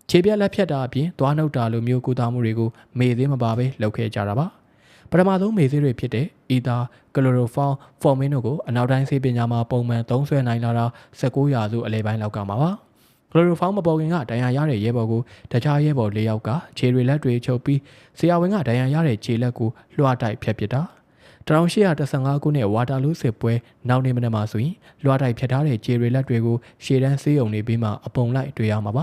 ခြေပြက်လက်ဖြတ်တာအပြင်သွားနှုတ်တာလိုမျိုးကုသမှုတွေကိုမေ့သေးမပါပဲလုပ်ခဲ့ကြတာပါပထမဆုံးမေ့သေးတွေဖြစ်တဲ့အီသာကလိုရိုဖောင်းဖော်မင်းတို့ကိုအနောက်တိုင်းဆေးပညာမှာပုံမှန်သုံးစွဲနိုင်လာတာ19ရာစုအလယ်ပိုင်းလောက်ကမှာပါကလိုရိုဖောင်းမပေါ်ခင်ကဒဏ်ရာရတဲ့ရဲဘော်ကိုတခြားရဲဘော်၄ယောက်ကခြေတွေလက်တွေချုပ်ပြီးဆရာဝန်ကဒဏ်ရာရတဲ့ခြေလက်ကိုလွှတ်တိုက်ဖျက်ပစ်တာ1815ခုနှစ်ဝါတာလူးစစ်ပွဲနောက်နေ့မနက်မှာဆိုရင်လွှတ်တိုက်ဖျက်ထားတဲ့ခြေတွေလက်တွေကိုရှေ့တန်းဆေးရုံတွေပြီးမှအပုံလိုက်တွေ့ရမှာပ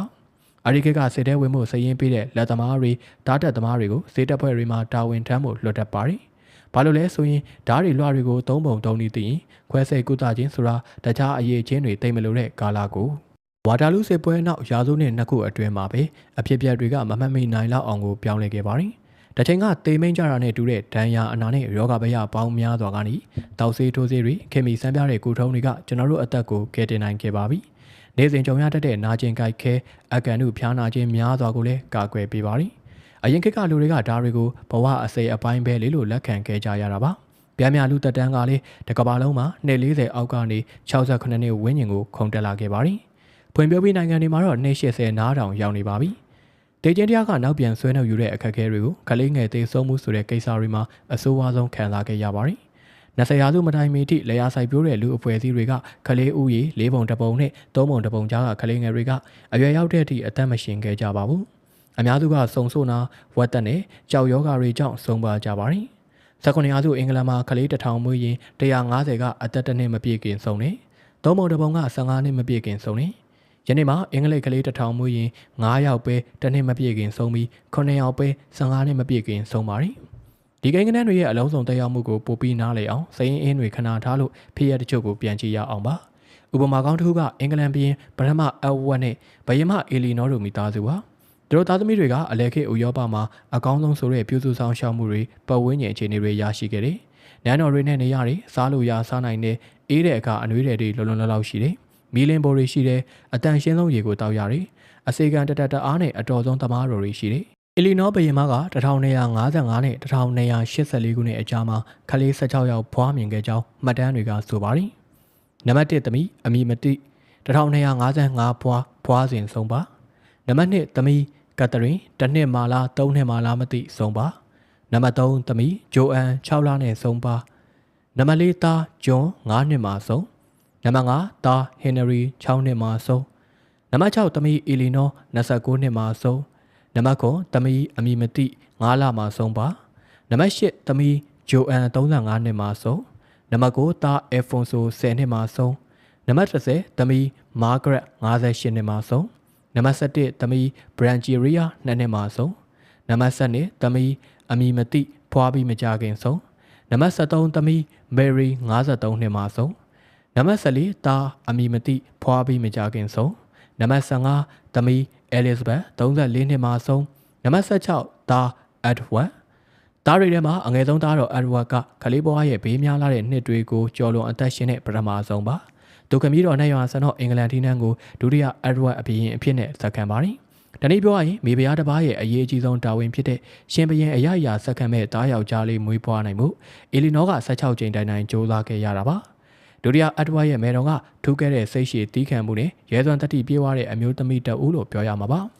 ါအရိကကစစ်တဲဝင်မှုစည်ရင်းပေးတဲ့လက်သမားတွေဓာတ်တက်သမားတွေကိုစေတပ်ဖွဲ့တွေမှာတာဝန်ထမ်းဖို့လွှတ်တတ်ပါတယ်။ဘာလို့လဲဆိုရင်ဓာတ်တွေလွှတ်တွေကိုသုံးပုံသုံးနည်းသိရင်ခွဲစိတ်ကုသခြင်းဆိုတာတခြားအရေးချင်းတွေတိတ်မလို့တဲ့ကာလကိုဝါတာလူစစ်ပွဲနောက်ရာစုနှစ်နှစ်ခုအတွင်းမှာပဲအဖြစ်ပြက်တွေကမမှတ်မိနိုင်လောက်အောင်ကိုပြောင်းလဲခဲ့ပါတယ်။တချိန်ကတေမိန်ကြတာနဲ့တူတဲ့ဒဏ်ရာအနာနဲ့ယောဂဗယပေါင်းများစွာကနေတောက်ဆေးထိုးဆေးတွေခင်မီစမ်းပြတဲ့ကုထုံးတွေကကျွန်တော်တို့အသက်ကိုကယ်တင်နိုင်ခဲ့ပါပြီ။နေ့စဉ်ကြုံရတတ်တဲ့နာကျင်ကြိုက်ခဲအကန်တို့ဖျားနာခြင်းများစွာကိုလည်းကာကွယ်ပေးပါသည်။အရင်ခေတ်ကလူတွေကဒါတွေကိုဘဝအစိအပိုင်းပဲလေလို့လက်ခံခဲ့ကြရတာပါ။ပြန်မြလူတက်တန်းကလည်းတကဘာလုံးမှာနှစ်40အောက်ကနေ68နှစ်ဝန်းကျင်ကိုခုန်တက်လာခဲ့ပါသည်။ဖွံ့ဖြိုးပြီးနိုင်ငံတွေမှာတော့နှစ်80နားတောင်ရောက်နေပါပြီ။ဒေကျင်းတရားကနောက်ပြန်ဆွဲနှုတ်ယူတဲ့အခက်အခဲတွေကိုကလေးငယ်သေးဆုံးမှုဆိုတဲ့ကိစ္စတွေမှာအဆိုးဝါးဆုံးခံစားခဲ့ရပါသည်။20ရာစုမတိုင်မီထိလေယာဆိုင်ပြိုးတဲ့လူအဖွဲ့အစည်းတွေကကလေးဥယေ၄ပုံတစ်ပုံနဲ့၃ပုံတစ်ပုံကြားကကလေးငယ်တွေကအရွယ်ရောက်တဲ့အထိအသက်မရှင်ခဲ့ကြပါဘူး။အများစုကစုံဆိုးနာဝက်တက်နဲ့ကြောက်ယောဂါတွေကြောင့်ဆုံးပါကြပါသည်။19ရာစုအင်္ဂလန်မှာကလေး1000မွေးရင်150ကအသက်တစ်နှစ်မပြည့်ခင်ဆုံးတယ်။၃ပုံတစ်ပုံက15နှစ်မပြည့်ခင်ဆုံးတယ်။ယနေ့မှာအင်္ဂလိပ်ကလေး1000မွေးရင်9ယောက်ပဲတစ်နှစ်မပြည့်ခင်ဆုံးပြီး9ယောက်ပဲ15နှစ်မပြည့်ခင်ဆုံးပါသည်။ဒီကိန်းဂဏန်းတွေရဲ့အလုံးစုံတက်ရောက်မှုကိုပိုပြီးနားလည်အောင်စရင်အင်းတွေခဏထားလို့ဖြစ်ရတဲ့ချုပ်ကိုပြန်ကြည့်ရအောင်ပါဥပမာကောင်းတစ်ခုကအင်္ဂလန်ပြည်ပထမအဝတ်နဲ့ဘယမအီလီနောတို့မိသားစုပါသူတို့သားသမီးတွေကအလဲခေတ်ဥရောပမှာအကောင်းဆုံးဆိုတဲ့ပြုစုဆောင်ရှောက်မှုတွေပတ်ဝန်းကျင်အခြေအနေတွေရရှိခဲ့တယ်နန်းတော်တွေနဲ့နေရာတွေစားလို့ရစားနိုင်တဲ့အေးတဲ့အခါအနှွေးတွေလုံလုံလောက်ရှိတယ်မီလင်ဘိုတွေရှိတယ်အတန်ရှင်းဆုံးရေကိုတောက်ရတယ်အစေခံတအားနဲ့အတော်ဆုံးသမားတော်တွေရှိတယ်အီလီနောဘယင်မက1255နဲ့1284ခုနှစ်အကြားမှာခလေး16ယောက်ဖွားမြင်ခဲ့ကြောင်းမှတ်တမ်းတွေကဆိုပါသည်။နံပါတ်1သမီးအမီမတိ1255ဖွားစဉ်ဆုံးပါ။နံပါတ်2သမီးကက်သရင်တစ်နှစ်မှလား3နှစ်မှလားမသိဆုံးပါ။နံပါတ်3သမီးဂျိုအန်6လနဲ့ဆုံးပါ။နံပါတ်4သားဂျွန်9နှစ်မှဆုံး။နံပါတ်5သားဟင်နရီ6နှစ်မှဆုံး။နံပါတ်6သမီးအီလီနော29နှစ်မှဆုံးနံပါတ်9သမီးအမီမတိ9လမှဆုံးပါနံပါတ်10သမီးဂျိုအန်35နှစ်မှဆုံးနံပါတ်9သားအယ်ဖွန်ဆို10နှစ်မှဆုံးနံပါတ်30သမီးမာဂရက်58နှစ်မှဆုံးနံပါတ်17သမီးဘရန်ဂျီရီယာ2နှစ်မှဆုံးနံပါတ်12သမီးအမီမတိဖွားပြီးမကြခင်ဆုံးနံပါတ်73သမီးမယ်ရီ53နှစ်မှဆုံးနံပါတ်14သားအမီမတိဖွားပြီးမကြခင်ဆုံးနံပါတ်15သမီးအဲလစ်ဘတ်34နှစ်မှဆုံးနံပါတ်16သားအက်ဒဝတ်သားတွေထဲမှာအငယ်ဆုံးသားတော်အက်ဒဝတ်ကခလေးဘွားရဲ့ဘေးများလာတဲ့နှစ်တွေကိုကျော်လွန်အသက်ရှင်တဲ့ပထမဆုံးပါသူကမီးတော်နဲ့ရွာဆန်တော့အင်္ဂလန်ထီးနှန်းကိုဒုတိယအက်ဒဝတ်အပြင်အဖြစ်နဲ့ဆက်ခံပါသည်တနည်းပြောရရင်မိဖုရားတစ်ပါးရဲ့အရေးအကြီးဆုံးတာဝန်ဖြစ်တဲ့ရှင်ဘရင်အရာဆက်ခံမဲ့သားယောက်ျားလေးမွေးဖွားနိုင်မှုအီလီနောက16ကြိမ်တိုင်တိုင်ကြိုးစားခဲ့ရတာပါဒုတိယအက်ဒဝတ်ရဲ့မဲတော်ကထူးခဲ့တဲ့စိတ်ရှည်တီးခံမှုနဲ့ရဲစွမ်းတတိပြေးွားတဲ့အမျိုးသမီးတဦးလို့ပြောရမှာပါ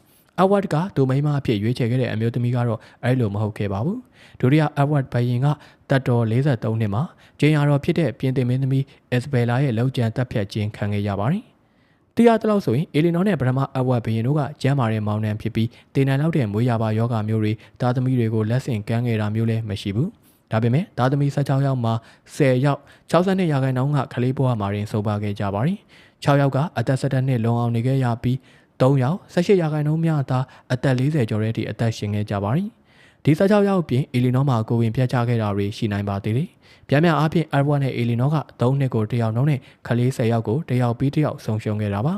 အဝတ်ကသူမိန်းမအဖြစ်ရွေးချယ်ခဲ့တဲ့အမျိုးသမီးကတော့အဲ့လိုမဟုတ်ခဲ့ပါဘူးဒုတိယအဝတ်ဘယင်ကတတ်တော်43နှစ်မှာကျင်းရတော်ဖြစ်တဲ့ပြင်သစ်မင်းသမီးအက်စဘယ်လာရဲ့လောက်ကျန်တပ်ဖြတ်ခြင်းခံခဲ့ရပါတယ်တရားတလောက်ဆိုရင်အီလီနောနဲ့ပထမအဝတ်ဘယင်တို့ကကျမ်းမာတဲ့မောင်နှံဖြစ်ပြီးတေနန်လောက်တဲ့မွေးရပါယောဂမျိုးတွေသားသမီးတွေကိုလက်ဆင့်ကမ်းခဲ့တာမျိုးလည်းမရှိဘူးဒါပေမဲ့သားသမီး16ယောက်မှာ10ယောက်62ရာခိုင်နှုန်းကခလေးဘွားမှာရင်ဆုံးပါခဲ့ကြပါတယ်6ယောက်ကအသက်17နှစ်လုံအောင်နေခဲ့ရပြီး3ယောက်18ရာခိုင်နှုန်းများသာအသက်40ကျော်တဲ့အထိအသက်ရှင်ခဲ့ကြပါတယ်ဒီ16ယောက်ပြင်အီလီနောမှာကိုဝင်ပြတ်ချခဲ့တာတွေရှိနိုင်ပါသေးတယ်ပြန်ပြန်အားဖြင့်အက်ဝတ်နဲ့အီလီနောက3နှစ်ကို1ယောက်နှုန်းနဲ့ခလေး10ယောက်ကို1ယောက်ပြီး1ယောက်ဆုံးရှုံးခဲ့တာပ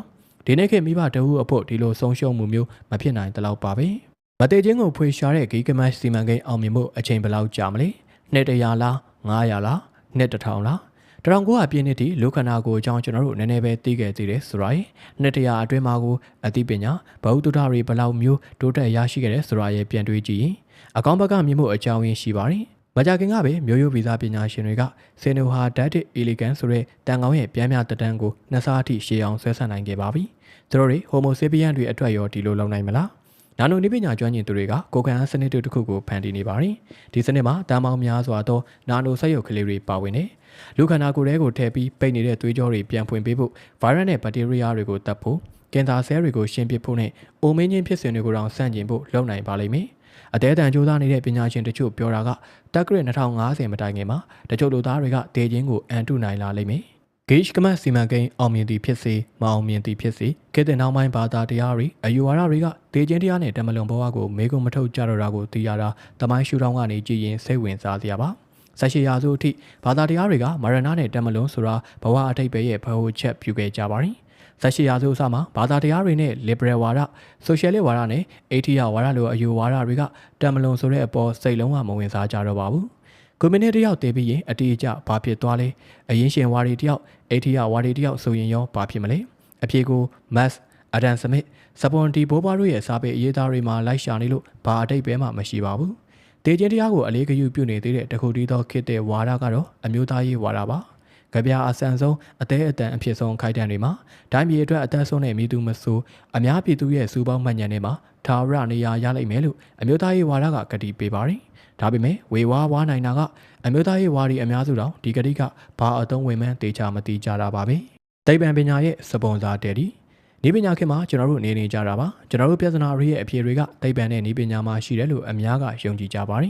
ါဒီနေ့ခေတ်မိဘတအုပ်အဖို့ဒီလိုဆုံးရှုံးမှုမျိုးမဖြစ်နိုင်တလောက်ပါပဲမသေးခြင်းကိုဖွေရှာတဲ့ဂီကမတ်စီမံကိန်းအောင်မြင်မှုအချိန်ဘယ်လောက်ကြာမလဲနှစ်100လား900လားနှစ်1000လား1900ပြည့်နှစ်ထိလူခန္ဓာကိုယ်အကြောင်းကျွန်တော်တို့နည်းနည်းပဲသိခဲ့သေးတယ်ဆိုတော့နှစ်100အတွင်းမှာကိုအသိပညာဘဝတုဒ္ဓတွေဘယ်လောက်မျိုးတိုးတက်ရရှိခဲ့တယ်ဆိုတာရဲ့ပြန်တွေးကြည့်ရင်အကောင်းဘက်ကမြင်မှုအကြောင်းရင်းရှိပါတယ်မ ကြခင်ကပဲမျိုးရိုးဗီဇပညာရှင်တွေကဆင်နိုဟာဒက်တစ်အီလီဂန်ဆိုတဲ့တန်ကောင်ရဲ့ပြန်မြတက်တန်းကိုနှစ်စားအထိရှေးအောင်ဆွဲဆန့်နိုင်ခဲ့ပါပြီ။သူတို့တွေဟိုမိုဆေးပီယန်တွေအတွက်ရောဒီလိုလုပ်နိုင်မလား။နာနိုနည်းပညာကျွမ်းကျင်သူတွေကကိုကန်စနစ်တစ်ခုကိုဖန်တီးနေပါတယ်။ဒီစနစ်မှာတန်ပေါင်းများစွာသောနာနိုဆက်ရုပ်ကလေးတွေပါဝင်နေ။လူခန္ဓာကိုယ်ထဲကိုထည့်ပြီးပိတ်နေတဲ့သွေးကြောတွေပြန်ဖွင့်ပေးဖို့ဗိုင်းရပ်နဲ့ဘက်တီးရီးယားတွေကိုတတ်ဖို့ကင်ဆာဆဲတွေကိုရှင်းပစ်ဖို့နဲ့အိုမင်းချင်းဖြစ်စဉ်တွေကိုတောင်ဆန့်ကျင်ဖို့လုပ်နိုင်ပါလိမ့်မယ်။အသေးအံကြိုးစားနေတဲ့ပညာရှင်တချို့ပြောတာကတက်ကရစ်2050မတိုင်ခင်မှာတချို့လူသားတွေကဒေချင်းကိုအန်တုနိုင်လာလိမ့်မယ်။ Gage ကမတ်စီမံကိန်းအောင်မြင်သည်ဖြစ်စေမအောင်မြင်သည်ဖြစ်စေခေတ်သစ်နောက်ပိုင်းဘာသာတရားတွေအယူဝါဒတွေကဒေချင်းတရားနဲ့တမလွန်ဘဝကိုမေးခွန်းမထုတ်ကြတော့တာကိုသိရတာတမိုင်းရှုထောင့်ကနေကြည်ရင်စိတ်ဝင်စားစရာပါ။18ရာစုအထိဘာသာတရားတွေကမရဏနဲ့တမလွန်ဆိုတာဘဝအထိပ်ပဲရဲ့ဘဝချက်ပြုခဲ့ကြပါတယ်။18ရာစုအစမှာဘာသာတရားတွေနဲ့ liberal ဝါဒ socialist ဝါဒနဲ့80ဝါဒလိုအယူဝါဒတွေကတမလွန်ဆိုတဲ့အပေါ်စိတ်လုံးဝမဝင်စားကြတော့ပါဘူး။ကွန်မြူနတီတယောက်တည်ပြီးရင်အတိအကျဘာဖြစ်သွားလဲအရင်ရှင်ဝါဒီတယောက်80ဝါဒီတယောက်ဆိုရင်ရောဘာဖြစ်မလဲအဖြေကို Max Adam Smith စပွန်တီဘိုးဘွားတို့ရဲ့စာပေအရေးသားတွေမှာလိုက်ရှာနေလို့ဘာအတိတ်ပဲမှမရှိပါဘူး။တေချင်းတရားကိုအလေးဂရုပြုနေသေးတဲ့တခုတည်းသောခေတ်တဲ့ဝါဒကတော့အမျိုးသားရေးဝါဒပါ။ကြပြအဆန်ဆုံးအသေးအတန်အဖြစ်ဆုံးခိုက်တံတွေမှာတိုင်းပြည်အတွက်အသက်ဆုံးတဲ့မိသူမဆိုအများပြည်သူရဲ့စူပေါင်းမှတ်ဉာဏ်တွေမှာထာဝရနေရာရလိမ့်မယ်လို့အမျိုးသားရေးဝါဒကကတိပေးပါတယ်။ဒါပေမဲ့ဝေဝါးနိုင်တာကအမျိုးသားရေးဝါဒီအများစုတောင်ဒီကတိကဘာအသုံးဝင်မှန်းတေချာမသိကြတာပါပဲ။သိပ္ပံပညာရဲ့စပွန်ဆာတဲ့ဒီဤပညာခေတ်မှာကျွန်တော်တို့နေကြတာပါကျွန်တော်တို့ပြဿနာတွေရဲ့အဖြေတွေကသိပ္ပံနဲ့ဤပညာမှာရှိတယ်လို့အများကယုံကြည်ကြပါတယ်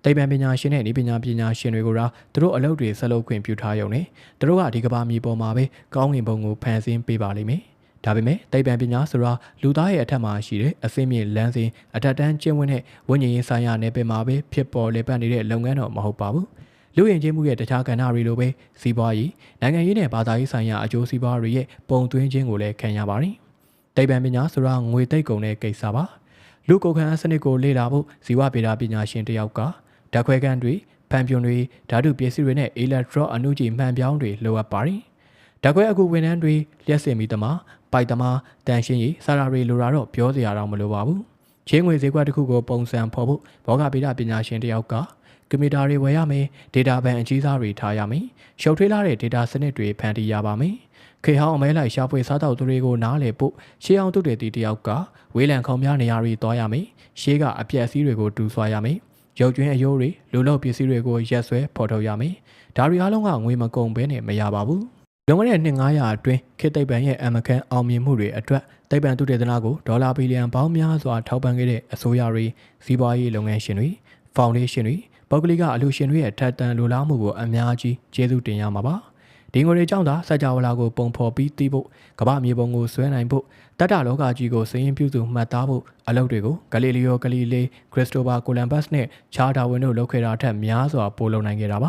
သိပ္ပံပညာရှင်နဲ့ဤပညာရှင်တွေကိုတော့သူတို့အလုပ်တွေဆက်လုပ်ခွင့်ပြုထားရုံနဲ့သူတို့ကဒီကဘာမြေပေါ်မှာပဲကောင်းကင်ဘုံကိုဖန်ဆင်းပေးပါလိမ့်မယ်ဒါပေမဲ့သိပ္ပံပညာဆိုတာလူသားရဲ့အထက်မှာရှိတဲ့အစင်းမြင့်လမ်းစဉ်အထက်တန်းကျင့်ဝတ်နဲ့ဝိညာဉ်ရေးဆိုင်ရာနယ်ပယ်မှာပဲဖြစ်ပေါ်လေပတ်နေတဲ့လုပ်ငန်းတော့မဟုတ်ပါဘူးလူရင်ချင်းမှုရဲ့တခြားကဏ္ဍတွေလိုပဲစီးပွားရေးနိုင်ငံရေးနဲ့ဘာသာရေးဆိုင်ရာအကျိုးစီးပွားတွေရဲ့ပုံသွင်းခြင်းကိုလည်းခံရပါတယ်သိပ္ပံပညာဆိုတာငွေသိပ်ကုန်တဲ့ကိစ္စပါလူကိုယ်ခံစနစ်ကိုလေ့လာဖို့ဇီဝဗေဒပညာရှင်တယောက်ကဓာတ်ခွဲခန်းတွေဖန်ပြွန်တွေဓာတုပစ္စည်းတွေနဲ့အီလက်ထရော့အနုကြည်မှန်ပြောင်းတွေလိုအပ်ပါတယ်ဓာတ်ခွဲအကူဝန်ထမ်းတွေလျှက်စင်မီသမားပိုက်သမားတန်ရှင်းရည်စာရာတွေလိုတာတော့ပြောစရာတော့မလိုပါဘူးချင်းငွေဈေးကွက်တစ်ခုကိုပုံစံဖော်ဖို့ဘောဂဗေဒပညာရှင်တယောက်ကကွန်ပျူတာတွေဝယ်ရမယ်ဒေတာဘန်အကြီးစားတွေထားရမယ်ရှုပ်ထွေးလာတဲ့ဒေတာစနစ်တွေဖန်တီးရပါမယ်ခေဟောင်းအမဲလိုက်ရှာဖွေစားတောက်သူတွေကိုနားလည်ဖို့ရှေးအောင်သူတွေတယောက်ကဝေးလံခေါင်များနေရာတွေတွားရမယ်ရှေးကအပြက်အစည်းတွေကိုတူဆွာရမယ်ရုပ်ကျွင်းအယိုးတွေလူလုပ်ပစ္စည်းတွေကိုရက်ဆွဲဖော်ထုတ်ရမယ်ဒါတွေအားလုံးကငွေမကုန်ဘဲနဲ့မရပါဘူးလွန်ခဲ့တဲ့နှစ်900အတွင်းခေတ်သိပ္ပံရဲ့အမကန်အောင်မြင်မှုတွေအတွက်သိပ္ပံသုတေသနကိုဒေါ်လာဘီလီယံပေါင်းများစွာထောက်ပံ့ခဲ့တဲ့အစိုးရတွေစီးပွားရေးလုပ်ငန်းရှင်တွေဖောင်ဒေးရှင်းတွေပုဂ္ဂလိကအလှူရှင်တွေရဲ့ထက်သန်လိုလားမှုကိုအများကြီးကျေးဇူးတင်ရမှာပါဒီငွေတွေကြောင့်သာစัจ java လာကိုပုံဖော်ပြီးသိဖို့ကမ္ဘာမြေပုံကိုဆွဲနိုင်ဖို့တတ္တလောကကြီးကိုစည်ရင်ပြုစုမှတ်သားဖို့အလုပ်တွေကိုဂလီလီယိုဂလီလေးခရစ္စတိုဖာကိုလမ်ဘတ်နဲ့ချာဒါဝင်တို့လုပ်ခဲ့တာထက်များစွာပိုလုပ်နိုင်ခဲ့တာပါ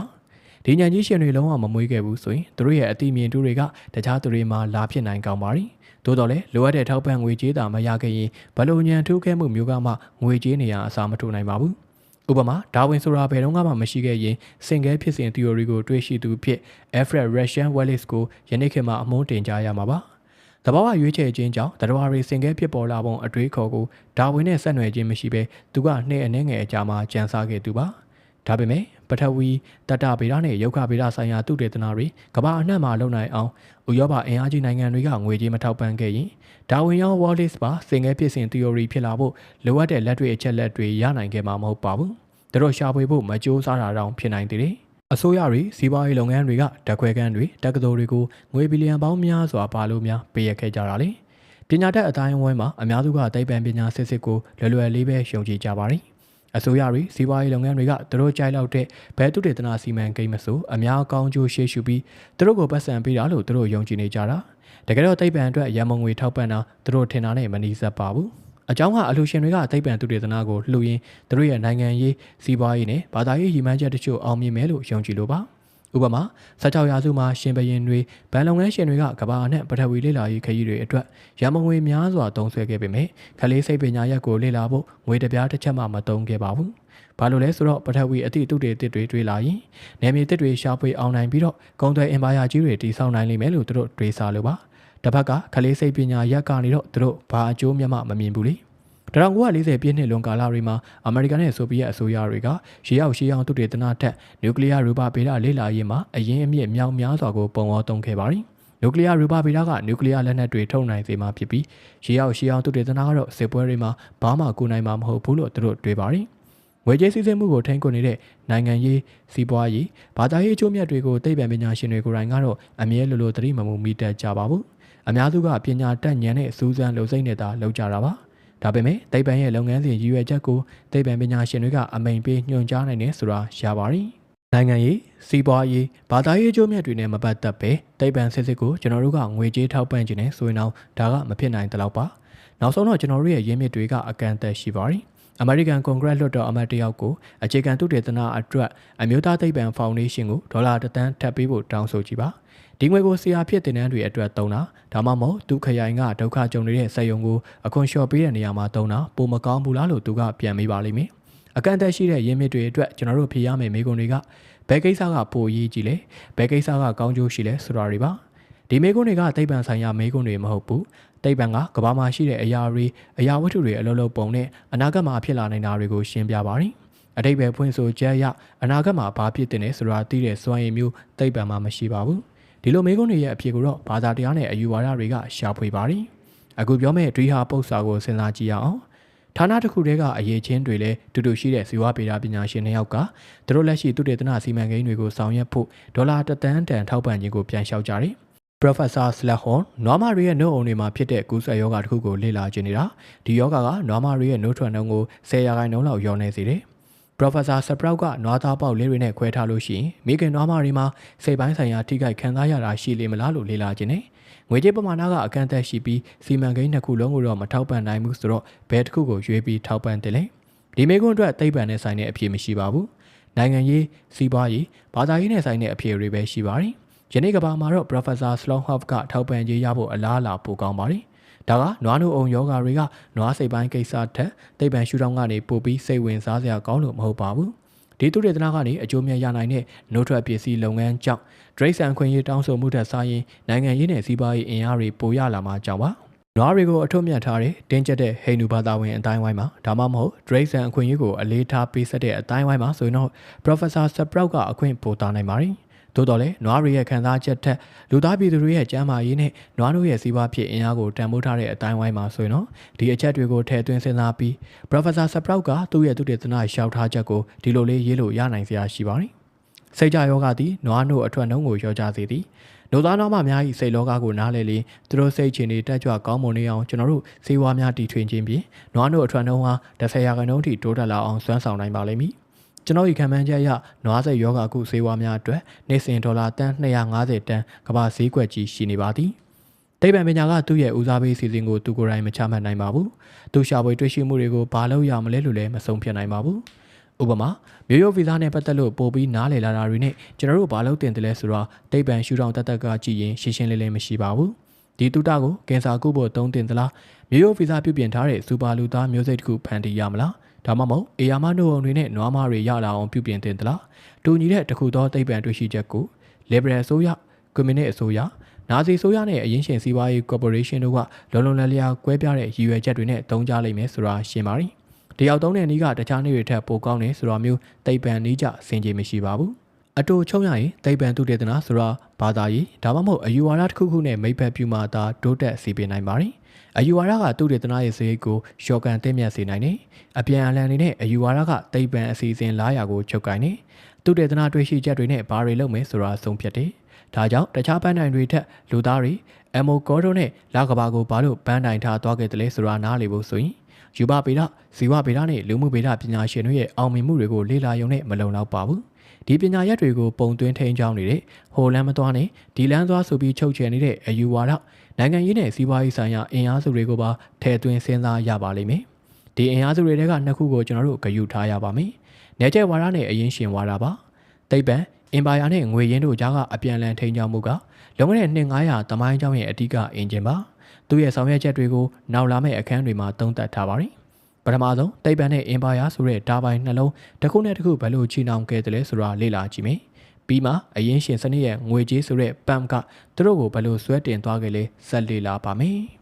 ဒီဉာဏ်ကြီးရှင်တွေလုံးဝမမွေးခဲ့ဘူးဆိုရင်သူတို့ရဲ့အသိမြင်တူတွေကတခြားသူတွေမှာလာဖြစ်နိုင်ကောင်းပါရီသို့တော်လည်းလိုအပ်တဲ့ထောက်ပံ့ငွေကြေးသာမရခဲ့ရင်ဘလို့ဉာဏ်ထူးခဲမှုမျိုးကမှငွေကြေးနေရအစားမထိုးနိုင်ပါဘူးဥပမာဒါဝင်ဆိုတာဘယ်တော့မှမရှိခဲ့ရင်စင်ကဲဖြစ်စဉ် theory ကိုတွေးရှိသူဖြစ် Alfred Russian Wallace ကိုယနေ့ခေတ်မှာအမုန်းတင်ကြရမှာပါ။တဘာဝရွေးချယ်ခြင်းကြောင့်တရားတွေစင်ကဲဖြစ်ပေါ်လာပုံအတွေးခေါ်ကိုဒါဝင်နဲ့ဆက်နွယ်ခြင်းမရှိဘဲသူကနှစ်အနည်းငယ်အကြာမှာကြံစားခဲ့သူပါ။ဒါပေမဲ့ပထဝီတတ္တဗေဒနဲ့ယုတ်ခဗေဒဆိုင်ရာသုတေသနတွေကမ္ဘာအနှံ့မှာလုပ်နိုင်အောင်ဥရောပအင်အားကြီးနိုင်ငံတွေကငွေကြေးမထောက်ပံ့ခဲ့ရင်ဒါဝင်ရော Wallace ပါစင်ကဲဖြစ်စဉ် theory ဖြစ်လာဖို့လိုအပ်တဲ့လက်တွေ့အချက်လက်တွေရနိုင်ခဲ့မှာမဟုတ်ပါဘူး။တို့ရှာဖွေဖို့မကြိုးစားတာတောင်ဖြစ်နိုင်သေးတယ်။အစိုးရတွေစီးပွားရေးလုပ်ငန်းတွေကဓာတ်ခွဲခန်းတွေတက္ကသိုလ်တွေကိုငွေဘီလီယံပေါင်းများစွာပါလို့များပေးရခဲ့ကြတာလေ။ပညာတတ်အတိုင်းအဝိုင်းမှာအများစုကသိပ္ပံပညာစစ်ကိုလွယ်လေးပဲယုံကြည်ကြပါတယ်။အစိုးရတွေစီးပွားရေးလုပ်ငန်းတွေကတို့ကြိုက်လောက်တဲ့ဘဲသုတေသနစီမံကိန်းမဆိုအများအကောင်းကျိုးရှေ့ရှုပြီးတို့ကိုပတ်စံပေးတာလို့တို့ယုံကြည်နေကြတာ။တကယ်တော့သိပ္ပံအတွက်ရမုံငွေထောက်ပံ့တာတို့ထင်တာနဲ့မနီးစပ်ပါဘူး။အကြောင်းကအလှူရှင်တွေကသိပ္ပံသုတေသနကိုလှူရင်းတို့ရဲ့နိုင်ငံရေးစီးပွားရေးနဲ့ဘာသာရေးရည်မှန်းချက်တချို့အောင်မြင်မယ်လို့ယုံကြည်လို့ပါဥပမာ16ရာစုမှာရှင်ဘရင်တွေဗန်လုပ်ငန်းရှင်တွေကကဘာနဲ့ပထဝီလေ့လာရေးခရီးတွေအတွက်ရမငွေများစွာသုံးစွဲခဲ့ပေမဲ့ခလေးစိတ်ပညာရပ်ကိုလေ့လာဖို့ငွေတစ်ပြားတစ်ချက်မှမသုံးခဲ့ပါဘူးဘာလို့လဲဆိုတော့ပထဝီအသည့်သုတေသစ်တွေတွေးလာရင်နယ်မြေသစ်တွေရှာဖွေအောင်နိုင်ပြီးတော့ကုန်သွယ်အင်ပါယာကြီးတွေတည်ဆောက်နိုင်လိမ့်မယ်လို့တို့တွေးစားလို့ပါတစ်ဖက်ကခလေးစိတ်ပညာရပ်ကနေတော့တို့ဘာအကျိုးမျှမမြင်ဘူးလေ 1940ပြည့်နှစ်လွန်ကာလတွေမှာအမေရိကန်နဲ့ဆိုဗီယက်အစိုးရတွေကရေအောက်ရှေးဟောင်းသုတေသနထက်နျူကလ িয়ার ရူပဗေဒလေ့လာရေးမှာအရင်းအမြစ်မြောက်များစွာကိုပုံဖော်သုံးခဲ့ပါတယ်နျူကလ িয়ার ရူပဗေဒကနျူကလ িয়ার လက်နက်တွေထုတ်နိုင်စေမှာဖြစ်ပြီးရေအောက်ရှေးဟောင်းသုတေသနကတော့စစ်ပွဲတွေမှာဘာမှကူနိုင်မှာမဟုတ်ဘူးလို့သူတို့တွေးပါတယ်ငွေကြေးစည်းစိမ်မှုကိုထိန်းကွပ်နေတဲ့နိုင်ငံရေးစီးပွားရေးဘာသာရေးအကျိုးမြတ်တွေကိုသိပ္ပံပညာရှင်တွေကိုယ်တိုင်ကတော့အမြဲလိုလိုသတိမမူမိတတ်ကြပါဘူးအများစုကပညာတတ်ဉာဏ်နဲ့စူးစမ်းလုံစိတ်နေတာလောက်ကြတာပါဒါပေမဲ့သိပ္ပံရဲ့လုပ်ငန်းစဉ်ရည်ရွယ်ချက်ကိုသိပ္ပံပညာရှင်တွေကအမိန်ပေးညွှန်ကြားနိုင်တယ်ဆိုတာရပါတယ်နိုင်ငံရေးစီးပွားရေးဘာသာရေးအကျိုးမြတ်တွေနဲ့မပတ်သက်ပဲသိပ္ပံစစ်စစ်ကိုကျွန်တော်တို့ကငွေကြေးထောက်ပံ့ခြင်းနဲ့ဆိုရင်တော့ဒါကမဖြစ်နိုင်သလောက်ပါနောက်ဆုံးတော့ကျွန်တော်တို့ရဲ့ရင်းမြစ်တွေကအကန့်အသတ်ရှိပါတယ်အမေရိကန်ကွန်ဂရက်လွှတ်တော်အမတ်တယောက်ကိုအခြေခံသုတေသနအတွက်အမျိုးသားသိပ္ပံဖောင်ဒေးရှင်းကိုဒေါ်လာ1 သန်းထပ်ပေးဖို့တောင်းဆိုကြည့်ပါဒီငွေကိုဆရာဖြစ်တင်တန်းတွေအတွက်သုံးတာဒါမှမဟုတ်သူခရိုင်ကဒုက္ခကြုံနေတဲ့စက်ရုံကိုအခွန်လျှော့ပေးတဲ့နေရာမှာသုံးတာပိုမကောင်းဘူးလားလို့သူကပြန်မေးပါလိမ့်မယ်အကန့်အသတ်ရှိတဲ့ရင်းမြစ်တွေအတွက်ကျွန်တော်တို့ဖြေရမယ့်မေးခွန်းတွေကဘယ်ကိစ္စကပိုအရေးကြီးလဲဘယ်ကိစ္စကကောင်းကျိုးရှိလဲဆိုတာတွေပါဒီမေးခွန်းတွေကသိပ္ပံဆိုင်ရာမေးခွန်းတွေမဟုတ်ဘူးသိပ္ပံကကမ္ဘာမှာရှိတဲ့အရာတွေအရာဝတ္ထုတွေအလုံးလုံးပုံနဲ့အနာဂတ်မှာဖြစ်လာနိုင်တာတွေကိုရှင်းပြပါတယ်အတိတ်ပဲဖွင့်ဆိုချက်အရအနာဂတ်မှာဘာဖြစ်တင်လဲဆိုတာသိတဲ့စွမ်းရည်မျိုးသိပ္ပံမှာမရှိပါဘူးဒီလိုမေးခွန်းတွေရဲ့အဖြေကိုတော့ဘာသာတရားနဲ့အယူဝါဒတွေကရှာဖွေပါတယ်အခုပြောမယ့်ဒွိဟာပု္ပ္ပစာကိုစဉ်းစားကြည့်ရအောင်ဌာနတစ်ခုတည်းကအရေးချင်းတွေလည်းတူတူရှိတဲ့ဇီဝဗေဒပညာရှင်2ယောက်ကသူတို့လက်ရှိသုတေသနစီမံကိန်းတွေကိုဆောင်ရွက်ဖို့ဒေါ်လာ1 သန်းတန်ထောက်ပံ့ခြင်းကိုပြန်လျှောက်ကြတယ်Professor Slahorn နွားမတွေရဲ့နှုတ်အုံတွေမှာဖြစ်တဲ့ကူးစက်ရောဂါတစ်ခုကိုလေ့လာကြည့်နေတာဒီရောဂါကနွားမတွေရဲ့နှုတ်ထွက်နှုန်းကို10%လောက်လျော့နေစေတယ်Professor Sprout ကနွားသားပေါက်လေးတွေနဲ့ခွဲထားလို့ရှိရင်မိခင်နွားမတွေမှာစိတ်ပိုင်းဆိုင်ရာထိခိုက်ခံစားရတာရှိလေမလားလို့လေ့လာခြင်းနဲ့ငွေကြေးပမာဏကအကန့်အသတ်ရှိပြီးစီမံကိန်းတစ်ခုလုံးကိုတော့မထောက်ပံ့နိုင်ဘူးဆိုတော့ဘယ်တစ်ခုကိုရွေးပြီးထောက်ပံ့တယ်လဲဒီမေးခွန်းအတွက်သိပ္ပံနဲ့ဆိုင်တဲ့အဖြေမရှိပါဘူးနိုင်ငံရေးစီးပွားရေးဘာသာရေးနဲ့ဆိုင်တဲ့အဖြေတွေပဲရှိပါတယ်ယနေ့ကဘာမှာတော့ Professor Sloanhoff ကထောက်ပံ့ကြေးရဖို့အလားအလာပိုကောင်းပါတယ်ဒါကနွားနို့အုံယောဂါတွေကနွားစိတ်ပိုင်းကိစ္စထက်သိပ္ပံရှုထောင့်ကနေပိုပြီးစိတ်ဝင်စားစရာကောင်းလို့မဟုတ်ပါဘူးဒီသုတေသနကနေအကျိုးမြတ်ရနိုင်တဲ့နှုတ်ထွက်ပစ္စည်းလုပ်ငန်းကြောင့်ဒရိတ်ဆန်ခွင့်ရေးတောင်းဆိုမှုထက်စာရင်နိုင်ငံရေးနဲ့စီးပွားရေးအင်အားတွေပိုရလာမှာကြောင့်ပါနွားတွေကိုအထွတ်မြတ်ထားတဲ့တင်းကျပ်တဲ့ဟိန္ဒူဘာသာဝင်အတိုင်းဝိုင်းမှာဒါမှမဟုတ်ဒရိတ်ဆန်အခွင့်အရေးကိုအလေးထားပေးဆက်တဲ့အတိုင်းဝိုင်းမှာဆိုရင်တော့ Professor Sprout ကအခွင့်ပိုသားနိုင်ပါတယ်သို့တော်လည်းနွားတွေရဲ့ခံစားချက်ထက်လူသားပြည်သူတွေရဲ့ကျန်းမာရေးနဲ့နွားတို့ရဲ့စီးပွားဖြစ်အင်အားကိုတန်ဖိုးထားတဲ့အတိုင်းဝိုင်းမှာဆိုရင်တော့ဒီအချက်တွေကိုထည့်သွင်းစဉ်းစားပြီး Professor Sprout ကသူ့ရဲ့သုတေသနရှောက်ထားချက်ကိုဒီလိုလေးရေးလို့ရနိုင်စရာရှိပါတယ်။စိတ်ကြယောဂသည်နွားတို့အထွက်နှုန်းကိုလျော့ချစေသည်။နိုသားနွားမများ၏စိတ်လောကကိုနားလည်လေသူတို့စိတ်ချနေတက်ကြွကောင်းမွန်နေအောင်ကျွန်တော်တို့စေဝါများတီထွင်ခြင်းဖြင့်နွားတို့အထွက်နှုန်းဟာ10%ထိတိုးတက်လာအောင်စွမ်းဆောင်နိုင်ပါလိမ့်မည်။ကျွန်တော်ဤခံမှန်းချက်အရနွားစိတ်ယောဂကုဆေးဝါးများအတွက်နေ့စဉ်ဒေါ်လာတန်250တန်ကမ္ဘာဈေးကွက်ကြီးရှိနေပါသည်သိပ္ပံပညာကသူ့ရဲ့ဦးစားပေးအစီအစဉ်ကိုသူကိုယ်တိုင်မချမှတ်နိုင်ပါဘူးသူရှာဖွေတွေ့ရှိမှုတွေကိုဘာလို့ရမလဲလို့လည်းမဆုံးဖြတ်နိုင်ပါဘူးဥပမာမျိုးရိုးဗီဇနဲ့ပတ်သက်လို့ပို့ပြီးနားလည်လာတာတွေနဲ့ကျွန်တော်တို့ဘာလို့တင်တယ်လဲဆိုတော့သိပ္ပံရှုထောင့်တက်ကကြည့်ရင်ရှင်းရှင်းလင်းလင်းမရှိပါဘူးဒီတူတာကိုကင်ဆာကုဖို့သုံးတင်သလားမျိုးရိုးဗီဇပြုပြင်ထားတဲ့စူပါလူသားမျိုးစိတ်တစ်ခုဖန်တီးရမလားဒါမှမဟုတ်အေယာမနိုအုံတွေနဲ့နွားမတွေရလာအောင်ပြုပြင်တင်သလားတူညီတဲ့တခုသောသိပ္ပံတွေ့ရှိချက်ကို Liberal အစိုးရ Communist အစိုးရနာဇီအစိုးရနဲ့အရင်းရှင်စီးပွားရေး Corporation တို့ကလုံလုံလည်လည်ကွဲပြားတဲ့ရည်ရွယ်ချက်တွေနဲ့သုံးကြလိမ့်မယ်ဆိုတာရှင်းပါတယ်တယောက်သုံးတဲ့နည်းကတခြားနည်းတွေထက်ပိုကောင်းတယ်ဆိုတာမျိုးသိပ္ပံနည်းကြစင်ကြေမရှိပါဘူးအတူချုံရရင်သိပ္ပံသုတေသနဆိုတာဘာသာရေးဒါမှမဟုတ်အယူဝါဒတစ်ခုခုနဲ့မိတ်ဖက်ပြုမှသာတိုးတက်စီပင်နိုင်ပါတယ်အယူဝါဒကသုတေသနရဲ့စရိတ်ကိုရှော့ကန်သိမြတ်စေနိုင်တယ်အပြန်အလှန်နေနဲ့အယူဝါဒကသိပ္ပံအစီအစဉ်လားရာကိုချုပ်ကိုင်နေသုတေသနတွေ့ရှိချက်တွေနဲ့ဘာတွေလုပ်မယ်ဆိုတာဆုံးဖြတ်တယ်ဒါကြောင့်တခြားပန်းတိုင်တွေထက်လူသားတွေအမိုကောဒိုနဲ့လကဘာကိုဘာလို့ပန်းတိုင်ထားသွားခဲ့တယ်လဲဆိုတာနားလည်ဖို့ဆိုရင်ယူဘဗေဒဇီဝဗေဒနဲ့လူမှုဗေဒပညာရှင်တွေရဲ့အောင်မြင်မှုတွေကိုလေ့လာရုံနဲ့မလုံလောက်ပါဘူးဒီပညာရပ်တွေကိုပုံသွင်းထိန်းချောင်းနေတဲ့ဟိုလမ်းမသွားနဲ့ဒီလမ်းသွားဆိုပြီးချုပ်ချယ်နေတဲ့အယူဝါဒနိုင်ငံရေးနဲ့စီးပွားရေးဆိုင်ရာအင်အားစုတွေကိုပါထည့်သွင်းစဉ်းစားရပါလိမ့်မယ်ဒီအင်အားစုတွေကနှစ်ခုကိုကျွန်တော်တို့ဂရုထားရပါမယ်နေကျဝါဒနဲ့အရင်ရှင်ဝါဒပါသိပ္ပံအင်ပါယာနဲ့ငွေရင်းတို့ကြားကအပြန်အလှန်ထိန်းချောင်းမှုကလွန်ခဲ့တဲ့နှစ်900တမိုင်းကျောင်းရဲ့အဓိကအင်ဂျင်ပါသူရဲ့ဆောင်ရွက်ချက်တွေကိုနောက်လာမယ့်အခန်းတွေမှာသုံးသပ်ထားပါတယ်ပထမဆုံးသိပ္ပံနဲ့အင်ပါယာဆိုတဲ့ဓာတ်ပိုင်းနှလုံးတစ်ခုနဲ့တစ်ခုဘယ်လိုချီနှောင်ခဲ့တယ်လဲဆိုတာလေ့လာကြည့်မယ်ပြီးမှအရင်ရှင်စနစ်ရဲ့ငွေကြေးဆိုတဲ့ပမ်ကသူတို့ကိုဘယ်လိုဆွဲတင်သွားခဲ့လဲဆက်လေ့လာပါမယ်